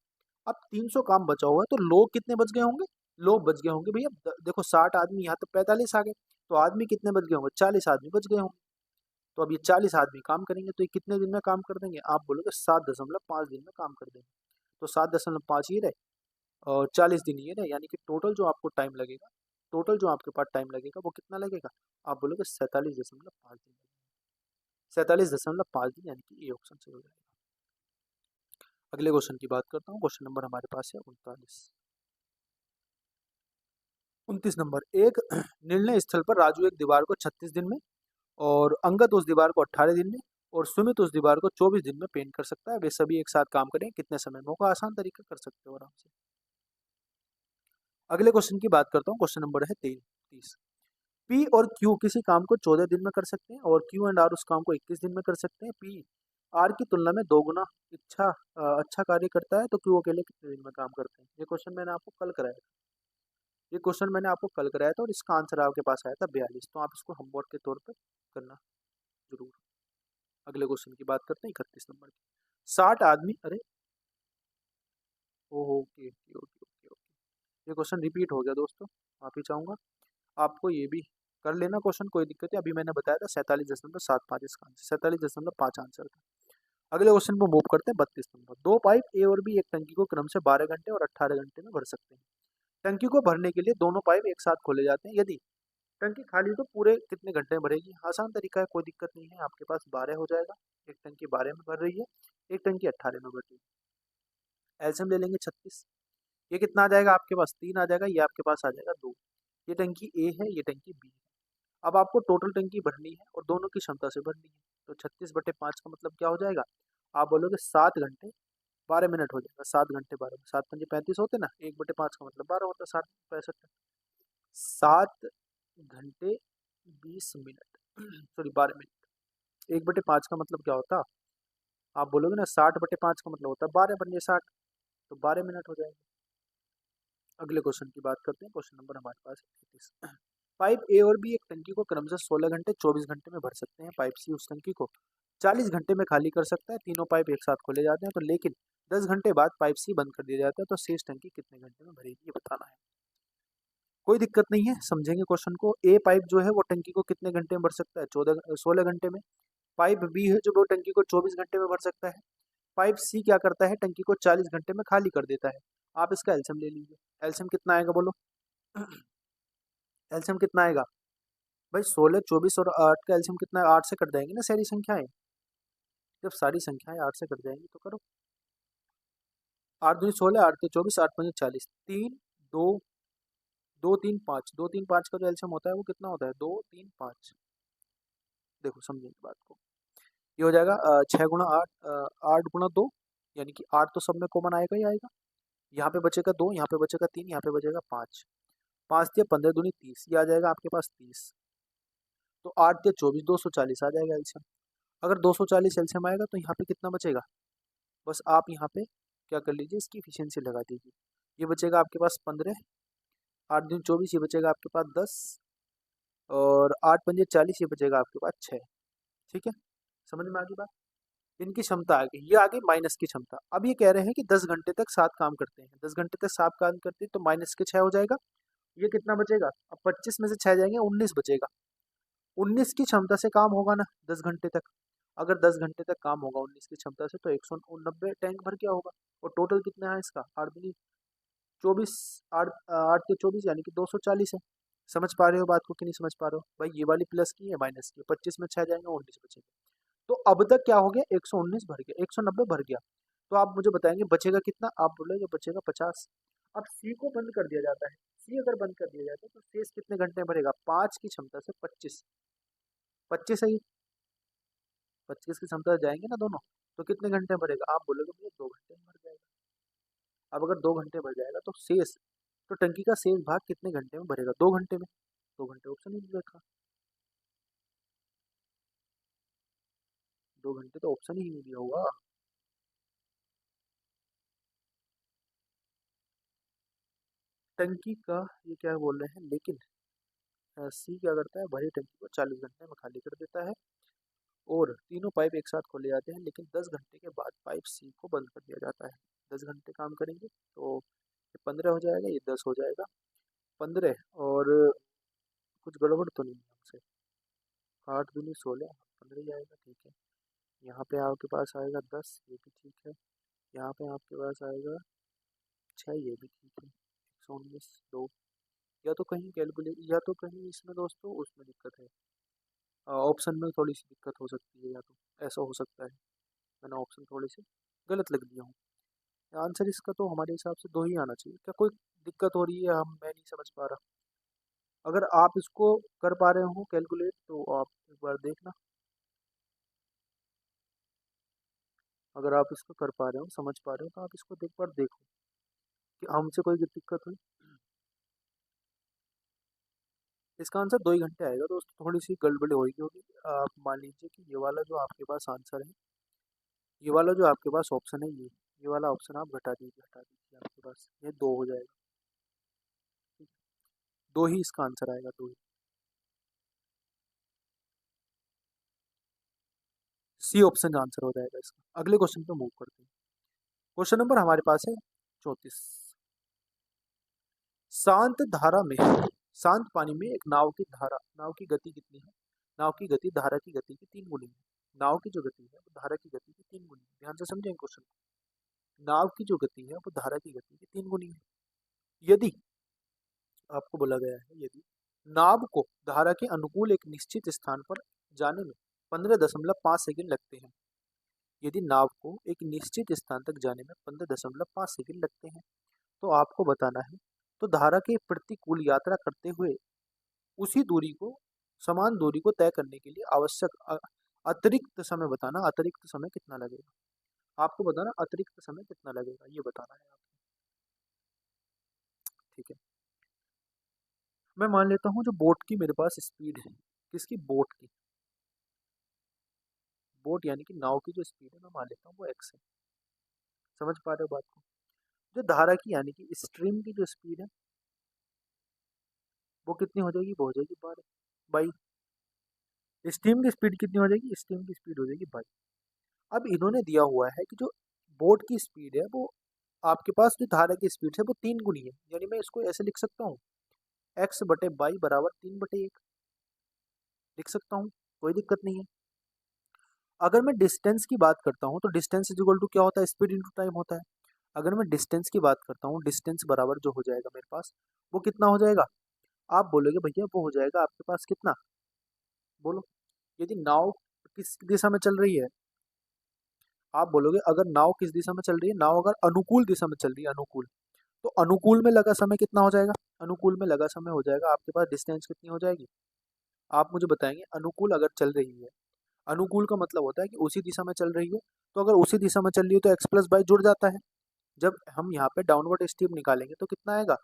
अब 300 काम बचा हुआ है तो लोग कितने बच गए होंगे? लोग बच गए होंगे भैया, देखो 60 आदमी, यहाँ तो 45 आ गए, तो आदमी कितने बच गए होंगे? 40 आदमी बच गए होंगे। तो अब ये 40 आदमी काम करेंगे तो ये कितने दिन में काम कर देंगे? आप बोलोगे 7.5 दिन में काम कर देंगे। तो 7.5 ये रहे और 40 दिन ये रहे, यानी कि टोटल जो आपको टाइम लगेगा, टोटल जो आपके पास टाइम लगेगा वो कितना लगेगा? आप बोलोगे 47.5 दिन। 47.5 दिन, यानी कि ये ऑप्शन सही हो जाएगा। अगले क्वेश्चन की बात करता हूँ। क्वेश्चन नंबर हमारे पास है 29 नंबर। एक निर्णय स्थल पर राजू एक दीवार को 36 दिन में, और अंगद उस दीवार को 18 दिन में, और सुमित उस दीवार को 24 दिन में पेंट कर सकता है। वे सभी एक साथ काम करें कितने समय में होगा? आसान तरीका कर सकते हो आराम से। अगले क्वेश्चन की बात करता हूँ। क्वेश्चन नंबर है 30। पी और क्यू किसी काम को 14 दिन में कर सकते हैं, और क्यू एंड आर उस काम को 21 दिन में कर सकते हैं। पी आर की तुलना में 2 गुना अच्छा कार्य करता है, तो क्यू अकेले कितने दिन में काम करते हैं? ये क्वेश्चन मैंने आपको कल कराया था। ये क्वेश्चन मैंने आपको कल कराया था और इसका आंसर आपके पास आया था 42। तो आप इसको होमवर्क के तौर पर करना जरूर। अगले क्वेश्चन की बात करते हैं 31 नंबर की। 60 आदमी, अरे okay okay okay okay okay, ये क्वेश्चन रिपीट हो गया दोस्तों, माफी चाहूंगा। आपको ये भी कर लेना क्वेश्चन, कोई दिक्कत है। अभी मैंने बताया था 47.75 इसका आंसर, 47.5 आंसर था। अगले क्वेश्चन को मूव करते हैं 32 नंबर। दो पाइप ए और बी एक टंकी को क्रम से 12 घंटे और 18 घंटे में भर सकते हैं। टंकी को भरने के लिए दोनों पाइप एक साथ खोले जाते हैं। यदि टंकी खाली तो पूरे कितने घंटे में भरेगी? आसान तरीका है, कोई दिक्कत नहीं है। आपके पास 12 हो जाएगा, एक टंकी 12 में भर रही है, एक टंकी 18 में भर रही है। एलसीएम ले लेंगे 36। ये कितना आ जाएगा आपके पास? 3 आ जाएगा। ये आपके पास आ जाएगा 2। ये टंकी ए है, ये टंकी बी है। अब आपको टोटल टंकी भरनी है और दोनों की क्षमता से भरनी है। तो 36/5 का मतलब क्या हो जाएगा? आप बोलोगे 7 घंटे 12 मिनट हो जाएगा। 7 घंटे 12, 7 पंजे 35 होते ना, 1/5 का मतलब 12 होता है, 60 65। 7 घंटे 20 मिनट सॉरी 12 मिनट। 1/5 का मतलब क्या होता? आप बोलोगे ना 60/5 का मतलब होता है 12 पंजे 60, तो 12 मिनट हो जाएंगे। अगले क्वेश्चन की बात करते हैं। क्वेश्चन नंबर हमारे पास है 33। पाइप ए और बी एक टंकी को क्रमशः 16 घंटे 24 घंटे में भर सकते हैं। पाइप सी उस टंकी को 40 घंटे में खाली कर सकता है। तीनों पाइप एक साथ खोले जाते हैं, तो लेकिन 10 घंटे बाद पाइप सी बंद कर दिया जाता है, तो शेष टंकी कितने घंटे में भरेगी ये बताना है। कोई दिक्कत नहीं है, समझेंगे क्वेश्चन को। ए पाइप जो है वो टंकी को कितने घंटे में भर सकता है? 16 घंटे में। पाइप बी है जो वो टंकी को 24 घंटे में भर सकता है। पाइप सी क्या करता है? टंकी को 40 घंटे में खाली कर देता है। आप इसका एलसीएम ले लीजिए। एलसीएम कितना आएगा बोलो? एलसीएम कितना आएगा भाई? 16, 24 और 8 का एलसीएम कितना है? 8 से कट जाएंगी ना सारी संख्याएं। जब सारी संख्याएं 8 से कट जाएंगी तो करो। 8 दूनी 16, 8 के 24, 8 पंजे 40, 3 2 2 3 5, 2 3 5 का जो एलसीएम होता है वो कितना होता है? 2 3 5। देखो समझेंगे बात को। ये हो जाएगा 6 गुणा 8, 8 गुणा 2, यानी कि 8 तो सब में कॉमन आएगा ही आएगा। यहाँ पे बचेगा 2, यहाँ पे बचेगा 3, यहाँ पे बचेगा 5। 5 या 15 दूनी 30, ये आ जाएगा आपके पास 30। तो 8 या 24, 240 आ जाएगा एलसीएम। अगर 240 एलसीएम आएगा तो यहाँ पे कितना बचेगा? बस आप यहाँ पे क्या कर लीजिए, इसकी इफिशियंसी लगा दीजिए। ये बचेगा आपके पास 15, 8 दूनी 24, ये बचेगा आपके पास 10, और 8 पंजे 40, ये बचेगा आपके पास 6। ठीक है, समझ में आ गई बात? इनकी क्षमता आ गई, ये आ गई माइनस की क्षमता। अब ये कह रहे हैं कि 10 घंटे तक 7 काम करते हैं। 10 घंटे तक 7 काम करते हैं तो माइनस के 6 हो जाएगा। ये कितना बचेगा? अब 25 में से 6 जाएंगे, 19 बचेगा। 19 की क्षमता से काम होगा ना 10 घंटे तक? अगर 10 घंटे तक काम होगा 19 की क्षमता से तो 189 टैंक भर गया होगा। और टोटल कितना है इसका? 8 दूनी 24, 8 8 के 24, यानी कि 240 है। समझ पा रहे हो बात को कि नहीं समझ पा रहे हो भाई? ये वाली प्लस की है, माइनस की है। 25 में 6 जाएंगे, 19 बचेगा। तो अब तक क्या हो गया? 119 भर गया, 190 भर गया। तो आप मुझे बताएंगे बचेगा कितना? आप बोलेंगे बचेगा 50। अब सी को बंद कर दिया जाता है। सी अगर बंद कर दिया जाता है तो शेष कितने घंटे में भरेगा? 5 की क्षमता से 25। 25 है ये, 25 की क्षमता से जाएंगे ना दोनों, तो कितने घंटे में भरेगा? आप बोलोगे भैया 2 घंटे में भर जाएगा। अब अगर 2 घंटे भर जाएगा तो शेष, तो टंकी का शेष भाग कितने घंटे में भरेगा? 2 घंटे में। 2 घंटे ऑप्शन ही नहीं देखा। 2 घंटे तो ऑप्शन ही नहीं दिया हुआ। टंकी का ये क्या बोल रहे हैं, लेकिन सी क्या करता है? भरी टंकी को 40 घंटे में खाली कर देता है। और तीनों पाइप एक साथ खोले जाते हैं, लेकिन 10 घंटे के बाद पाइप सी को बंद कर दिया जाता है। 10 घंटे काम करेंगे तो ये 15 हो जाएगा, ये 10 हो जाएगा। 15 और कुछ गड़बड़ तो नहीं है हमसे? 8 दूनी 16, 15 ही आएगा, ठीक है। यहाँ पे आपके पास आएगा 10, ये भी ठीक है। यहाँ पे आपके पास आएगा 6, ये भी ठीक है। 119 2, या तो कहीं कैलकुलेट, या तो कहीं इसमें दोस्तों उसमें दिक्कत है, ऑप्शन में थोड़ी सी दिक्कत हो सकती है, या तो ऐसा हो सकता है मैंने ऑप्शन थोड़े से गलत लग दिया हूँ। आंसर इसका तो हमारे हिसाब से 2 ही आना चाहिए। क्या कोई दिक्कत हो रही है? मैं नहीं समझ पा रहा। अगर आप इसको कर पा रहे हो कैलकुलेट तो आप एक बार देखना। अगर आप इसको कर पा रहे हो, समझ पा रहे हो, तो आप इसको एक बार देखो कि हमसे कोई दिक्कत हुई। इसका आंसर 2 ही घंटे आएगा दोस्तों। थोड़ी सी गड़बड़ी होगी, क्योंकि आप मान लीजिए कि ये वाला जो आपके पास आंसर है, ये वाला जो आपके पास ऑप्शन है, ये वाला ऑप्शन आप हटा दीजिए आपके पास ये 2 हो जाएगा। ठीक है? 2 ही इसका आंसर आएगा, 2 ही। सी ऑप्शन आंसर हो जाएगा इसका। अगले क्वेश्चन पे मूव करते हैं। क्वेश्चन नंबर हमारे पास है 34। शांत धारा में, शांत पानी में एक नाव की धारा, नाव की गति कितनी है? नाव की गति धारा की गति की 3 गुनी है। नाव की जो गति है वो धारा की गति की 3 गुनी है। ध्यान से समझेंगे क्वेश्चन को। नाव की जो गति है वो धारा की गति की 3 गुनी है। यदि, आपको बोला गया है, यदि नाव को धारा के अनुकूल एक निश्चित स्थान पर जाने में 15.5 सेकंड लगते हैं, यदि नाव को एक निश्चित स्थान तक जाने में 15.5 सेकंड लगते हैं, तो आपको बताना है, तो धारा के प्रतिकूल यात्रा करते हुए उसी दूरी को, समान दूरी को तय करने के लिए आवश्यक अतिरिक्त समय बताना। अतिरिक्त समय कितना लगेगा? आपको बताना अतिरिक्त समय कितना लगेगा, ये बताना है आपको। ठीक है, मैं मान लेता हूँ जो बोट की मेरे पास स्पीड है, किसकी? बोट की। बोट यानी कि नाव की जो स्पीड है मैं मान लेता हूँ वो x है। समझ पा रहे हो बात को? जो धारा की यानी कि स्ट्रीम की जो स्पीड है वो कितनी हो जाएगी? वो हो जाएगी 12 बाई। स्टीम की स्पीड कितनी हो जाएगी? स्टीम की स्पीड हो जाएगी 22। अब इन्होंने दिया हुआ है कि जो बोट की स्पीड है वो आपके पास जो धारा की स्पीड है वो 3 गुनी है, यानी मैं इसको ऐसे लिख सकता हूँ एक्स बटे बाई बराबर 3/1 लिख सकता हूँ, कोई दिक्कत नहीं है। अगर मैं डिस्टेंस की बात करता हूँ तो डिस्टेंस इज इक्वल टू क्या होता है, स्पीड इंटू टाइम होता है। अगर मैं डिस्टेंस की बात करता हूँ, डिस्टेंस बराबर जो हो जाएगा मेरे पास, वो कितना हो जाएगा? आप बोलोगे भैया वो हो जाएगा आपके पास कितना, बोलो। यदि नाव किस दिशा में चल रही है, आप बोलोगे अगर नाव किस दिशा में चल रही है, नाव अगर अनुकूल दिशा में चल रही है, अनुकूल, तो अनुकूल में लगा समय कितना हो जाएगा? अनुकूल में लगा समय हो जाएगा आपके पास, डिस्टेंस कितनी हो जाएगी? आप मुझे बताएंगे। अनुकूल अगर चल रही है, अनुकूल का मतलब होता है कि उसी दिशा में चल रही है, तो अगर उसी दिशा में चल रही है तो एक्स प्लस बाई जुड़ जाता है। जब हम यहाँ पे डाउनवर्ड स्ट्रीम निकालेंगे तो कितना आएगा?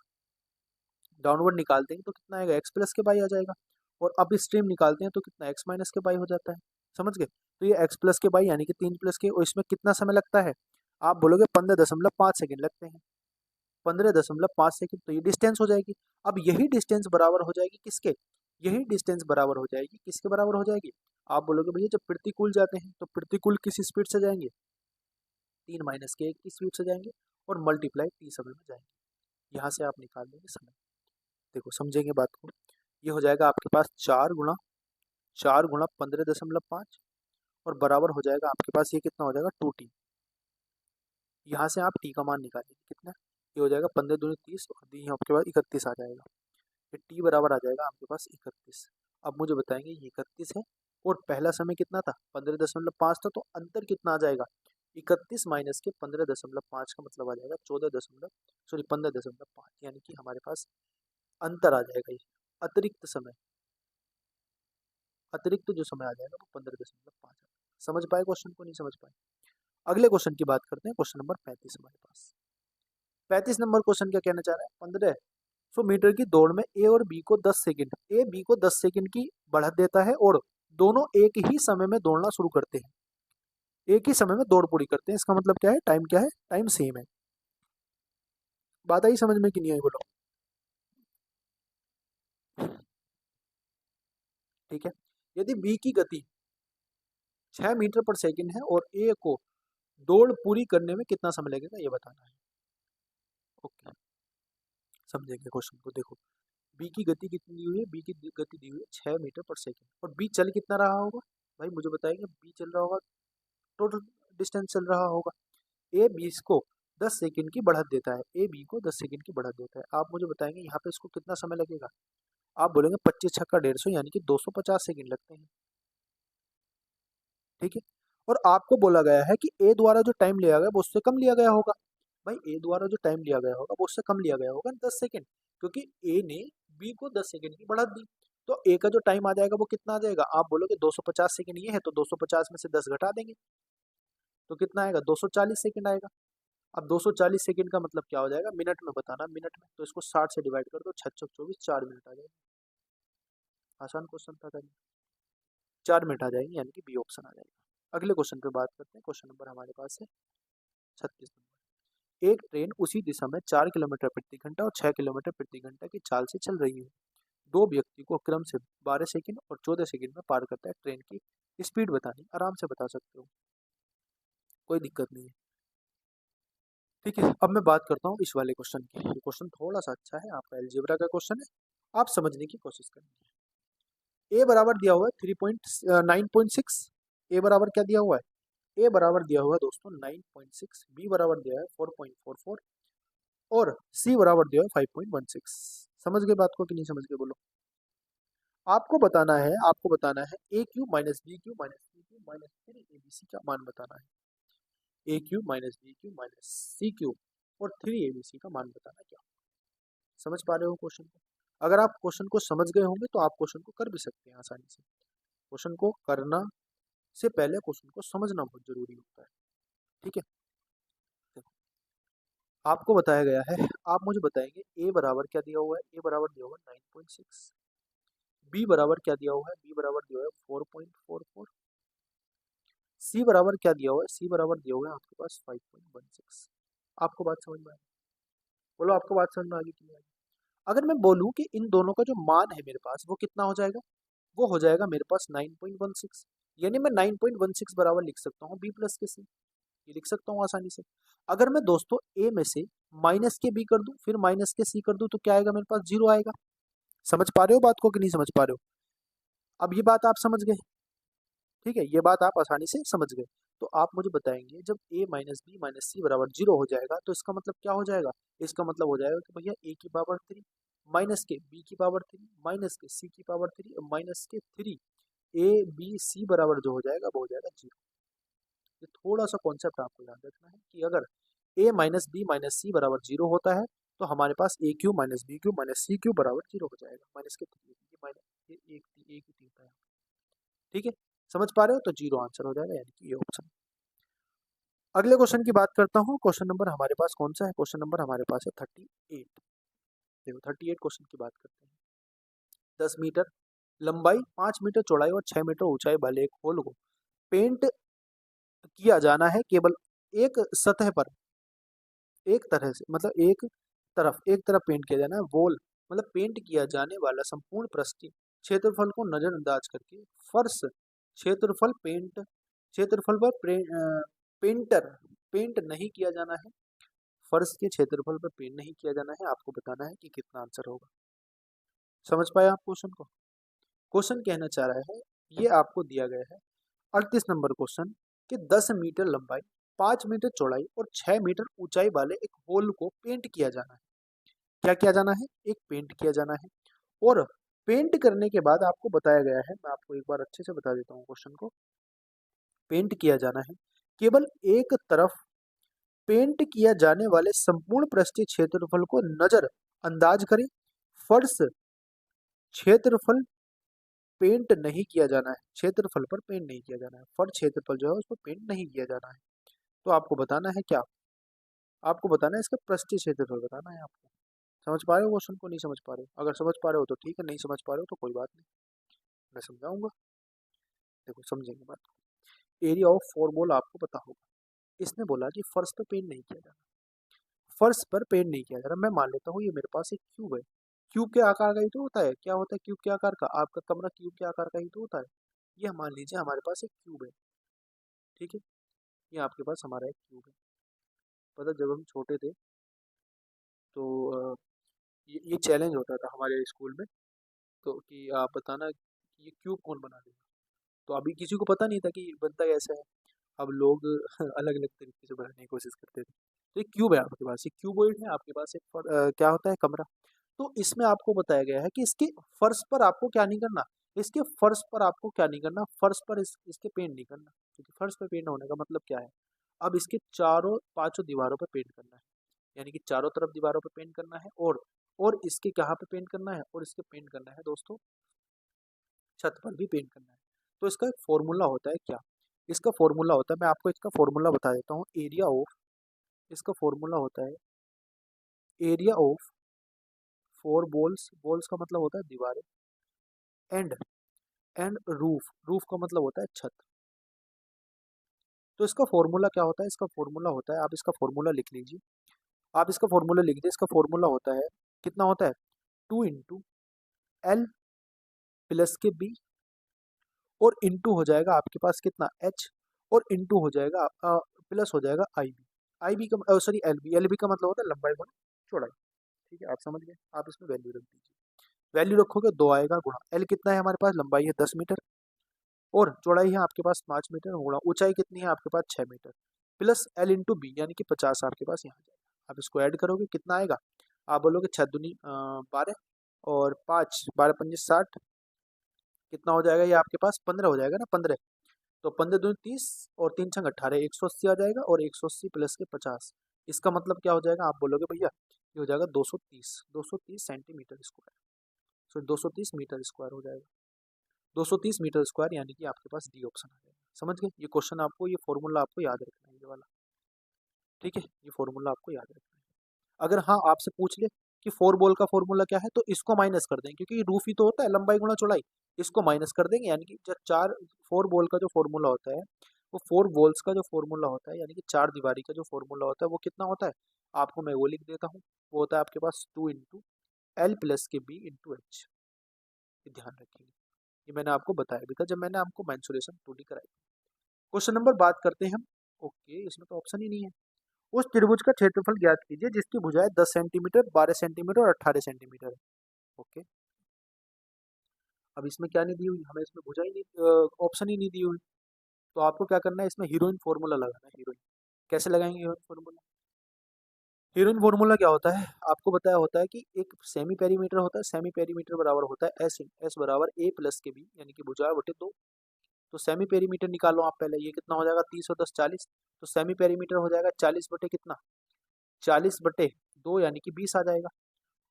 डाउनवर्ड निकालते हैं तो कितना आएगा? एक्स प्लस के बाई आ जाएगा। और अब स्ट्रीम निकालते हैं तो कितना? एक्स माइनस के बाई हो जाता है। समझ गए? तो ये एक्स प्लस के बाई यानी कि 3 प्लस के, और इसमें कितना समय लगता है? आप बोलोगे 15.5 सेकेंड लगते हैं। 15.5 सेकेंड, तो ये डिस्टेंस हो जाएगी। अब यही डिस्टेंस बराबर हो जाएगी किसके? यही डिस्टेंस बराबर हो जाएगी किसके बराबर हो जाएगी? आप बोलोगे भैया जब प्रतिकूल जाते हैं तो प्रतिकूल किस स्पीड से जाएंगे? 3 - 1 की स्पीड से जाएंगे, और मल्टीप्लाई टी समय में जाएंगे। यहाँ से आप निकाल लेंगे समय। देखो समझेंगे बात को। ये हो जाएगा आपके पास 4 गुणा 15.5, और बराबर हो जाएगा आपके पास ये कितना हो जाएगा? 2t। यहाँ से आप t का मान निकालेंगे कितना? ये हो जाएगा 15 दूनी 30, और यहाँ आपके पास 31 आ जाएगा। फिर t बराबर आ जाएगा आपके पास 31। अब मुझे बताएंगे ये 31 है, और पहला समय कितना था? 15.5 था, तो अंतर कितना आ जाएगा? 31 माइनस के 15.5 का मतलब आ जाएगा 15.5, यानी कि हमारे पास अंतर आ जाएगा। ये अतिरिक्त समय, अतिरिक्त जो समय आ जाएगा वो 15.5। समझ पाए क्वेश्चन को? नहीं समझ पाए? अगले क्वेश्चन की बात करते हैं, क्वेश्चन नंबर 35 हमारे पास। 35 नंबर क्वेश्चन क्या कहना चाह रहा है? 1500 मीटर की दौड़ में ए और बी को 10 सेकंड की बढ़त देता है, और दोनों एक ही समय में दौड़ना शुरू करते हैं, एक ही समय में दौड़ पूरी करते हैं। इसका मतलब क्या है? टाइम क्या है? टाइम सेम है। बात आई समझ में कि नहीं आई, बोलो। ठीक है। यदि बी की गति 6 मीटर पर सेकंड है और ए को दौड़ पूरी करने में कितना समय लगेगा, ये बताना है। ओके, समझेंगे क्वेश्चन को। देखो, बी की गति कितनी दी हुई है? बी की गति दी हुई है 6 मीटर पर सेकंड, और बी चल कितना रहा होगा? भाई मुझे बताएंगे। बी चल रहा होगा, टोटल डिस्टेंस चल रहा होगा। ए बी को 10 सेकंड की बढ़त देता है, ए बी को 10 सेकंड की बढ़त देता है। आप मुझे बताएंगे यहाँ पे इसको कितना समय लगेगा? आप बोलेंगे 25 छक्का 150, यानी कि 250 सेकंड लगते हैं। ठीक है। और आपको बोला गया है कि ए द्वारा जो टाइम लिया गया वो उससे कम लिया गया होगा। भाई ए द्वारा जो टाइम लिया गया होगा वो उससे कम लिया गया होगा 10 सेकंड, क्योंकि ए ने बी को 10 सेकंड की बढ़त दी। तो ए का जो टाइम आ जाएगा वो कितना आ जाएगा? आप बोलोगे 250 सेकंड ये है, तो 250 में से 10 घटा देंगे, तो कितना आएगा? 240 सेकंड आएगा। अब 240 सेकंड का मतलब क्या हो जाएगा? मिनट में बताना, मिनट में। तो इसको 60 से डिवाइड कर दो, 6 - 24 4 मिनट आ जाएगा। आसान क्वेश्चन था। 4 मिनट आ जाएंगे, यानी कि बी ऑप्शन आ जाएगा। अगले क्वेश्चन पे बात करते हैं। क्वेश्चन नंबर हमारे पास है 36 नंबर। एक ट्रेन उसी दिशा में 4 किलोमीटर प्रति घंटा और 6 किलोमीटर प्रति घंटा की चाल से चल रही है। दो व्यक्ति को क्रम से 12 सेकंड और 14 सेकंड में पार करता है। ट्रेन की स्पीड बतानी, आराम से बता सकते हो, कोई दिक्कत नहीं है। ठीक है। अब मैं बात करता हूँ इस वाले क्वेश्चन की। ये क्वेश्चन थोड़ा सा अच्छा है, आपका अलजेब्रा का क्वेश्चन है, आप समझने की कोशिश करेंगे। ए बराबर दिया हुआ है 9.6। ए बराबर क्या दिया हुआ है? ए बराबर दिया हुआ है दोस्तों 9.6, बी बराबर दिया है 4.44, और सी बराबर दिया है 5.16। समझ गए बात को कि नहीं समझ गए, बोलो। आपको बताना है A cube minus B Q minus C cube minus 3 ABC का मान बताना है। A cube minus B Q minus C cube और 3 ABC का मान बताना क्या? समझ पा रहे हो क्वेश्चन को? अगर आप क्वेश्चन को समझ गए होंगे तो आप क्वेश्चन को कर भी सकते हैं आसानी से। क्वेश्चन को करना से पहले क्वेश्चन को समझना बहुत जरूरी होता है। ठीक है। देखो, आपको बताया गया है, आप मुझे बताएंगे ए बराबर क्या दिया हुआ है? ए बराबर दिया हुआ है 9.6। बी बराबर क्या दिया हुआ है? बी बराबर दिया हुआ है 4.44। सी बराबर क्या दिया हुआ है? सी बराबर दिया हुआ है आपके पास 5.16। आपको बात समझ में आ गई? बोलो, आपको बात समझ में आ गई कि नहीं आ गई? अगर मैं बोलूं कि इन दोनों का जो मान है मेरे पास वो कितना हो जाएगा, वो हो जाएगा मेरे पास 9.16, यानी मैं 9.16 बराबर लिख सकता हूँ बी प्लस के सी। ये लिख सकता हूँ आसानी से। अगर मैं दोस्तों ए में से माइनस के बी कर दूं फिर माइनस के सी कर दूं तो क्या आएगा? मेरे पास 0 आएगा। समझ पा रहे हो बात को कि नहीं समझ पा रहे हो? अब ये बात आप समझ गए, ठीक है, ये बात आप आसानी से समझ गए। तो आप मुझे बताएंगे जब a minus B minus C बराबर जीरो हो जाएगा तो इसका मतलब क्या हो जाएगा? इसका मतलब हो जाएगा कि भैया a की पावर थ्री माइनस के b की पावर थ्री माइनस के c की पावर थ्री माइनस के थ्री a b c बराबर जो हो जाएगा वो हो जाएगा जीरो। ये थोड़ा सा कॉन्सेप्ट आपको याद रखना है कि अगर a minus B minus C बराबर जीरो होता है तो हमारे पास a Q minus B Q minus C Q बराबर जीरो हो जाएगा, माइनस के थ्री माइनस एक ही तीन था, ठीक है, समझ पा रहे हो? तो जीरो आंसर हो जाएगा, यानी कि ये ऑप्शन। अगले क्वेश्चन की बात करता हूँ। क्वेश्चन नंबर हमारे पास कौन सा है? क्वेश्चन नंबर हमारे पास है 38। देखो 38 क्वेश्चन की बात करते हैं। 10 मीटर लंबाई, 5 मीटर चौड़ाई और 6 मीटर ऊंचाई वाले एक होल को पेंट किया जाना है केवल एक सतह पर, एक तरह से मतलब एक तरफ पेंट किया जाना है वॉल, मतलब पेंट किया जाने वाला संपूर्ण पृष्ठीय क्षेत्रफल को नजरअंदाज करके फर्श क्षेत्रफल क्षेत्रफल पर पेंटर पेंट नहीं किया जाना है। फर्श के क्षेत्रफल पर पेंट नहीं किया जाना है, आपको बताना है कि कितना आंसर होगा। समझ पाए आप क्वेश्चन को? क्वेश्चन कहना चाह रहा है, ये आपको दिया गया है 38 नंबर क्वेश्चन कि 10 मीटर लंबाई, 5 मीटर चौड़ाई और 6 मीटर ऊंचाई वाले एक होल को पेंट किया जाना है। क्या किया जाना है? एक पेंट किया जाना है। और पेंट करने के बाद आपको बताया गया है, मैं आपको एक बार अच्छे से बता देता हूँ क्वेश्चन को। पेंट किया जाना है केवल एक तरफ पेंट किया जाने वाले संपूर्ण पृष्ठीय क्षेत्रफल को नजर अंदाज करें। फर्श क्षेत्रफल पेंट नहीं किया जाना है, क्षेत्रफल पर पेंट नहीं किया जाना है, फर्श क्षेत्रफल जो है उसको पेंट नहीं किया जाना है। तो आपको बताना है क्या? आपको बताना है इसका पृष्ठीय क्षेत्रफल बताना है आपको। समझ पा रहे हो क्वेश्चन को? नहीं समझ पा रहे हो? अगर समझ पा रहे हो तो ठीक है, नहीं समझ पा रहे हो तो कोई बात नहीं, मैं समझाऊंगा। देखो समझेंगे बात को। एरिया ऑफ फोर बॉल आपको पता होगा। इसने बोला कि फर्श पर पेंट नहीं किया जाना, फर्श पर पेंट नहीं किया जा रहा। मैं मान लेता हूँ ये मेरे पास एक क्यूब है। क्यूब के आकार का ही तो होता है, क्या होता है क्यूब के आकार का? आपका कमरा क्यूब के आकार का ही तो होता है। ये मान लीजिए हमारे पास एक क्यूब है, ठीक है, ये आपके पास हमारा एक क्यूब है। पता जब हम छोटे थे तो ये चैलेंज होता था हमारे स्कूल में, तो कि आप बताना कि ये क्यूब कौन बना देगा। तो अभी किसी को पता नहीं था कि बनता कैसा है। अब लोग अलग अलग तरीके से बनाने की कोशिश करते थे। तो एक क्यूब है आपके पास, एक क्यूबॉइड है आपके पास, एक क्या होता है कमरा। तो इसमें आपको बताया गया है कि इसके फर्श पर आपको क्या नहीं करना, इसके फर्श पर आपको क्या नहीं करना, फर्श पर इसके पेंट नहीं करना, क्योंकि फर्श पर पेंट होने का मतलब क्या है? अब इसके चारों पांचों दीवारों पर पेंट करना है, यानी कि चारों तरफ दीवारों पर पेंट करना है। और इसके कहाँ पे पेंट करना है? और इसके पेंट करना है दोस्तों छत पर भी पेंट करना है। तो इसका एक फॉर्मूला होता है क्या? इसका फॉर्मूला होता है, मैं आपको इसका फॉर्मूला बता देता हूँ। एरिया ऑफ, इसका फॉर्मूला होता है area of four balls, balls का मतलब होता है दीवारें, एंड रूफ, रूफ का मतलब होता है छत। तो इसका फॉर्मूला क्या होता है? इसका फॉर्मूला होता है, आप इसका फॉर्मूला लिख लीजिए, आप इसका फॉर्मूला लिख दीजिए। इसका फॉर्मूला होता है, कितना होता है? 2 × L प्लस के बी, और इंटू हो जाएगा आपके पास कितना एच, और इंटू हो जाएगा प्लस हो जाएगा आई बी। आई बी का sorry L B, L B का मतलब होता है लंबाई गुना चौड़ाई। ठीक है, आप समझ गए, आप इसमें वैल्यू रख दीजिए। वैल्यू रखोगे दो आएगा गुणा एल कितना है हमारे पास? लंबाई है 10 मीटर और चौड़ाई है आपके पास 5 मीटर, गुणा ऊंचाई कितनी है आपके पास 6 मीटर, प्लस एल इंटू बी यानी कि 50 आपके पास यहाँ जाएगा। आप इसको ऐड करोगे कितना आएगा? आप बोलोगे 6 दूनी 12 और 5 12 × 5 = 60, कितना हो जाएगा ये आपके पास? 15 हो जाएगा ना, 15। तो 15 दूनी 30 और 3 × 6 = 18, 180 आ जाएगा, और 180 प्लस के 50, इसका मतलब क्या हो जाएगा? आप बोलोगे भैया ये हो जाएगा 230 सेंटीमीटर स्क्वायर, सो 230 मीटर स्क्वायर हो जाएगा। 230 मीटर स्क्वायर यानी कि आपके पास डी ऑप्शन आ जाएगा। समझ गए? ये क्वेश्चन आपको, ये फॉर्मूला आपको याद रखना है ये वाला, ठीक है, ये फॉर्मूला आपको याद रखना है। अगर हाँ आपसे पूछ ले कि फोर बॉल का फॉर्मूला क्या है, तो इसको माइनस कर देंगे, क्योंकि रूफ ही तो होता है लंबाई गुणा चौड़ाई, इसको माइनस कर देंगे, यानी कि जब चार फोर बॉल का जो फॉर्मूला होता है, वो फोर बॉल्स का जो फॉर्मूला होता है, यानी कि चार दीवारी का जो फॉर्मूला होता है, वो कितना होता है? आपको मैं वो लिख देता हूँ, वो होता है आपके पास 2 × L प्लस के बी इंटू एच। ध्यान रखिए, ये मैंने आपको बताया भी था जब मैंने आपको मेंसुरेशन 2D कराई। क्वेश्चन नंबर बात करते हैं हम। ओके, इसमें तो ऑप्शन ही नहीं है। उस त्रिभुज का क्षेत्रफल ज्ञात कीजिए जिसकी भुजाएं 10 सेंटीमीटर, 12 सेंटीमीटर और 18 सेंटीमीटर है। ओके, अब इसमें क्या नहीं दी हुई, हमें इसमें भुजा ही नहीं, ऑप्शन ही नहीं दी हुई। तो आपको क्या करना है, इसमें हीरोइन फॉर्मूला लगाना है। हीरोइन कैसे लगाएंगे हीरोइन फॉर्मूला? हीरोइन फॉर्मूला क्या होता है, आपको बताया होता है कि एक सेमी पेरीमीटर होता है, सेमी पेरीमीटर बराबर होता है एस, एस बराबर ए प्लस के बी, यानी कि भुजा बटे दो। तो सेमी पेरीमीटर निकालो आप पहले, ये कितना हो जाएगा 30 और 10 40। तो सेमी पेरीमीटर हो जाएगा 40 बटे कितना, 40 बटे 2 यानी कि 20 आ जाएगा।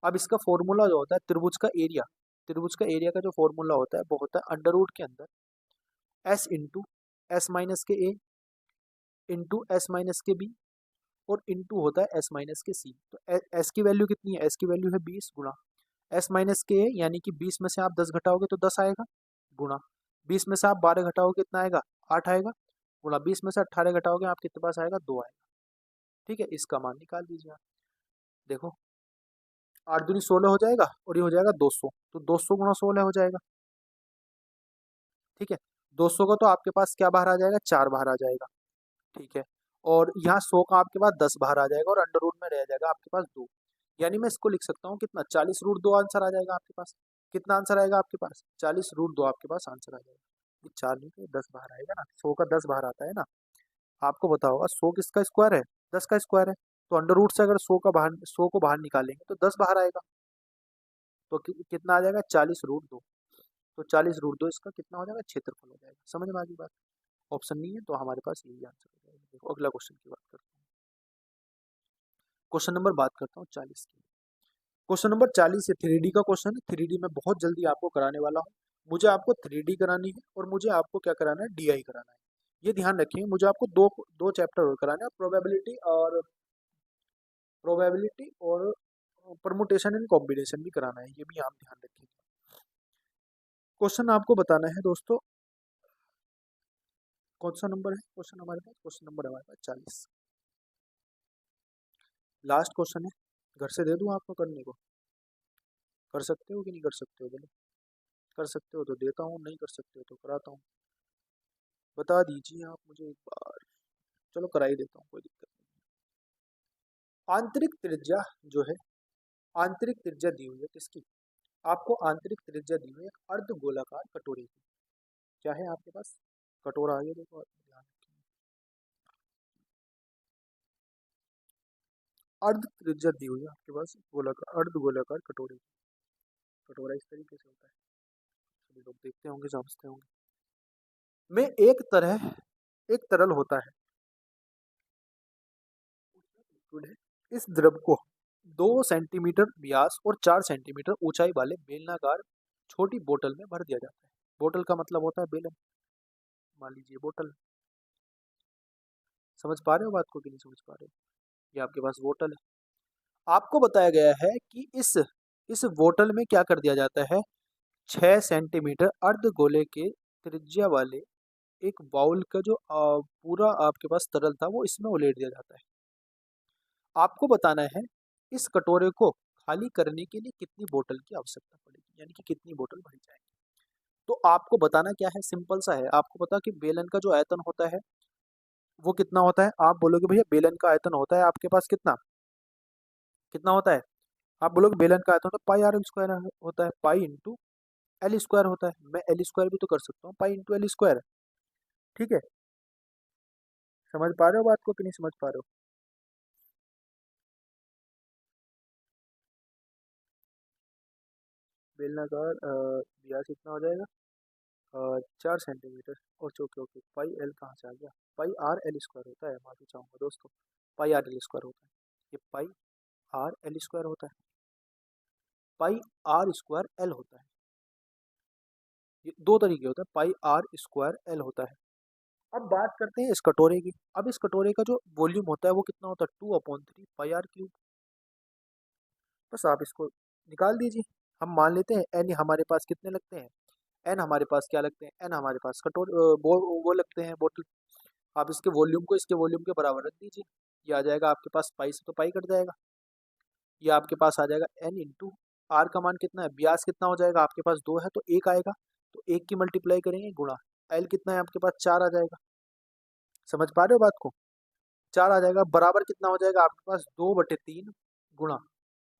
अब इसका फॉर्मूला जो होता है त्रिभुज का एरिया, त्रिभुज का एरिया का जो फॉर्मूला होता है वो होता है अंडर रूट के अंदर एस इंटू एस माइनस के ए इंटू एस माइनस के बी और इंटू होता है एस माइनस के सी। तो एस की वैल्यू कितनी है, एस की वैल्यू है 20 गुणा एस माइनस के ए, यानी कि 20 में से आप 10 घटाओगे तो 10 आएगा, गुणा 20 में से आप 12 घटाओगे कितना आएगा, 8 आएगा, गुणा 20 में से 18 घटाओगे आप कितने पास आएगा, 2 आएगा। ठीक है, इसका मान निकाल दीजिए आप। देखो 8 दूनी 16 हो जाएगा और ये हो जाएगा 200, तो 200 गुणा 16 हो जाएगा। ठीक है, 200 का तो आपके पास क्या बाहर आ जाएगा, 4 बाहर आ जाएगा। ठीक है, और यहाँ 100 का आपके पास 10 बाहर आ जाएगा और अंडर रूट में रह जाएगा आपके पास 2। यानी मैं इसको लिख सकता हूँ कितना, 40 रूट 2 आंसर आ जाएगा आपके पास। कितना आंसर आएगा आपके पास, 40 रूट 2 आपके पास आंसर आ जाएगा। ये 4 नहीं तो 10 बाहर आएगा ना, 100 का 10 बाहर आता है ना। आपको पता होगा 100 किसका स्क्वायर है, 10 का स्क्वायर है। तो अंडर रूट से अगर 100 को बाहर निकालेंगे तो 10 बाहर आएगा। तो कितना आ जाएगा, 40 रूट 2। तो 40 रूट 2 इसका कितना हो जाएगा, क्षेत्रफल हो जाएगा। समझ में आ गई बात? ऑप्शन नहीं है तो हमारे पास यही आंसर हो जाएगा। देखो अगला क्वेश्चन की बात करते हैं। क्वेश्चन नंबर बात करता हूँ 40 की। क्वेश्चन नंबर 40 है, 3D का क्वेश्चन है। 3D में बहुत जल्दी आपको कराने वाला हूँ। मुझे आपको 3D करानी है और मुझे आपको क्या कराना है, DI कराना है। ये ध्यान रखिए, मुझे आपको दो दो चैप्टर और कराना है, प्रोबेबिलिटी और परमुटेशन एंड कॉम्बिनेशन भी कराना है, ये भी आप ध्यान रखिए। क्वेश्चन आपको बताना है दोस्तों, कौन सा नंबर है क्वेश्चन हमारे पास, क्वेश्चन नंबर हमारे पास 40। लास्ट क्वेश्चन है, घर से दे दूं आपको करने को, कर सकते हो कि नहीं कर सकते हो, बोलो। कर सकते हो तो देता हूँ, नहीं कर सकते हो तो कराता हूँ। बता दीजिए आप मुझे एक बार। चलो करा ही देता हूँ, कोई दिक्कत नहीं। आंतरिक त्रिज्या जो है, आंतरिक त्रिज्या दी हुई है किसकी, आपको आंतरिक त्रिज्या दी हुई है एक अर्ध गोलाकार कटोरे की। क्या है आपके पास, कटोरा है, ये देखो ध्यान रखिए। अर्ध त्रिज्या दी हुई है आपके पास गोलाकार, अर्ध गोलाकार कटोरे की। कटोरा इस तरीके से होता है, सभी लोग देखते होंगे समझते होंगे। में एक तरल होता है, लिक्विड है। इस द्रव को 2 सेंटीमीटर व्यास और 4 सेंटीमीटर ऊंचाई वाले बेलनाकार छोटी बोतल में भर दिया जाता है। बोतल का मतलब होता है बेलन, मान लीजिए बोतल। समझ पा रहे हो बात को कि नहीं समझ पा रहे हो? ये आपके पास बोतल है। आपको बताया गया है कि इस बोतल में क्या कर दिया जाता है, 6 सेंटीमीटर अर्ध गोले के त्रिज्या वाले एक बाउल का जो पूरा आपके पास तरल था वो इसमें उलेट दिया जाता है। आपको बताना है इस कटोरे को खाली करने के लिए कितनी बोतल की आवश्यकता पड़ेगी, यानी कि कितनी बोतल भरी जाएगी। तो आपको बताना क्या है, सिंपल सा है। आपको पता कि बेलन का जो आयतन होता है वो कितना होता है, आप बोलोगे भैया बेलन का आयतन होता है आपके पास कितना, कितना होता है। आप बोलोगे बेलन का आयतन होता है पाई आर एल स्क्वायर होता है, पाई इंटू एल स्क्वायर होता है। मैं एल स्क्वायर भी तो कर सकता हूँ, पाई इंटू एल स्क्वायर। ठीक है, समझ पा रहे हो बात को कि नहीं समझ पा रहे हो? बेलनाकार व्यास कितना हो जाएगा, 4 centimetre. Okay okay okay, pi L कहाँ से आ गया, पाई आर एल स्क्वायर होता है, माफी चाहूँगा दोस्तों, पाई आर एल स्क्वायर होता है। ये पाई आर एल स्क्वायर होता है, पाई आर स्क्वायर एल होता है। ये दो तरीके होता है, पाई आर स्क्वायर एल होता है। अब बात करते हैं इस कटोरे की। अब इस कटोरे का जो वॉल्यूम होता है वो कितना होता है, 2/3 पाई आर क्यूब। बस आप इसको निकाल दीजिए। हम मान लेते हैं एन हमारे पास कितने लगते हैं, एन हमारे पास क्या लगते हैं, एन हमारे पास वो लगते हैं बोतल। आप इसके वॉल्यूम को इसके वॉल्यूम के बराबर रख दीजिए। ये आ जाएगा आपके पास, पाई से तो पाई कट जाएगा, ये आपके पास आ जाएगा एन इंटू आर का मान कितना है, व्यास कितना हो जाएगा आपके पास 2 है तो 1 आएगा, तो 1 की मल्टीप्लाई करेंगे गुणा एल कितना है आपके पास 4 आ जाएगा। समझ पा रहे हो बात को, 4 आ जाएगा बराबर कितना हो जाएगा आपके पास 2/3 गुणा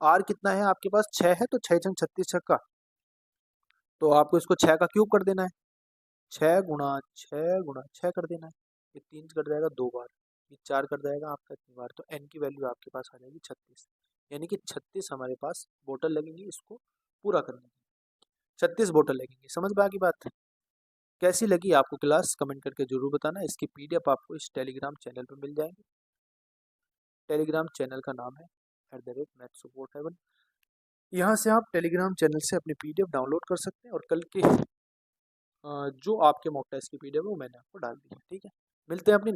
आर कितना है आपके पास 6 है तो 6 छंग 36 छक्का तो आपको इसको 6 का क्यूब कर देना है, 6 कर देना है। ये 3 कर जाएगा 2 बार, ये 4 कर जाएगा आपका इतनी बार, तो n की वैल्यू आपके पास आ जाएगी 36। यानी कि 36 हमारे पास बोतल लगेंगी इसको पूरा करने की, 36 बोतल लगेंगी। समझ में आ गई बात? कैसी लगी आपको क्लास कमेंट करके जरूर बताना। इसकी पीडीएफ आपको इस टेलीग्राम चैनल पर मिल जाएगी। टेलीग्राम चैनल का नाम है @mathsupport7। यहाँ से आप टेलीग्राम चैनल से अपनी पीडीएफ डाउनलोड कर सकते हैं, और कल के जो आपके मॉक टेस्ट की पीडीएफ है वो मैंने आपको डाल दी है। ठीक है, मिलते हैं अपनी